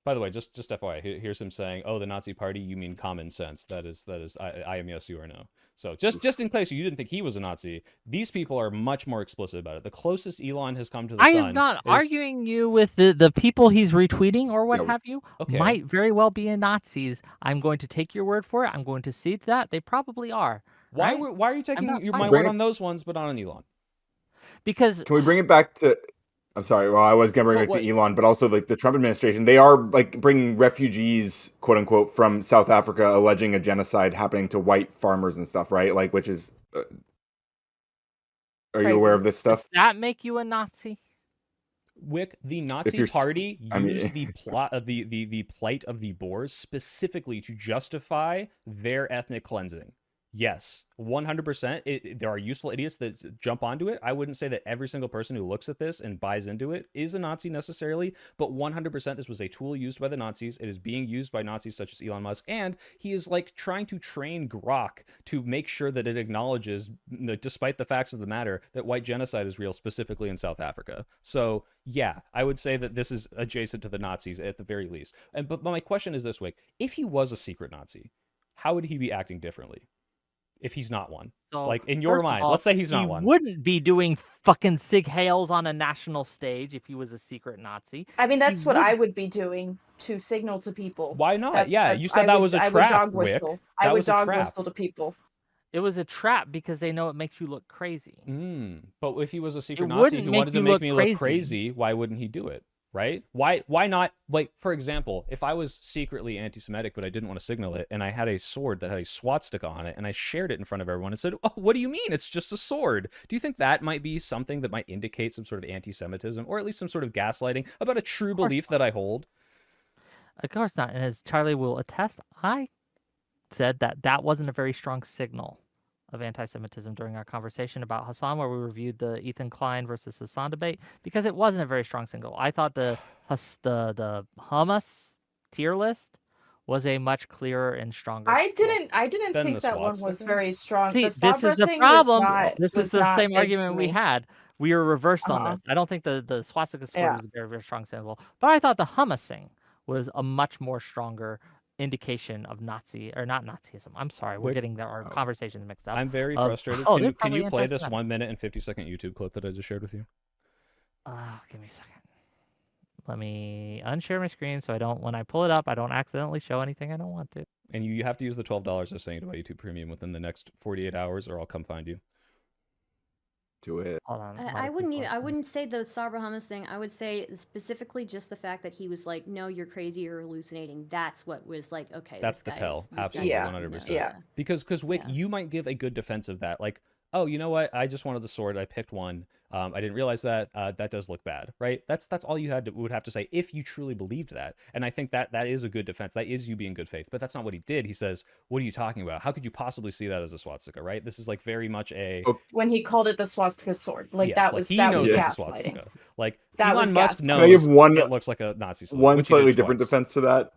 Speaker 6: By the way, just FYI, here's him saying, "Oh, the Nazi Party, you mean common sense?" That is, I am yes, you or no. So just in case you didn't think he was a Nazi, these people are much more explicit about it. The closest Elon has come to the
Speaker 8: I
Speaker 6: sun
Speaker 8: am not
Speaker 6: is
Speaker 8: arguing you with the people he's retweeting or what
Speaker 5: Yeah,
Speaker 8: have you.
Speaker 6: okay.
Speaker 8: Might very well be Nazis. I'm going to take your word for it. I'm going to see to that. They probably are.
Speaker 6: Why
Speaker 8: right?
Speaker 6: are you taking
Speaker 8: not
Speaker 6: my
Speaker 8: fighting.
Speaker 6: word on those ones, but not on Elon?
Speaker 8: Because
Speaker 5: Can we bring it back to? I'm sorry. Well, I was gonna bring it back to Elon, but also like the Trump administration. They are like bringing refugees, quote unquote, from South Africa, alleging a genocide happening to white farmers and stuff, right? Like, which is. Are you aware of this
Speaker 8: does
Speaker 5: stuff?
Speaker 8: that make you a Nazi?
Speaker 6: Wick, the Nazi Party used the plot of the plight of the Boers specifically to justify their ethnic cleansing. Yes, 100%. There are useful idiots that jump onto it. I wouldn't say that every single person who looks at this and buys into it is a Nazi necessarily, but 100% this was a tool used by the Nazis. It is being used by Nazis such as Elon Musk, and he is like trying to train Grok to make sure that it acknowledges, despite the facts of the matter, that white genocide is real, specifically in South Africa. So yeah, I would say that this is adjacent to the Nazis at the very least. But my question is this, Wick: if he was a secret Nazi, how would he be acting differently? If he's not one,
Speaker 8: So,
Speaker 6: like in your
Speaker 8: first of
Speaker 6: mind,
Speaker 8: all,
Speaker 6: let's say he's not
Speaker 8: he
Speaker 6: one.
Speaker 8: wouldn't be doing fucking Sig Heils on a national stage if he was a secret Nazi.
Speaker 7: I mean, that's
Speaker 8: He
Speaker 7: what I
Speaker 8: wouldn't.
Speaker 7: would be doing to signal to people.
Speaker 6: Why not?
Speaker 7: That's,
Speaker 6: Yeah,
Speaker 7: that's,
Speaker 6: you said
Speaker 7: I
Speaker 6: that
Speaker 7: would,
Speaker 6: was a
Speaker 7: I would
Speaker 6: trap,
Speaker 7: dog
Speaker 6: Wick.
Speaker 7: whistle. I
Speaker 6: That
Speaker 7: would
Speaker 6: was a
Speaker 7: dog
Speaker 6: trap.
Speaker 7: whistle to people.
Speaker 8: It was a trap because they know it makes you look crazy.
Speaker 6: But if he was a secret
Speaker 8: It
Speaker 6: Nazi
Speaker 8: wouldn't
Speaker 6: who
Speaker 8: make
Speaker 6: wanted to
Speaker 8: you
Speaker 6: make
Speaker 8: look
Speaker 6: me look crazy, why wouldn't he do it? Right? Why not? Like, for example, if I was secretly anti-Semitic, but I didn't want to signal it, and I had a sword that had a swastika on it, and I shared it in front of everyone and said, "Oh, what do you mean? It's just a sword." Do you think that might be something that might indicate some sort of anti-Semitism, or at least some sort of gaslighting about a true belief that I hold?
Speaker 8: Of course not. And as Charlie will attest, I said that wasn't a very strong signal of anti-Semitism during our conversation about Hassan, where we reviewed the Ethan Klein versus Hassan debate, because it wasn't a very strong signal. I thought the Hamas tier list was a much clearer and stronger.
Speaker 7: I didn't
Speaker 6: Then
Speaker 7: think
Speaker 6: the
Speaker 7: that one was
Speaker 6: swastika?
Speaker 7: very strong.
Speaker 8: See,
Speaker 7: The
Speaker 8: this
Speaker 7: Sabra
Speaker 8: is the
Speaker 7: thing
Speaker 8: problem. This
Speaker 7: was
Speaker 8: is the
Speaker 7: not
Speaker 8: same
Speaker 7: big to
Speaker 8: argument we
Speaker 7: me.
Speaker 8: had. We were reversed on
Speaker 7: Uh-huh.
Speaker 8: this. I don't think the swastika sword
Speaker 7: Yeah.
Speaker 8: was a very, very strong symbol, but I thought the hummusing was a much more stronger indication of Nazi or not Nazism. I'm sorry, we're
Speaker 6: Wick-
Speaker 8: getting our conversations mixed up.
Speaker 6: I'm very
Speaker 8: of,
Speaker 6: frustrated.
Speaker 8: oh,
Speaker 6: Can
Speaker 8: they're
Speaker 6: you
Speaker 8: probably
Speaker 6: play this
Speaker 8: anti-Semitic.
Speaker 6: 1 minute and 50-second YouTube clip that I just shared with you?
Speaker 8: Give me a second. Let me unshare my screen so I don't, when I pull it up, I don't accidentally show anything I don't want to.
Speaker 6: And you have to use the $12 I was saying to buy YouTube Premium within the next 48 hours, or I'll come find you.
Speaker 5: To it.
Speaker 8: Hold on. a lot
Speaker 4: I
Speaker 8: of
Speaker 4: wouldn't
Speaker 8: people
Speaker 4: even,
Speaker 8: are-
Speaker 4: I wouldn't say the Sabra hummus thing. I would say specifically just the fact that he was like, "No, you're crazy, you're hallucinating." That's what was like, okay.
Speaker 6: That's
Speaker 4: this
Speaker 6: the
Speaker 4: guy
Speaker 6: tell.
Speaker 4: is- this guy
Speaker 6: Absolutely,
Speaker 4: is,
Speaker 7: Yeah.
Speaker 6: 100%.
Speaker 7: Yeah.
Speaker 6: Because Wick,
Speaker 4: Yeah.
Speaker 6: you might give a good defense of that. Like, oh, you know what? I just wanted the sword. I picked one. I didn't realize that. That does look bad, right? That's all you would have to say if you truly believed that. And I think that is a good defense. That is you being good faith. But that's not what he did. He says, "What are you talking about? How could you possibly see that as a swastika?" Right? This is like very much a
Speaker 7: When he called it the swastika sword, like
Speaker 6: yes,
Speaker 7: that
Speaker 6: like
Speaker 7: was
Speaker 6: he
Speaker 7: that
Speaker 6: knows
Speaker 7: was
Speaker 6: it's a
Speaker 7: gaslighting.
Speaker 6: swastika. Like
Speaker 7: That
Speaker 6: Elon
Speaker 7: was
Speaker 6: Musk
Speaker 7: gaslighting.
Speaker 6: knows
Speaker 5: Can I give one-
Speaker 6: it looks like a Nazi salute,
Speaker 5: One
Speaker 6: which he did
Speaker 5: slightly different
Speaker 6: twice.
Speaker 5: defense to that.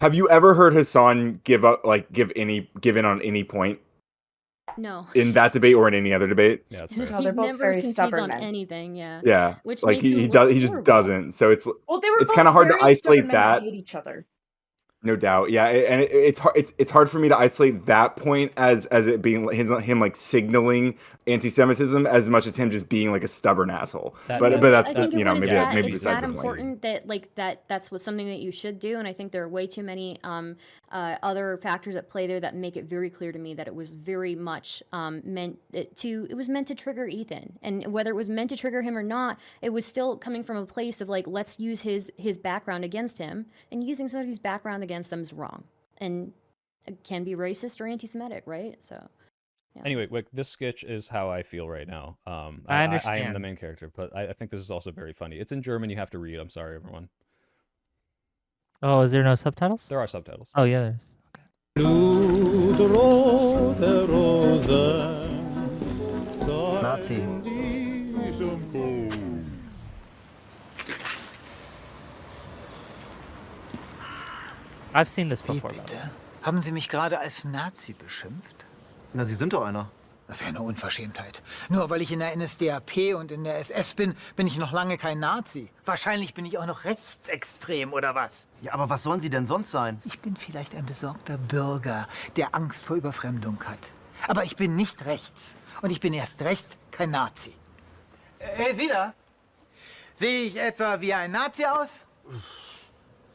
Speaker 5: Have you ever heard Hassan give in on any point
Speaker 4: No.
Speaker 5: in that debate or in any other debate?
Speaker 6: Yeah, that's
Speaker 4: No,
Speaker 6: fair.
Speaker 7: No,
Speaker 4: he
Speaker 7: they're both
Speaker 4: never
Speaker 7: very
Speaker 4: concedes
Speaker 7: stubborn
Speaker 4: on
Speaker 7: men.
Speaker 4: anything. Yeah.
Speaker 5: Yeah,
Speaker 4: Which
Speaker 5: like
Speaker 4: makes him
Speaker 5: he
Speaker 4: look
Speaker 5: does. He just
Speaker 4: horrible.
Speaker 5: doesn't. So it's
Speaker 7: Well, they were
Speaker 5: It's
Speaker 7: both
Speaker 5: kinda hard to
Speaker 7: very stubborn
Speaker 5: isolate
Speaker 7: men
Speaker 5: that.
Speaker 7: hate each other.
Speaker 5: no doubt. Yeah, and it's hard. It's hard for me to isolate that point as it being him like signaling anti-Semitism as much as him just being like a stubborn asshole.
Speaker 6: That-
Speaker 5: But
Speaker 6: Well,
Speaker 5: that's
Speaker 4: I think
Speaker 5: you know
Speaker 4: it's
Speaker 5: maybe
Speaker 4: that,
Speaker 5: maybe
Speaker 4: it's
Speaker 5: besides
Speaker 4: that
Speaker 5: the point.
Speaker 4: important that that's what something that you should do, and I think there are way too many other factors at play there that make it very clear to me that it was very much meant to trigger Ethan, and whether it was meant to trigger him or not, it was still coming from a place of like, let's use his background against him, and using somebody's background against them is wrong, and it can be racist or anti-Semitic, right? So. Yeah.
Speaker 6: Anyway, Wick, this sketch is how I feel right now.
Speaker 8: I
Speaker 6: I am the
Speaker 8: understand.
Speaker 6: main character, but I think this is also very funny. It's in German. You have to read. I'm sorry, everyone.
Speaker 8: Oh, is there no subtitles?
Speaker 6: There are subtitles.
Speaker 8: Oh, yeah, there's.
Speaker 2: Nazi
Speaker 9: Nazi.
Speaker 8: I've seen this
Speaker 9: Wie
Speaker 8: before. though.
Speaker 9: bitte? Haben Sie mich gerade als Nazi beschimpft?
Speaker 10: Na, Sie sind doch einer.
Speaker 9: Das ist ja eine Unverschämtheit. Nur weil ich in der NSDAP und in der SS bin, bin ich noch lange kein Nazi. Wahrscheinlich bin ich auch noch rechtsextrem, oder was?
Speaker 10: Ja, aber was sollen Sie denn sonst sein?
Speaker 9: Ich bin vielleicht ein besorgter Bürger, der Angst vor Überfremdung hat. Aber ich bin nicht rechts. Und ich bin erst recht kein Nazi. Hey, Sie da? Sehe ich etwa wie ein Nazi aus?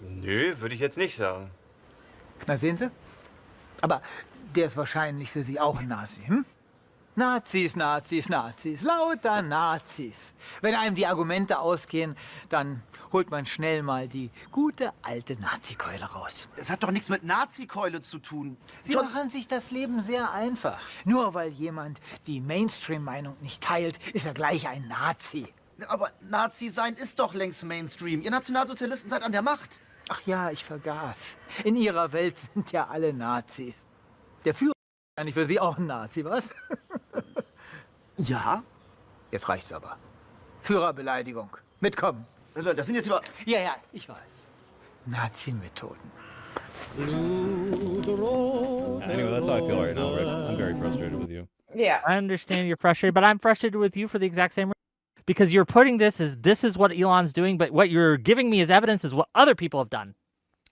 Speaker 11: Nö, würde ich jetzt nicht sagen.
Speaker 9: Na, sehen Sie? Aber der ist wahrscheinlich für Sie auch ein Nazi, hm? Nazis, Nazis, Nazis, lauter Nazis. Wenn einem die Argumente ausgehen, dann holt man schnell mal die gute alte Nazikeule raus.
Speaker 10: Es hat doch nichts mit Nazi-Keule zu tun.
Speaker 9: Sie machen sich das Leben sehr einfach. Nur weil jemand die Mainstream-Meinung nicht teilt, ist er gleich ein Nazi.
Speaker 10: Aber Nazi sein ist doch längst Mainstream. Ihr Nationalsozialisten seid an der Macht.
Speaker 9: Ach ja, ich vergaß. In Ihrer Welt sind ja alle Nazis. Der Führer ist eigentlich für Sie auch ein Nazi, was?
Speaker 10: Ja?
Speaker 9: Jetzt reicht's aber. Führerbeleidigung. Mitkommen.
Speaker 10: Das sind jetzt über...
Speaker 9: Ja, ich weiß. Nazi-Methoden.
Speaker 6: Anyway, that's how I feel right now, Rick. I'm very frustrated with you.
Speaker 7: Yeah.
Speaker 8: I understand you're frustrated, but I'm frustrated with you for the exact same reason. Because you're putting this is what Elon's doing, but what you're giving me as evidence is what other people have done.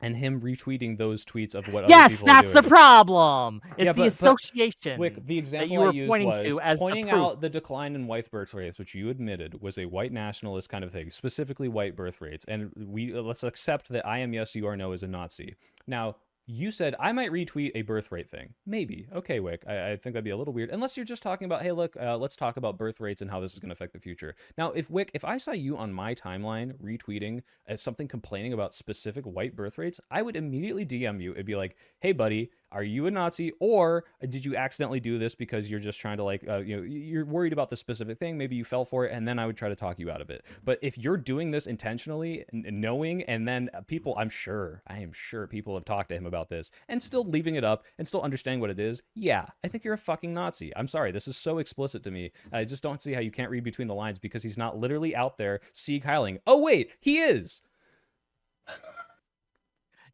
Speaker 6: And him retweeting those tweets of what
Speaker 8: Yes,
Speaker 6: other people are
Speaker 8: that's
Speaker 6: doing.
Speaker 8: the problem. It's
Speaker 6: Yeah,
Speaker 8: the
Speaker 6: but
Speaker 8: association
Speaker 6: Wick, the example
Speaker 8: you
Speaker 6: I
Speaker 8: were
Speaker 6: used
Speaker 8: pointing
Speaker 6: was
Speaker 8: to as
Speaker 6: pointing
Speaker 8: the proof.
Speaker 6: out the decline in white birth rates, which you admitted was a white nationalist kind of thing, specifically white birth rates. And let's accept that I am yes, you are no is a Nazi. Now, you said I might retweet a birth rate thing. Maybe. Okay, Wick. I think that'd be a little weird. Unless you're just talking about, hey, look, let's talk about birth rates and how this is going to affect the future. Now, if I saw you on my timeline retweeting as something complaining about specific white birth rates, I would immediately DM you. It'd be like, hey, buddy, are you a Nazi? Or did you accidentally do this because you're just trying to you're worried about the specific thing. Maybe you fell for it. And then I would try to talk you out of it. But if you're doing this intentionally and knowing, and then people, I am sure people have talked to him about this and still leaving it up and still understanding what it is. Yeah, I think you're a fucking Nazi. I'm sorry. This is so explicit to me. I just don't see how you can't read between the lines because he's not literally out there Sieg Heiling. Oh, wait, he is.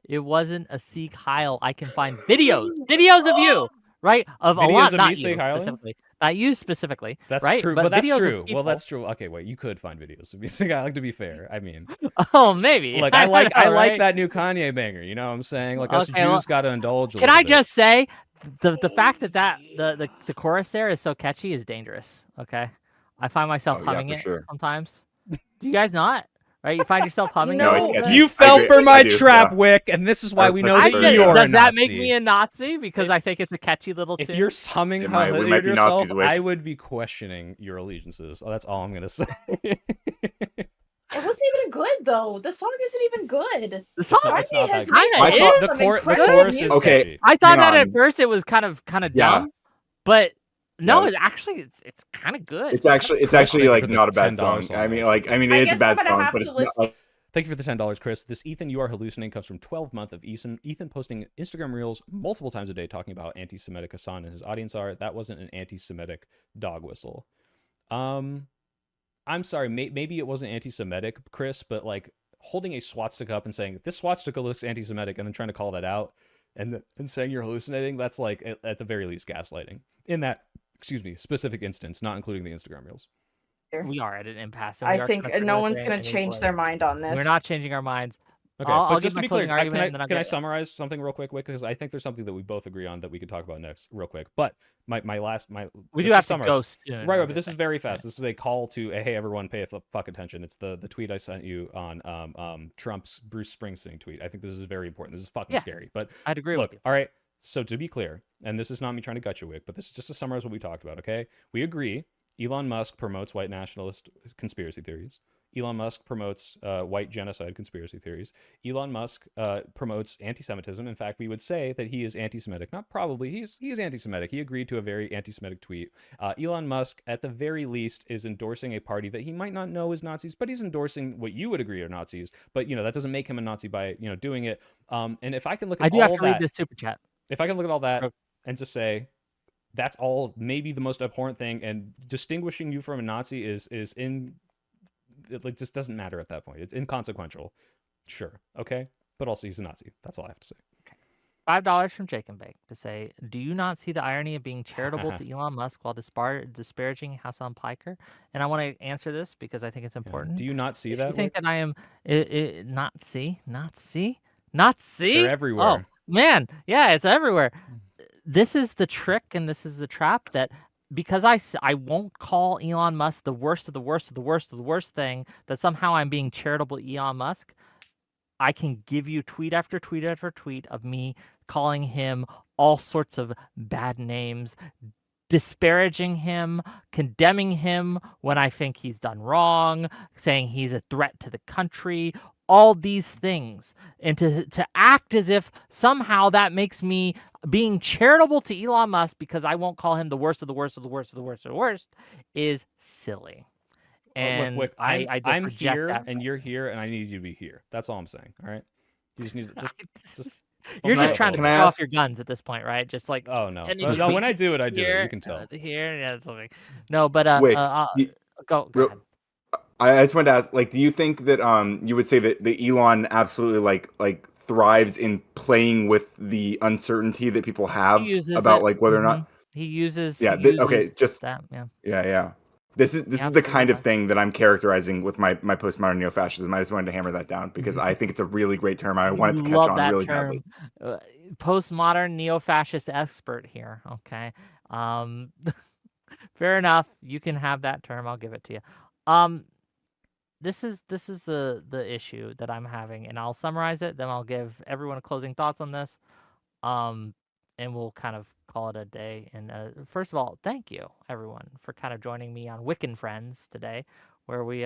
Speaker 8: It wasn't a Sieg Heil. I can find videos of you, right? Of
Speaker 6: Videos
Speaker 8: a lot,
Speaker 6: of
Speaker 8: not
Speaker 6: me
Speaker 8: you
Speaker 6: Sieg Heiling?
Speaker 8: specifically. Not you specifically.
Speaker 6: That's
Speaker 8: right?
Speaker 6: true. But that's
Speaker 8: videos of
Speaker 6: true. Well,
Speaker 8: people.
Speaker 6: that's true. Okay, wait. You could find videos of me Sieg Heiling, to be fair. I mean,
Speaker 8: Oh, maybe.
Speaker 6: look, I like
Speaker 8: know, right?
Speaker 6: that new Kanye banger. You know what I'm saying? Like us
Speaker 8: Okay,
Speaker 6: Jews
Speaker 8: well,
Speaker 6: got to indulge.
Speaker 8: Can I just say, the fact that the chorus there is so catchy is dangerous. Okay, I find myself
Speaker 5: Oh, yeah,
Speaker 8: humming
Speaker 5: for
Speaker 8: it
Speaker 5: sure.
Speaker 8: sometimes. Do you guys not? Right? You find yourself humming
Speaker 7: No,
Speaker 8: it?
Speaker 7: it's catchy.
Speaker 6: You
Speaker 5: I
Speaker 6: fell
Speaker 5: agree.
Speaker 6: for my
Speaker 5: I do,
Speaker 6: trap,
Speaker 5: yeah.
Speaker 6: Wick, and this is why we know
Speaker 5: I
Speaker 6: that
Speaker 5: did.
Speaker 6: you're a
Speaker 8: Does that make
Speaker 6: Nazi.
Speaker 8: me a Nazi because I think it's a catchy little
Speaker 6: If
Speaker 8: tune?
Speaker 6: you're humming
Speaker 5: We
Speaker 6: how
Speaker 5: might be
Speaker 6: yourself,
Speaker 5: Nazis, Wick.
Speaker 6: I would be questioning your allegiances. Oh, that's all I'm gonna say.
Speaker 7: It wasn't even good though. The song isn't even good.
Speaker 8: The song,
Speaker 6: It's not
Speaker 7: Kanye has
Speaker 6: that
Speaker 8: good.
Speaker 7: made
Speaker 8: I thought
Speaker 7: some
Speaker 6: the
Speaker 7: incredible
Speaker 6: chorus is
Speaker 7: music.
Speaker 5: Okay.
Speaker 6: catchy.
Speaker 8: I thought
Speaker 5: Hang
Speaker 8: that at
Speaker 5: on.
Speaker 8: first it was kind of
Speaker 5: Yeah.
Speaker 8: dumb, but no,
Speaker 5: Yeah.
Speaker 8: it actually it's kind of good.
Speaker 5: It's actually
Speaker 6: Thank you
Speaker 5: like
Speaker 6: for the
Speaker 5: not a bad
Speaker 6: $10
Speaker 5: song.
Speaker 6: song.
Speaker 5: I mean,
Speaker 7: I
Speaker 5: it is a
Speaker 7: guess
Speaker 5: bad
Speaker 7: I'm gonna
Speaker 5: song,
Speaker 7: have
Speaker 5: but
Speaker 7: to
Speaker 5: it's
Speaker 7: listen.
Speaker 5: not like
Speaker 6: Thank you for the $10, Chris. This Ethan, you are hallucinating comes from 12 month of Ethan posting Instagram reels multiple times a day talking about anti-Semitic Hassan and his audience are. That wasn't an anti-Semitic dog whistle. I'm sorry, maybe it wasn't anti-Semitic, Chris, but like holding a swastika up and saying this swastika looks anti-Semitic and then trying to call that out and saying you're hallucinating, that's like at the very least gaslighting in that specific instance, not including the Instagram reels.
Speaker 8: We are at an impasse. and
Speaker 7: I
Speaker 8: we are
Speaker 7: think
Speaker 8: trying to figure
Speaker 7: no
Speaker 8: out
Speaker 7: one's
Speaker 8: the
Speaker 7: gonna
Speaker 8: any
Speaker 7: change
Speaker 8: way.
Speaker 7: their mind on this.
Speaker 8: We're not changing our minds.
Speaker 6: Okay,
Speaker 8: I'll
Speaker 6: but
Speaker 8: give
Speaker 6: just
Speaker 8: my
Speaker 6: to be clear,
Speaker 8: closing argument, and then I'll
Speaker 6: can I
Speaker 8: get-
Speaker 6: summarize something real quick, Wick? Because I think there's something that we both agree on that we could talk about next, real quick. But
Speaker 8: We
Speaker 6: just
Speaker 8: do have to
Speaker 6: summarize.
Speaker 8: go soon.
Speaker 6: Right,
Speaker 8: I'm
Speaker 6: but
Speaker 8: just
Speaker 6: this is
Speaker 8: saying.
Speaker 6: very fast. This is a call to hey everyone, pay fuck attention. It's the tweet I sent you on Trump's Bruce Springsteen tweet. I think this is very important. This is fucking
Speaker 8: Yeah,
Speaker 6: scary. But
Speaker 8: I'd agree
Speaker 6: look,
Speaker 8: with you.
Speaker 6: all right. So to be clear, and this is not me trying to gut you, Wick, but this is just to summarize what we talked about. Okay, we agree. Elon Musk promotes white nationalist conspiracy theories. Elon Musk promotes white genocide conspiracy theories. Elon Musk promotes anti-Semitism. In fact, we would say that he is anti-Semitic. Not probably. He is anti-Semitic. He agreed to a very anti-Semitic tweet. Elon Musk, at the very least, is endorsing a party that he might not know is Nazis, but he's endorsing what you would agree are Nazis. But that doesn't make him a Nazi by doing it. And if I can look at
Speaker 8: I do
Speaker 6: all
Speaker 8: have to
Speaker 6: that,
Speaker 8: read this super chat.
Speaker 6: if I can look at all that
Speaker 8: Okay.
Speaker 6: and just say, that's all maybe the most abhorrent thing, and distinguishing you from a Nazi is it like just doesn't matter at that point. It's inconsequential. Sure, okay, but also he's a Nazi. That's all I have to say.
Speaker 8: $5 from Jacob Bake to say, do you not see the irony of being charitable to Elon Musk while disparaging Hassan Piker? And I want to answer this because I think it's important.
Speaker 6: Do you not see
Speaker 8: If
Speaker 6: that?
Speaker 8: you think
Speaker 6: Whick?
Speaker 8: that I am not see?
Speaker 6: They're everywhere.
Speaker 8: Oh man, yeah, it's everywhere. This is the trick, and this is the trap that because I won't call Elon Musk the worst of the worst of the worst of the worst thing, that somehow I'm being charitable to Elon Musk. I can give you tweet after tweet after tweet of me calling him all sorts of bad names, disparaging him, condemning him when I think he's done wrong, saying he's a threat to the country, all these things. And to act as if somehow that makes me being charitable to Elon Musk because I won't call him the worst of the worst of the worst of the worst of the worst is silly. And
Speaker 6: Look,
Speaker 8: I just
Speaker 6: I'm
Speaker 8: reject
Speaker 6: here
Speaker 8: that.
Speaker 6: and you're here, and I need you to be here. That's all I'm saying. All right, you just need to just
Speaker 8: You're
Speaker 6: bump
Speaker 8: just
Speaker 6: it
Speaker 8: trying
Speaker 6: up a
Speaker 8: to
Speaker 6: little
Speaker 8: show
Speaker 6: bit.
Speaker 8: off your guns at this point, right? Just like
Speaker 6: Oh no,
Speaker 8: any
Speaker 6: no, when I
Speaker 8: tweet
Speaker 6: do it, I do it.
Speaker 8: here,
Speaker 6: You can tell.
Speaker 8: here, yeah, something. No, but
Speaker 5: Wait,
Speaker 8: go
Speaker 5: real-
Speaker 8: ahead.
Speaker 5: I just wanted to ask, like, do you think that you would say that the Elon absolutely like thrives in playing with the uncertainty that people have
Speaker 8: He uses
Speaker 5: about
Speaker 8: it.
Speaker 5: like whether or not
Speaker 8: He uses.
Speaker 5: yeah,
Speaker 8: He uses
Speaker 5: okay, just
Speaker 8: that. Yeah.
Speaker 5: yeah. This is the
Speaker 8: absolutely
Speaker 5: kind of
Speaker 8: does.
Speaker 5: thing that I'm characterizing with my postmodern neo-fascism. I just wanted to hammer that down because I think it's a really great term. I want it to catch
Speaker 8: Love
Speaker 5: on
Speaker 8: that
Speaker 5: really
Speaker 8: term.
Speaker 5: badly.
Speaker 8: Postmodern neo-fascist expert here. Okay. Fair enough. You can have that term. I'll give it to you. This is the issue that I'm having, and I'll summarize it. Then I'll give everyone closing thoughts on this. And we'll kind of call it a day. And first of all, thank you everyone for kind of joining me on Wiccan Friends today, where we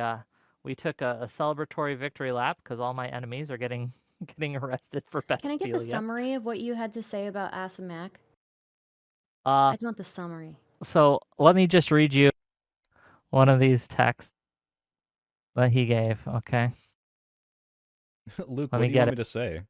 Speaker 8: took a celebratory victory lap because all my enemies are getting arrested for pedophilia.
Speaker 4: Can I get the summary of what you had to say about Ass and Mac?
Speaker 8: I
Speaker 4: just want the summary.
Speaker 8: So let me just read you one of these texts that he gave. Okay.
Speaker 6: Luke,
Speaker 8: Let
Speaker 6: what
Speaker 8: me
Speaker 6: do you
Speaker 8: get
Speaker 6: want
Speaker 8: it.
Speaker 6: me to say?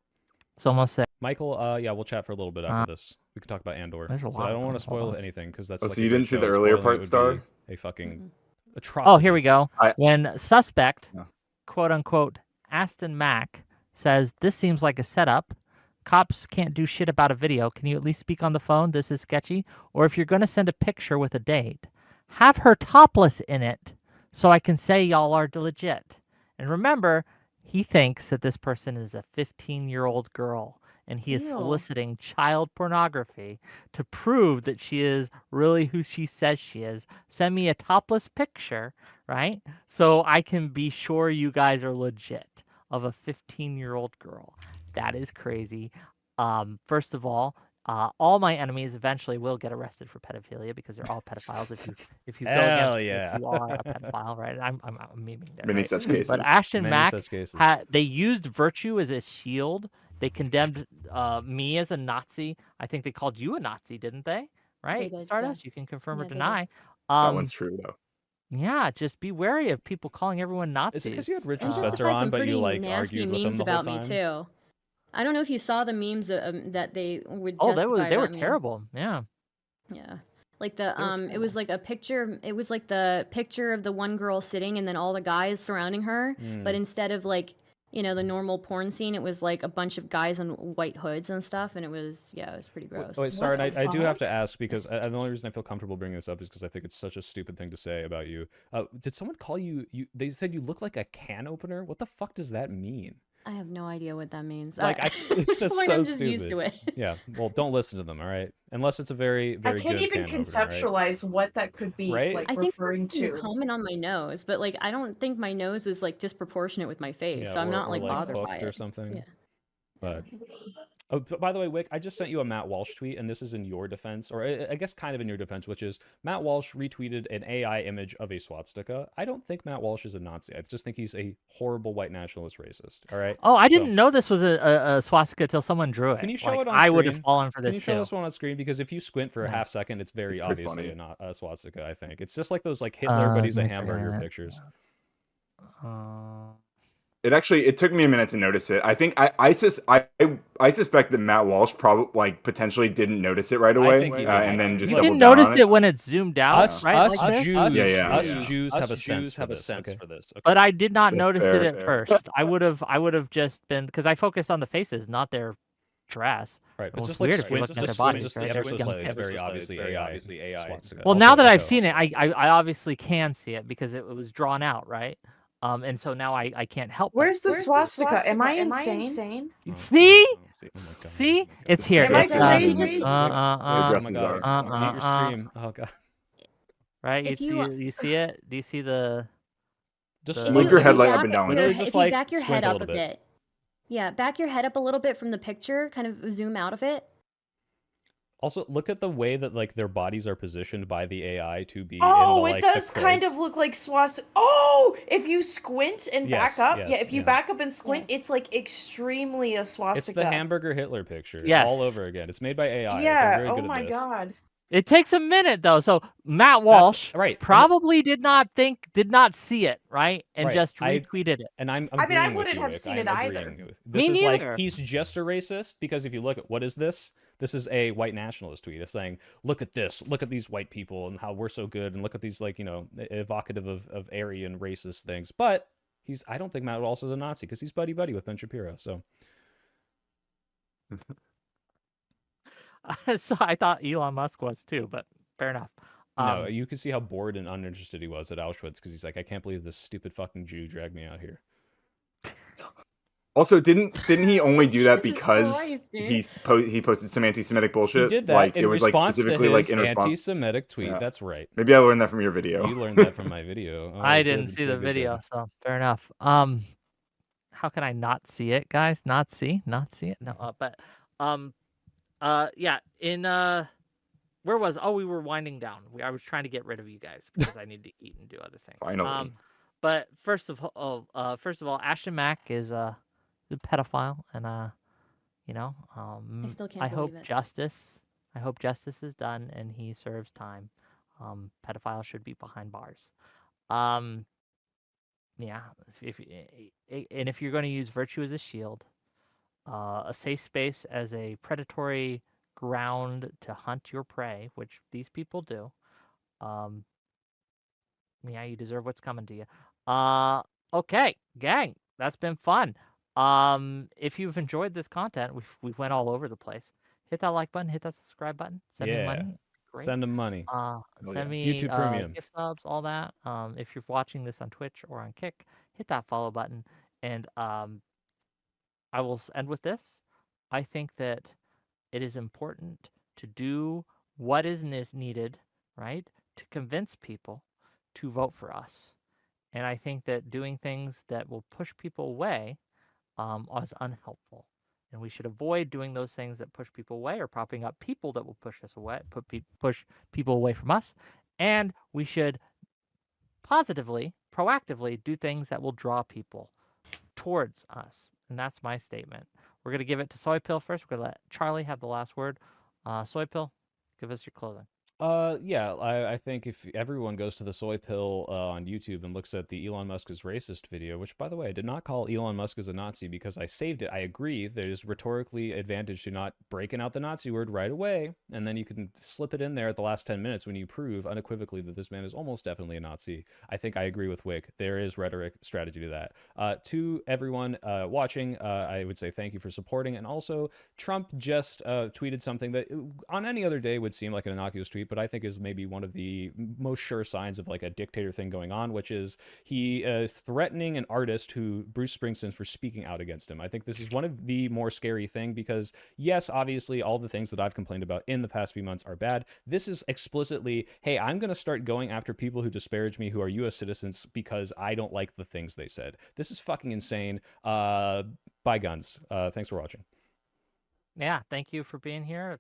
Speaker 8: It's almost there.
Speaker 6: Michael, yeah, we'll chat for a little bit after this. We can talk about Andor.
Speaker 8: There's a
Speaker 6: But
Speaker 8: lot
Speaker 6: I
Speaker 8: of
Speaker 6: don't want
Speaker 8: them.
Speaker 6: to
Speaker 8: Hold
Speaker 6: spoil
Speaker 8: on.
Speaker 6: anything because that's
Speaker 5: Oh,
Speaker 6: like
Speaker 5: so
Speaker 6: a
Speaker 5: you
Speaker 6: good
Speaker 5: didn't see
Speaker 6: show,
Speaker 5: the
Speaker 6: and
Speaker 5: earlier
Speaker 6: spoiling it
Speaker 5: part,
Speaker 6: would
Speaker 5: Star?
Speaker 6: be a fucking atrocity.
Speaker 8: Oh, here we go.
Speaker 5: I-
Speaker 8: When suspect,
Speaker 5: Yeah.
Speaker 8: quote unquote, Aston Mac says, "This seems like a setup. Cops can't do shit about a video. Can you at least speak on the phone? This is sketchy. Or if you're going to send a picture with a date, have her topless in it so I can say y'all are legit." And remember, he thinks that this person is a 15-year-old girl, and he is
Speaker 4: Ew.
Speaker 8: soliciting child pornography to prove that she is really who she says she is. Send me a topless picture, right? So I can be sure you guys are legit, of a 15-year-old girl. That is crazy. First of all my enemies eventually will get arrested for pedophilia because they're all pedophiles. If you go
Speaker 6: Hell
Speaker 8: against
Speaker 6: yeah.
Speaker 8: it, you are a pedophile, right? I'm memeing there.
Speaker 5: Many
Speaker 8: right?
Speaker 5: such cases.
Speaker 8: But Ashton
Speaker 6: Many
Speaker 8: Mack,
Speaker 6: such cases.
Speaker 8: they used virtue as a shield. They condemned me as a Nazi. I think they called you a Nazi, didn't they? Right?
Speaker 4: did,
Speaker 8: Stardust,
Speaker 4: yeah.
Speaker 8: you can confirm or
Speaker 4: Yeah, they did.
Speaker 8: deny.
Speaker 5: That one's true though.
Speaker 8: Yeah, just be wary of people calling everyone Nazis.
Speaker 6: Is it because you had Richard
Speaker 4: And
Speaker 6: Spencer
Speaker 4: justified
Speaker 6: on,
Speaker 4: some
Speaker 6: but
Speaker 4: pretty
Speaker 6: you like
Speaker 4: nasty
Speaker 6: argued with him
Speaker 4: memes
Speaker 6: the whole
Speaker 4: about me
Speaker 6: time?
Speaker 4: too. I don't know if you saw the memes that they would.
Speaker 8: Oh, they
Speaker 4: justify
Speaker 8: were
Speaker 4: about me.
Speaker 8: terrible. Yeah.
Speaker 4: Yeah. Like the
Speaker 8: They were
Speaker 4: it was like a picture. It was like the picture of the one girl sitting, and then all the guys surrounding her. But instead of like the normal porn scene, it was like a bunch of guys in white hoods and stuff, and it was pretty gross.
Speaker 6: Wait, sorry,
Speaker 1: What
Speaker 6: and
Speaker 1: the
Speaker 6: I do have
Speaker 1: fuck?
Speaker 6: to ask because the only reason I feel comfortable bringing this up is because I think it's such a stupid thing to say about you. Did someone call you? They said you look like a can opener. What the fuck does that mean?
Speaker 4: I have no idea what that means.
Speaker 6: Like,
Speaker 4: at
Speaker 6: that's
Speaker 4: this point,
Speaker 6: so
Speaker 4: I'm just used to
Speaker 6: stupid.
Speaker 4: it.
Speaker 6: Yeah, well, don't listen to them, all right? Unless it's a very,
Speaker 7: I
Speaker 6: very
Speaker 7: can't
Speaker 6: good
Speaker 7: even
Speaker 6: can opener, right?
Speaker 7: conceptualize what that could be
Speaker 6: Right?
Speaker 7: like
Speaker 4: I think
Speaker 7: referring
Speaker 4: you
Speaker 7: to.
Speaker 4: comment on my nose, but like I don't think my nose is like disproportionate with my face,
Speaker 6: Yeah,
Speaker 4: so I'm not
Speaker 6: or
Speaker 4: like
Speaker 6: like
Speaker 4: bothered
Speaker 6: hooked
Speaker 4: by
Speaker 6: or
Speaker 4: it.
Speaker 6: something.
Speaker 4: Yeah.
Speaker 6: But oh, by the way, Wick, I just sent you a Matt Walsh tweet, and this is in your defense, or I guess kind of in your defense, which is Matt Walsh retweeted an AI image of a swastika. I don't think Matt Walsh is a Nazi. I just think he's a horrible white nationalist racist. All right.
Speaker 8: Oh, I
Speaker 6: So,
Speaker 8: didn't know this was a swastika till someone drew it.
Speaker 6: Can you show
Speaker 8: Like,
Speaker 6: it on
Speaker 8: I
Speaker 6: screen?
Speaker 8: would have fallen for
Speaker 6: Can
Speaker 8: this
Speaker 6: you show
Speaker 8: too.
Speaker 6: this one on screen? Because if you squint for a
Speaker 8: Yeah.
Speaker 6: half second, it's very
Speaker 5: It's pretty
Speaker 6: obviously
Speaker 5: funny.
Speaker 6: a swastika. I think it's just like those like Hitler, but he's
Speaker 8: give
Speaker 6: a
Speaker 8: me a second
Speaker 6: hamburger
Speaker 8: here.
Speaker 6: pictures.
Speaker 5: It took me a minute to notice it. I think I suspect that Matt Walsh probably potentially didn't notice it right away,
Speaker 6: think he did.
Speaker 5: and then just
Speaker 8: You
Speaker 5: doubled
Speaker 8: didn't
Speaker 5: down
Speaker 8: notice
Speaker 5: on
Speaker 8: it when it's zoomed out,
Speaker 6: Us,
Speaker 8: right?
Speaker 6: us
Speaker 8: like this?
Speaker 6: Jews,
Speaker 5: Yeah.
Speaker 6: us Jews have a sense for this. Okay.
Speaker 8: But I did not
Speaker 5: That's
Speaker 8: notice
Speaker 5: fair.
Speaker 8: it at first. I would have just been because I focused on the faces, not their dress.
Speaker 6: Right, but
Speaker 8: Well,
Speaker 6: just
Speaker 8: it's
Speaker 6: like
Speaker 8: weird if you're looking at their bodies,
Speaker 6: just
Speaker 8: right?
Speaker 6: ever
Speaker 8: They're
Speaker 6: so
Speaker 8: young
Speaker 6: slightly, it's very obviously AI. swastika.
Speaker 8: Well,
Speaker 6: Also,
Speaker 8: now that I've
Speaker 6: echo.
Speaker 8: seen it, I obviously can see it because it was drawn out, right? And so now I can't help.
Speaker 7: Where's the swastika? Am I insane?
Speaker 8: See?
Speaker 6: Oh my God.
Speaker 8: See? It's here.
Speaker 7: Am I
Speaker 8: It's
Speaker 7: crazy?
Speaker 5: The
Speaker 6: Oh
Speaker 5: addresses
Speaker 6: my God.
Speaker 5: are.
Speaker 6: Mute your stream. Oh God.
Speaker 8: right.
Speaker 4: If
Speaker 8: You see it? Do you see the?
Speaker 6: Just
Speaker 8: the-
Speaker 5: Move your headlight up and down.
Speaker 6: Literally
Speaker 4: If
Speaker 6: just
Speaker 4: you
Speaker 6: like
Speaker 4: back your
Speaker 6: squint
Speaker 4: head
Speaker 6: a
Speaker 4: up
Speaker 6: little
Speaker 4: a
Speaker 6: bit.
Speaker 4: bit. Yeah, back your head up a little bit from the picture, kind of zoom out of it.
Speaker 6: Also, look at the way that their bodies are positioned by the AI to be.
Speaker 7: Oh,
Speaker 6: in the,
Speaker 7: it
Speaker 6: the
Speaker 7: does kind of
Speaker 6: chords.
Speaker 7: look like swastika. Oh, if you squint and
Speaker 6: Yes,
Speaker 7: back up,
Speaker 6: yes,
Speaker 7: if you
Speaker 6: yeah.
Speaker 7: back up and squint, it's extremely a swastika.
Speaker 6: It's the hamburger Hitler picture
Speaker 8: Yes.
Speaker 6: all over again. It's made by AI.
Speaker 7: Yeah.
Speaker 6: They're very
Speaker 7: Oh
Speaker 6: good
Speaker 7: my
Speaker 6: at this.
Speaker 7: god.
Speaker 8: It takes a minute though. So Matt Walsh
Speaker 6: right.
Speaker 8: probably did not see it, right? And
Speaker 6: Right.
Speaker 8: just retweeted it.
Speaker 6: And I'm
Speaker 7: I mean, I
Speaker 6: agreeing with
Speaker 7: wouldn't
Speaker 6: you,
Speaker 7: have
Speaker 6: Whick.
Speaker 7: seen
Speaker 6: I'm
Speaker 7: it either.
Speaker 6: agreeing with-
Speaker 8: Me
Speaker 6: This is
Speaker 8: neither.
Speaker 6: he's just a racist because if you look at what is this? This is a white nationalist tweet of saying, look at this, look at these white people and how we're so good, and look at these evocative of Aryan racist things. But I don't think Matt Walsh is a Nazi because he's buddy with Ben Shapiro. So
Speaker 8: So I thought Elon Musk was too, but fair enough.
Speaker 6: no, you can see how bored and uninterested he was at Auschwitz because he's like, I can't believe this stupid fucking Jew dragged me out here.
Speaker 5: Also, didn't he only do that because
Speaker 4: Christ, dude.
Speaker 5: he posted some anti-Semitic bullshit?
Speaker 6: He did that in
Speaker 5: it was
Speaker 6: response
Speaker 5: specifically
Speaker 6: to his
Speaker 5: in response.
Speaker 6: anti-Semitic tweet.
Speaker 5: Yeah.
Speaker 6: That's right.
Speaker 5: Maybe I learned that from your video.
Speaker 6: You learned that from my video. Oh,
Speaker 8: I
Speaker 6: good,
Speaker 8: didn't see the
Speaker 6: good, good,
Speaker 8: video,
Speaker 6: good.
Speaker 8: so fair enough. How can I not see it, guys? Not see it? No, yeah. In where was? Oh, we were winding down. I was trying to get rid of you guys because I need to eat and do other things.
Speaker 5: Finally.
Speaker 8: But first of all, Ashton Mack is a pedophile, and
Speaker 4: I still can't
Speaker 8: I hope
Speaker 4: believe it.
Speaker 8: justice is done and he serves time. Pedophiles should be behind bars. Yeah, if you're going to use virtue as a shield, a safe space as a predatory ground to hunt your prey, which these people do, yeah, you deserve what's coming to you. Okay, gang, that's been fun. If you've enjoyed this content, we went all over the place. Hit that like button, hit that subscribe button, send me money. Great.
Speaker 6: Send him money.
Speaker 8: Send me
Speaker 6: YouTube Premium.
Speaker 8: gift subs, all that. If you're watching this on Twitch or on Kick, hit that follow button. And I will end with this. I think that it is important to do what is needed, right, to convince people to vote for us. And I think that doing things that will push people away is unhelpful. And we should avoid doing those things that push people away or propping up people that will push us away, push people away from us. And we should positively, proactively do things that will draw people towards us. And that's my statement. We're going to give it to Soy Pill first. We're going to let Charlie have the last word. Soy Pill, give us your closing.
Speaker 6: Yeah, I think if everyone goes to the Soy Pill on YouTube and looks at the Elon Musk is racist video, which, by the way, I did not call Elon Musk as a Nazi because I saved it. I agree there's rhetorically advantage to not breaking out the Nazi word right away, and then you can slip it in there at the last 10 minutes when you prove unequivocally that this man is almost definitely a Nazi. I think I agree with Whick. There is rhetoric strategy to that. To everyone watching, I would say thank you for supporting, and also Trump just tweeted something that on any other day would seem like an innocuous tweet, but I think is maybe one of the most sure signs of like a dictator thing going on, which is he is threatening an artist who Bruce Springsteen for speaking out against him. I think this is one of the more scary thing because yes, obviously all the things that I've complained about in the past few months are bad. This is explicitly, hey, I'm going to start going after people who disparage me who are U.S. citizens because I don't like the things they said. This is fucking insane. Buy guns. Thanks for watching.
Speaker 8: Yeah, thank you for being here.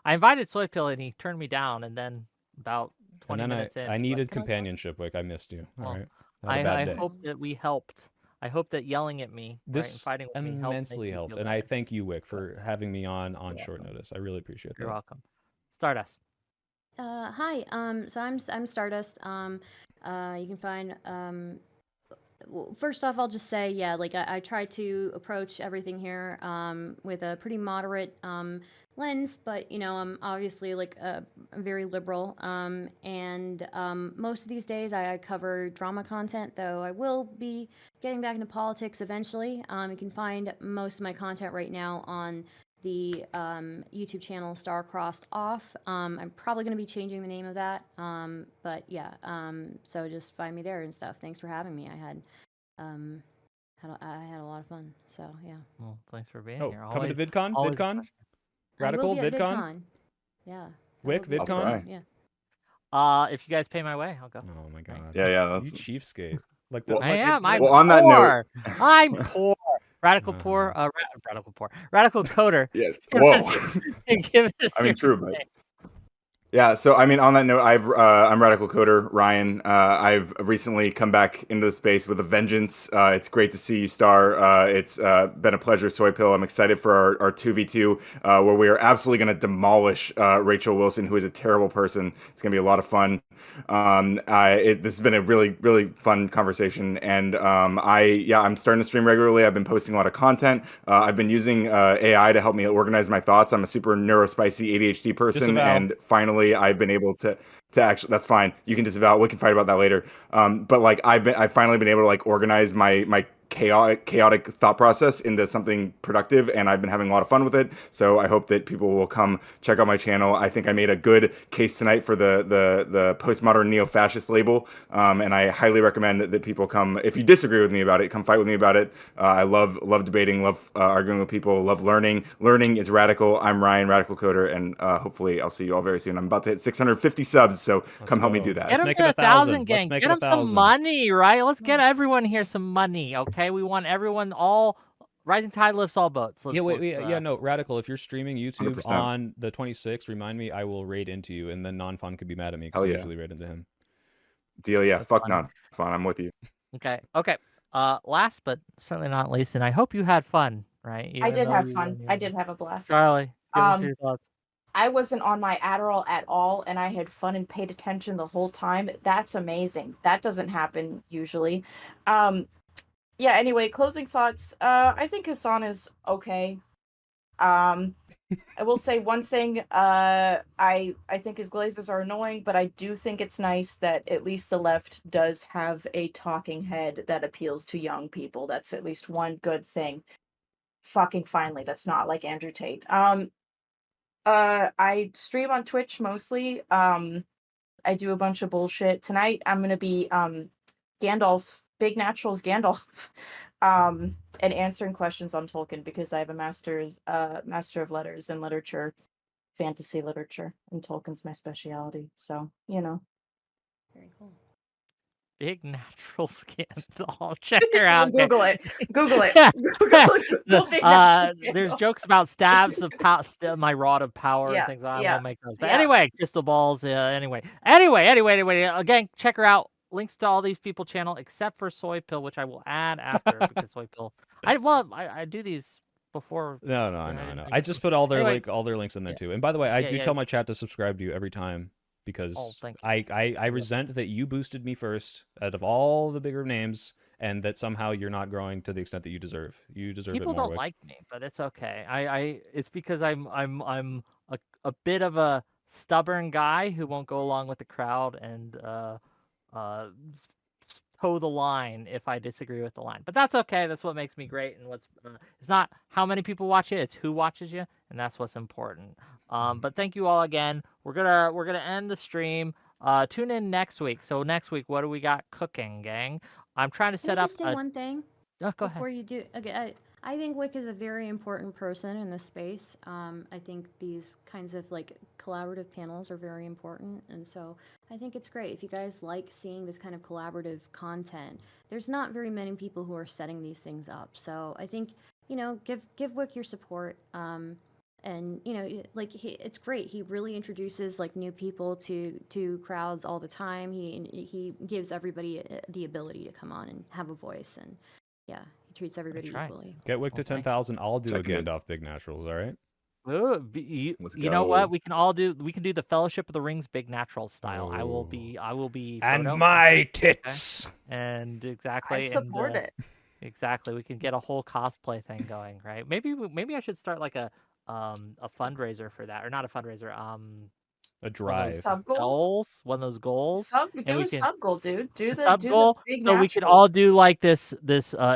Speaker 8: I invited Soy Pill and he turned me down, and then about 20 minutes in,
Speaker 6: I
Speaker 8: he's
Speaker 6: needed
Speaker 8: like, "Can I go?"
Speaker 6: companionship, Wick. I missed you. All
Speaker 8: Well,
Speaker 6: right. Had a bad
Speaker 8: I
Speaker 6: day.
Speaker 8: hope that we helped. I hope that yelling at me, right, and
Speaker 6: This
Speaker 8: fighting with me helped make
Speaker 6: immensely
Speaker 8: you
Speaker 6: helped,
Speaker 8: feel
Speaker 6: and I
Speaker 8: better.
Speaker 6: thank you, Wick, for having me on short notice. I really appreciate
Speaker 8: You're
Speaker 6: that.
Speaker 8: welcome. Stardust.
Speaker 4: Hi. So I'm Stardust. You can find well, first off, I'll just say, yeah, like I try to approach everything here with a pretty moderate lens, but I'm obviously like I'm very liberal. And most of these days I cover drama content, though I will be getting back into politics eventually. You can find most of my content right now on the YouTube channel Star-Crossed Off. I'm probably going to be changing the name of that. But yeah, so just find me there and stuff. Thanks for having me. I had a lot of fun. So yeah.
Speaker 8: Well, thanks for being
Speaker 6: Oh,
Speaker 8: here.
Speaker 6: coming to
Speaker 8: Always,
Speaker 6: VidCon?
Speaker 8: always a
Speaker 6: VidCon?
Speaker 8: pleasure.
Speaker 6: Radical
Speaker 4: I will be at
Speaker 6: VidCon?
Speaker 4: VidCon. Yeah. I
Speaker 6: Wick,
Speaker 4: will be at
Speaker 5: I'll
Speaker 6: VidCon?
Speaker 5: try.
Speaker 4: Yeah.
Speaker 8: If you guys pay my way, I'll go.
Speaker 6: Oh my god.
Speaker 5: Yeah,
Speaker 6: You
Speaker 5: that's
Speaker 6: cheapskate. Like
Speaker 5: Well,
Speaker 8: I am. I'm
Speaker 5: well, on that note,
Speaker 8: poor. I'm poor. Radical poor. Radical poor. Radical coder.
Speaker 5: yeah.
Speaker 8: Give
Speaker 5: Whoa.
Speaker 8: us your- give us
Speaker 5: I mean,
Speaker 8: your
Speaker 5: true, but
Speaker 8: name.
Speaker 5: yeah. So, I mean, on that note, I'm Radical Coder Ryan. I've recently come back into the space with a vengeance. It's great to see you, Star. It's been a pleasure, Soy Pill. I'm excited for our 2v2, where we are absolutely going to demolish Rachel Wilson, who is a terrible person. It's going to be a lot of fun. This has been a really, really fun conversation, and I'm starting to stream regularly. I've been posting a lot of content. I've been using AI to help me organize my thoughts. I'm a super neurospicy ADHD person,
Speaker 6: Disavow.
Speaker 5: and finally I've been able to actually, that's fine. You can disavow. We can fight about that later. But like I've finally been able to like organize my chaotic thought process into something productive, and I've been having a lot of fun with it. So I hope that people will come check out my channel. I think I made a good case tonight for the postmodern neo-fascist label, and I highly recommend that people come. If you disagree with me about it, come fight with me about it. I love debating, love arguing with people, love learning. Learning is radical. I'm Ryan, Radical Coder, and hopefully I'll see you all very soon. I'm about to hit 650 subs, so come help me do that.
Speaker 8: Get them
Speaker 6: make
Speaker 8: to
Speaker 6: it
Speaker 8: 1,000,
Speaker 6: 1,000.
Speaker 8: gang.
Speaker 6: Let's make
Speaker 8: Get
Speaker 6: it
Speaker 8: them some
Speaker 6: 1,000.
Speaker 8: money, right? Let's get everyone here some money, okay? We want everyone all. Rising tide lifts all boats. Let's,
Speaker 6: No, Radical, if you're streaming YouTube
Speaker 5: 100%.
Speaker 6: on the 26th, remind me, I will raid into you, and then Non-Fun could be mad at me because
Speaker 5: Hell
Speaker 6: I
Speaker 5: yeah.
Speaker 6: usually raid into him.
Speaker 5: Deal, yeah.
Speaker 8: That's
Speaker 5: Fuck
Speaker 8: fun.
Speaker 5: non-fun. I'm with you.
Speaker 8: Okay. Last but certainly not least, and I hope you had fun, right?
Speaker 7: I
Speaker 8: Even
Speaker 7: did
Speaker 8: though
Speaker 7: have
Speaker 8: you
Speaker 7: fun.
Speaker 8: won
Speaker 7: I
Speaker 8: your-
Speaker 7: did have a blast.
Speaker 8: Charlie, give us your thoughts.
Speaker 7: I wasn't on my Adderall at all, and I had fun and paid attention the whole time. That's amazing. That doesn't happen usually. Yeah, anyway, closing thoughts. I think Hassan is okay. I will say one thing. I think his glazers are annoying, but I do think it's nice that at least the left does have a talking head that appeals to young people. That's at least one good thing. Fucking finally, that's not like Andrew Tate. I stream on Twitch mostly. I do a bunch of bullshit. Tonight I'm gonna be Gandalf, Big Natural's Gandalf, and answering questions on Tolkien because I have a master of letters in literature, fantasy literature, and Tolkien's my specialty. So,
Speaker 4: Very cool.
Speaker 8: Big natural scandal. Check her out.
Speaker 7: Google it. Google it. Google Big Natural
Speaker 8: There's
Speaker 7: Scandal.
Speaker 8: jokes about stabs of my rod of power
Speaker 7: Yeah,
Speaker 8: and things. I
Speaker 7: yeah,
Speaker 8: won't make those. But
Speaker 7: yeah.
Speaker 8: anyway, crystal balls. Anyway. Again, check her out. Links to all these people channel except for Soy Pill, which I will add after because Soy Pill. I do these before.
Speaker 6: No. I just put all their
Speaker 8: Anyway.
Speaker 6: all their links in there too. And by the way, I do
Speaker 8: Yeah.
Speaker 6: tell my chat to subscribe to you every time because
Speaker 8: thank you.
Speaker 6: I resent that you boosted me first out of all the bigger names, and that somehow you're not growing to the extent that you deserve. You deserve
Speaker 8: People
Speaker 6: it more.
Speaker 8: don't
Speaker 6: Wick.
Speaker 8: like me, but it's okay. It's because I'm a bit of a stubborn guy who won't go along with the crowd and toe the line if I disagree with the line. But that's okay. That's what makes me great. And it's not how many people watch it; it's who watches you, and that's what's important. But thank you all again. We're gonna end the stream. Tune in next week. So next week, what do we got cooking, gang? I'm trying to
Speaker 4: Can
Speaker 8: set
Speaker 4: I
Speaker 8: up.
Speaker 4: just say one thing
Speaker 8: Go
Speaker 4: before
Speaker 8: ahead.
Speaker 4: you do? Okay, I think Wick is a very important person in this space. I think these kinds of like collaborative panels are very important, and so I think it's great if you guys like seeing this kind of collaborative content. There's not very many people who are setting these things up, so I think give Wick your support. And it's great. He really introduces like new people to crowds all the time. He gives everybody the ability to come on and have a voice, and yeah, he treats everybody
Speaker 8: try.
Speaker 4: equally.
Speaker 6: Get Wick to
Speaker 8: Well, thank you.
Speaker 6: 10,000. I'll do a
Speaker 5: Seconded.
Speaker 6: Gandalf Big Naturals. All right.
Speaker 8: Ooh,
Speaker 5: Let's
Speaker 8: you know what?
Speaker 5: go.
Speaker 8: We can do the Fellowship of the Rings big natural style. I will be
Speaker 6: And
Speaker 8: Frodo.
Speaker 6: my tits.
Speaker 8: And
Speaker 7: I
Speaker 8: exactly,
Speaker 7: support it.
Speaker 8: exactly, we can get a whole cosplay thing going, right? Maybe maybe I should start like a fundraiser for that, or not a fundraiser,
Speaker 6: A
Speaker 8: one of those
Speaker 6: drive.
Speaker 7: Sub goal.
Speaker 8: goals, one of those goals, and
Speaker 7: Do
Speaker 8: we
Speaker 7: a
Speaker 8: can
Speaker 7: sub goal, dude. Do
Speaker 8: a
Speaker 7: the
Speaker 8: sub goal,
Speaker 7: big
Speaker 8: so we can all
Speaker 7: naturals.
Speaker 8: do like this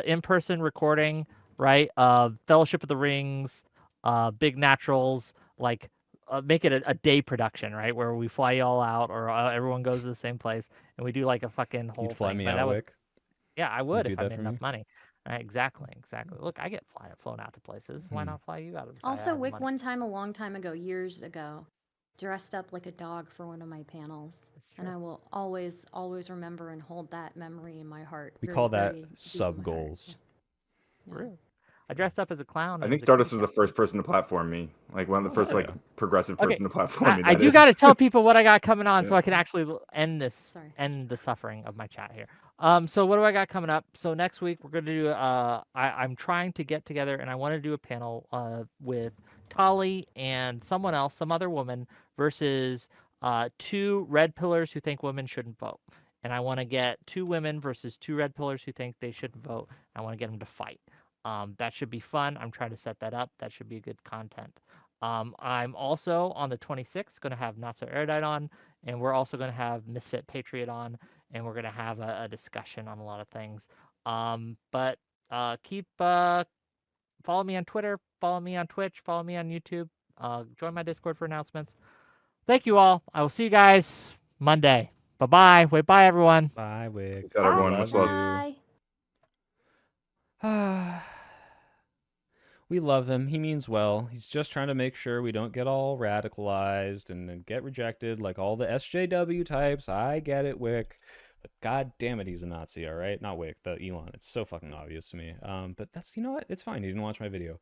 Speaker 8: in-person recording, right? Fellowship of the Rings, big naturals, like make it a day production, right? Where we fly you all out, or everyone goes to the same place, and we do like a fucking whole
Speaker 6: You'd fly
Speaker 8: thing.
Speaker 6: me
Speaker 8: But
Speaker 6: out,
Speaker 8: that would,
Speaker 6: Wick.
Speaker 8: yeah, I
Speaker 6: You'd
Speaker 8: would
Speaker 6: do
Speaker 8: if I
Speaker 6: that
Speaker 8: made
Speaker 6: for
Speaker 8: enough
Speaker 6: me.
Speaker 8: money. Right, exactly. Look, I get flown out to places. Why not fly you out? If I
Speaker 4: Also,
Speaker 8: had
Speaker 4: Wick,
Speaker 8: money?
Speaker 4: one time a long time ago, years ago, dressed up like a dog for one of my panels,
Speaker 8: That's
Speaker 4: and
Speaker 8: true.
Speaker 4: I will always remember and hold that memory in my heart.
Speaker 6: We
Speaker 4: very,
Speaker 6: call that
Speaker 4: very deep in my
Speaker 6: sub
Speaker 4: heart.
Speaker 6: goals.
Speaker 4: Yeah.
Speaker 8: True. I dressed up as a clown.
Speaker 5: I
Speaker 8: It
Speaker 5: think
Speaker 8: was a
Speaker 5: Stardust
Speaker 8: kitty
Speaker 5: was the
Speaker 8: cat.
Speaker 5: first person to platform me. Like one of the first
Speaker 6: hell
Speaker 5: like
Speaker 6: yeah.
Speaker 5: progressive
Speaker 8: Okay,
Speaker 5: person to platform me.
Speaker 8: I
Speaker 5: That
Speaker 8: do
Speaker 5: is.
Speaker 8: got to tell people what I got coming on, so
Speaker 5: Yeah.
Speaker 8: I can actually
Speaker 4: Sorry.
Speaker 8: end the suffering of my chat here. So what do I got coming up? So next week we're gonna do. I'm trying to get together, and I want to do a panel with Tali and someone else, some other woman, versus 2 red pillars who think women shouldn't vote. And I want to get 2 women versus 2 red pillars who think they shouldn't vote. I want to get them to fight. That should be fun. I'm trying to set that up. That should be good content. I'm also on the 26th going to have Not So Erudite on, and we're also going to have Misfit Patriot on, and we're going to have a discussion on a lot of things. But keep follow me on Twitter, follow me on Twitch, follow me on YouTube. Join my Discord for announcements. Thank you all. I will see you guys Monday. Bye bye. Wait, bye everyone.
Speaker 6: Bye, Wick.
Speaker 5: Peace out, everyone.
Speaker 6: Love
Speaker 5: Much love.
Speaker 4: Bye.
Speaker 6: We love him. He means well. He's just trying to make sure we don't get all radicalized and get rejected like all the SJW types. I get it, Wick. But god damn it, he's a Nazi, all right? Not Wick, the Elon. It's so fucking obvious to me. But that's, you know what? It's fine. He didn't watch my video.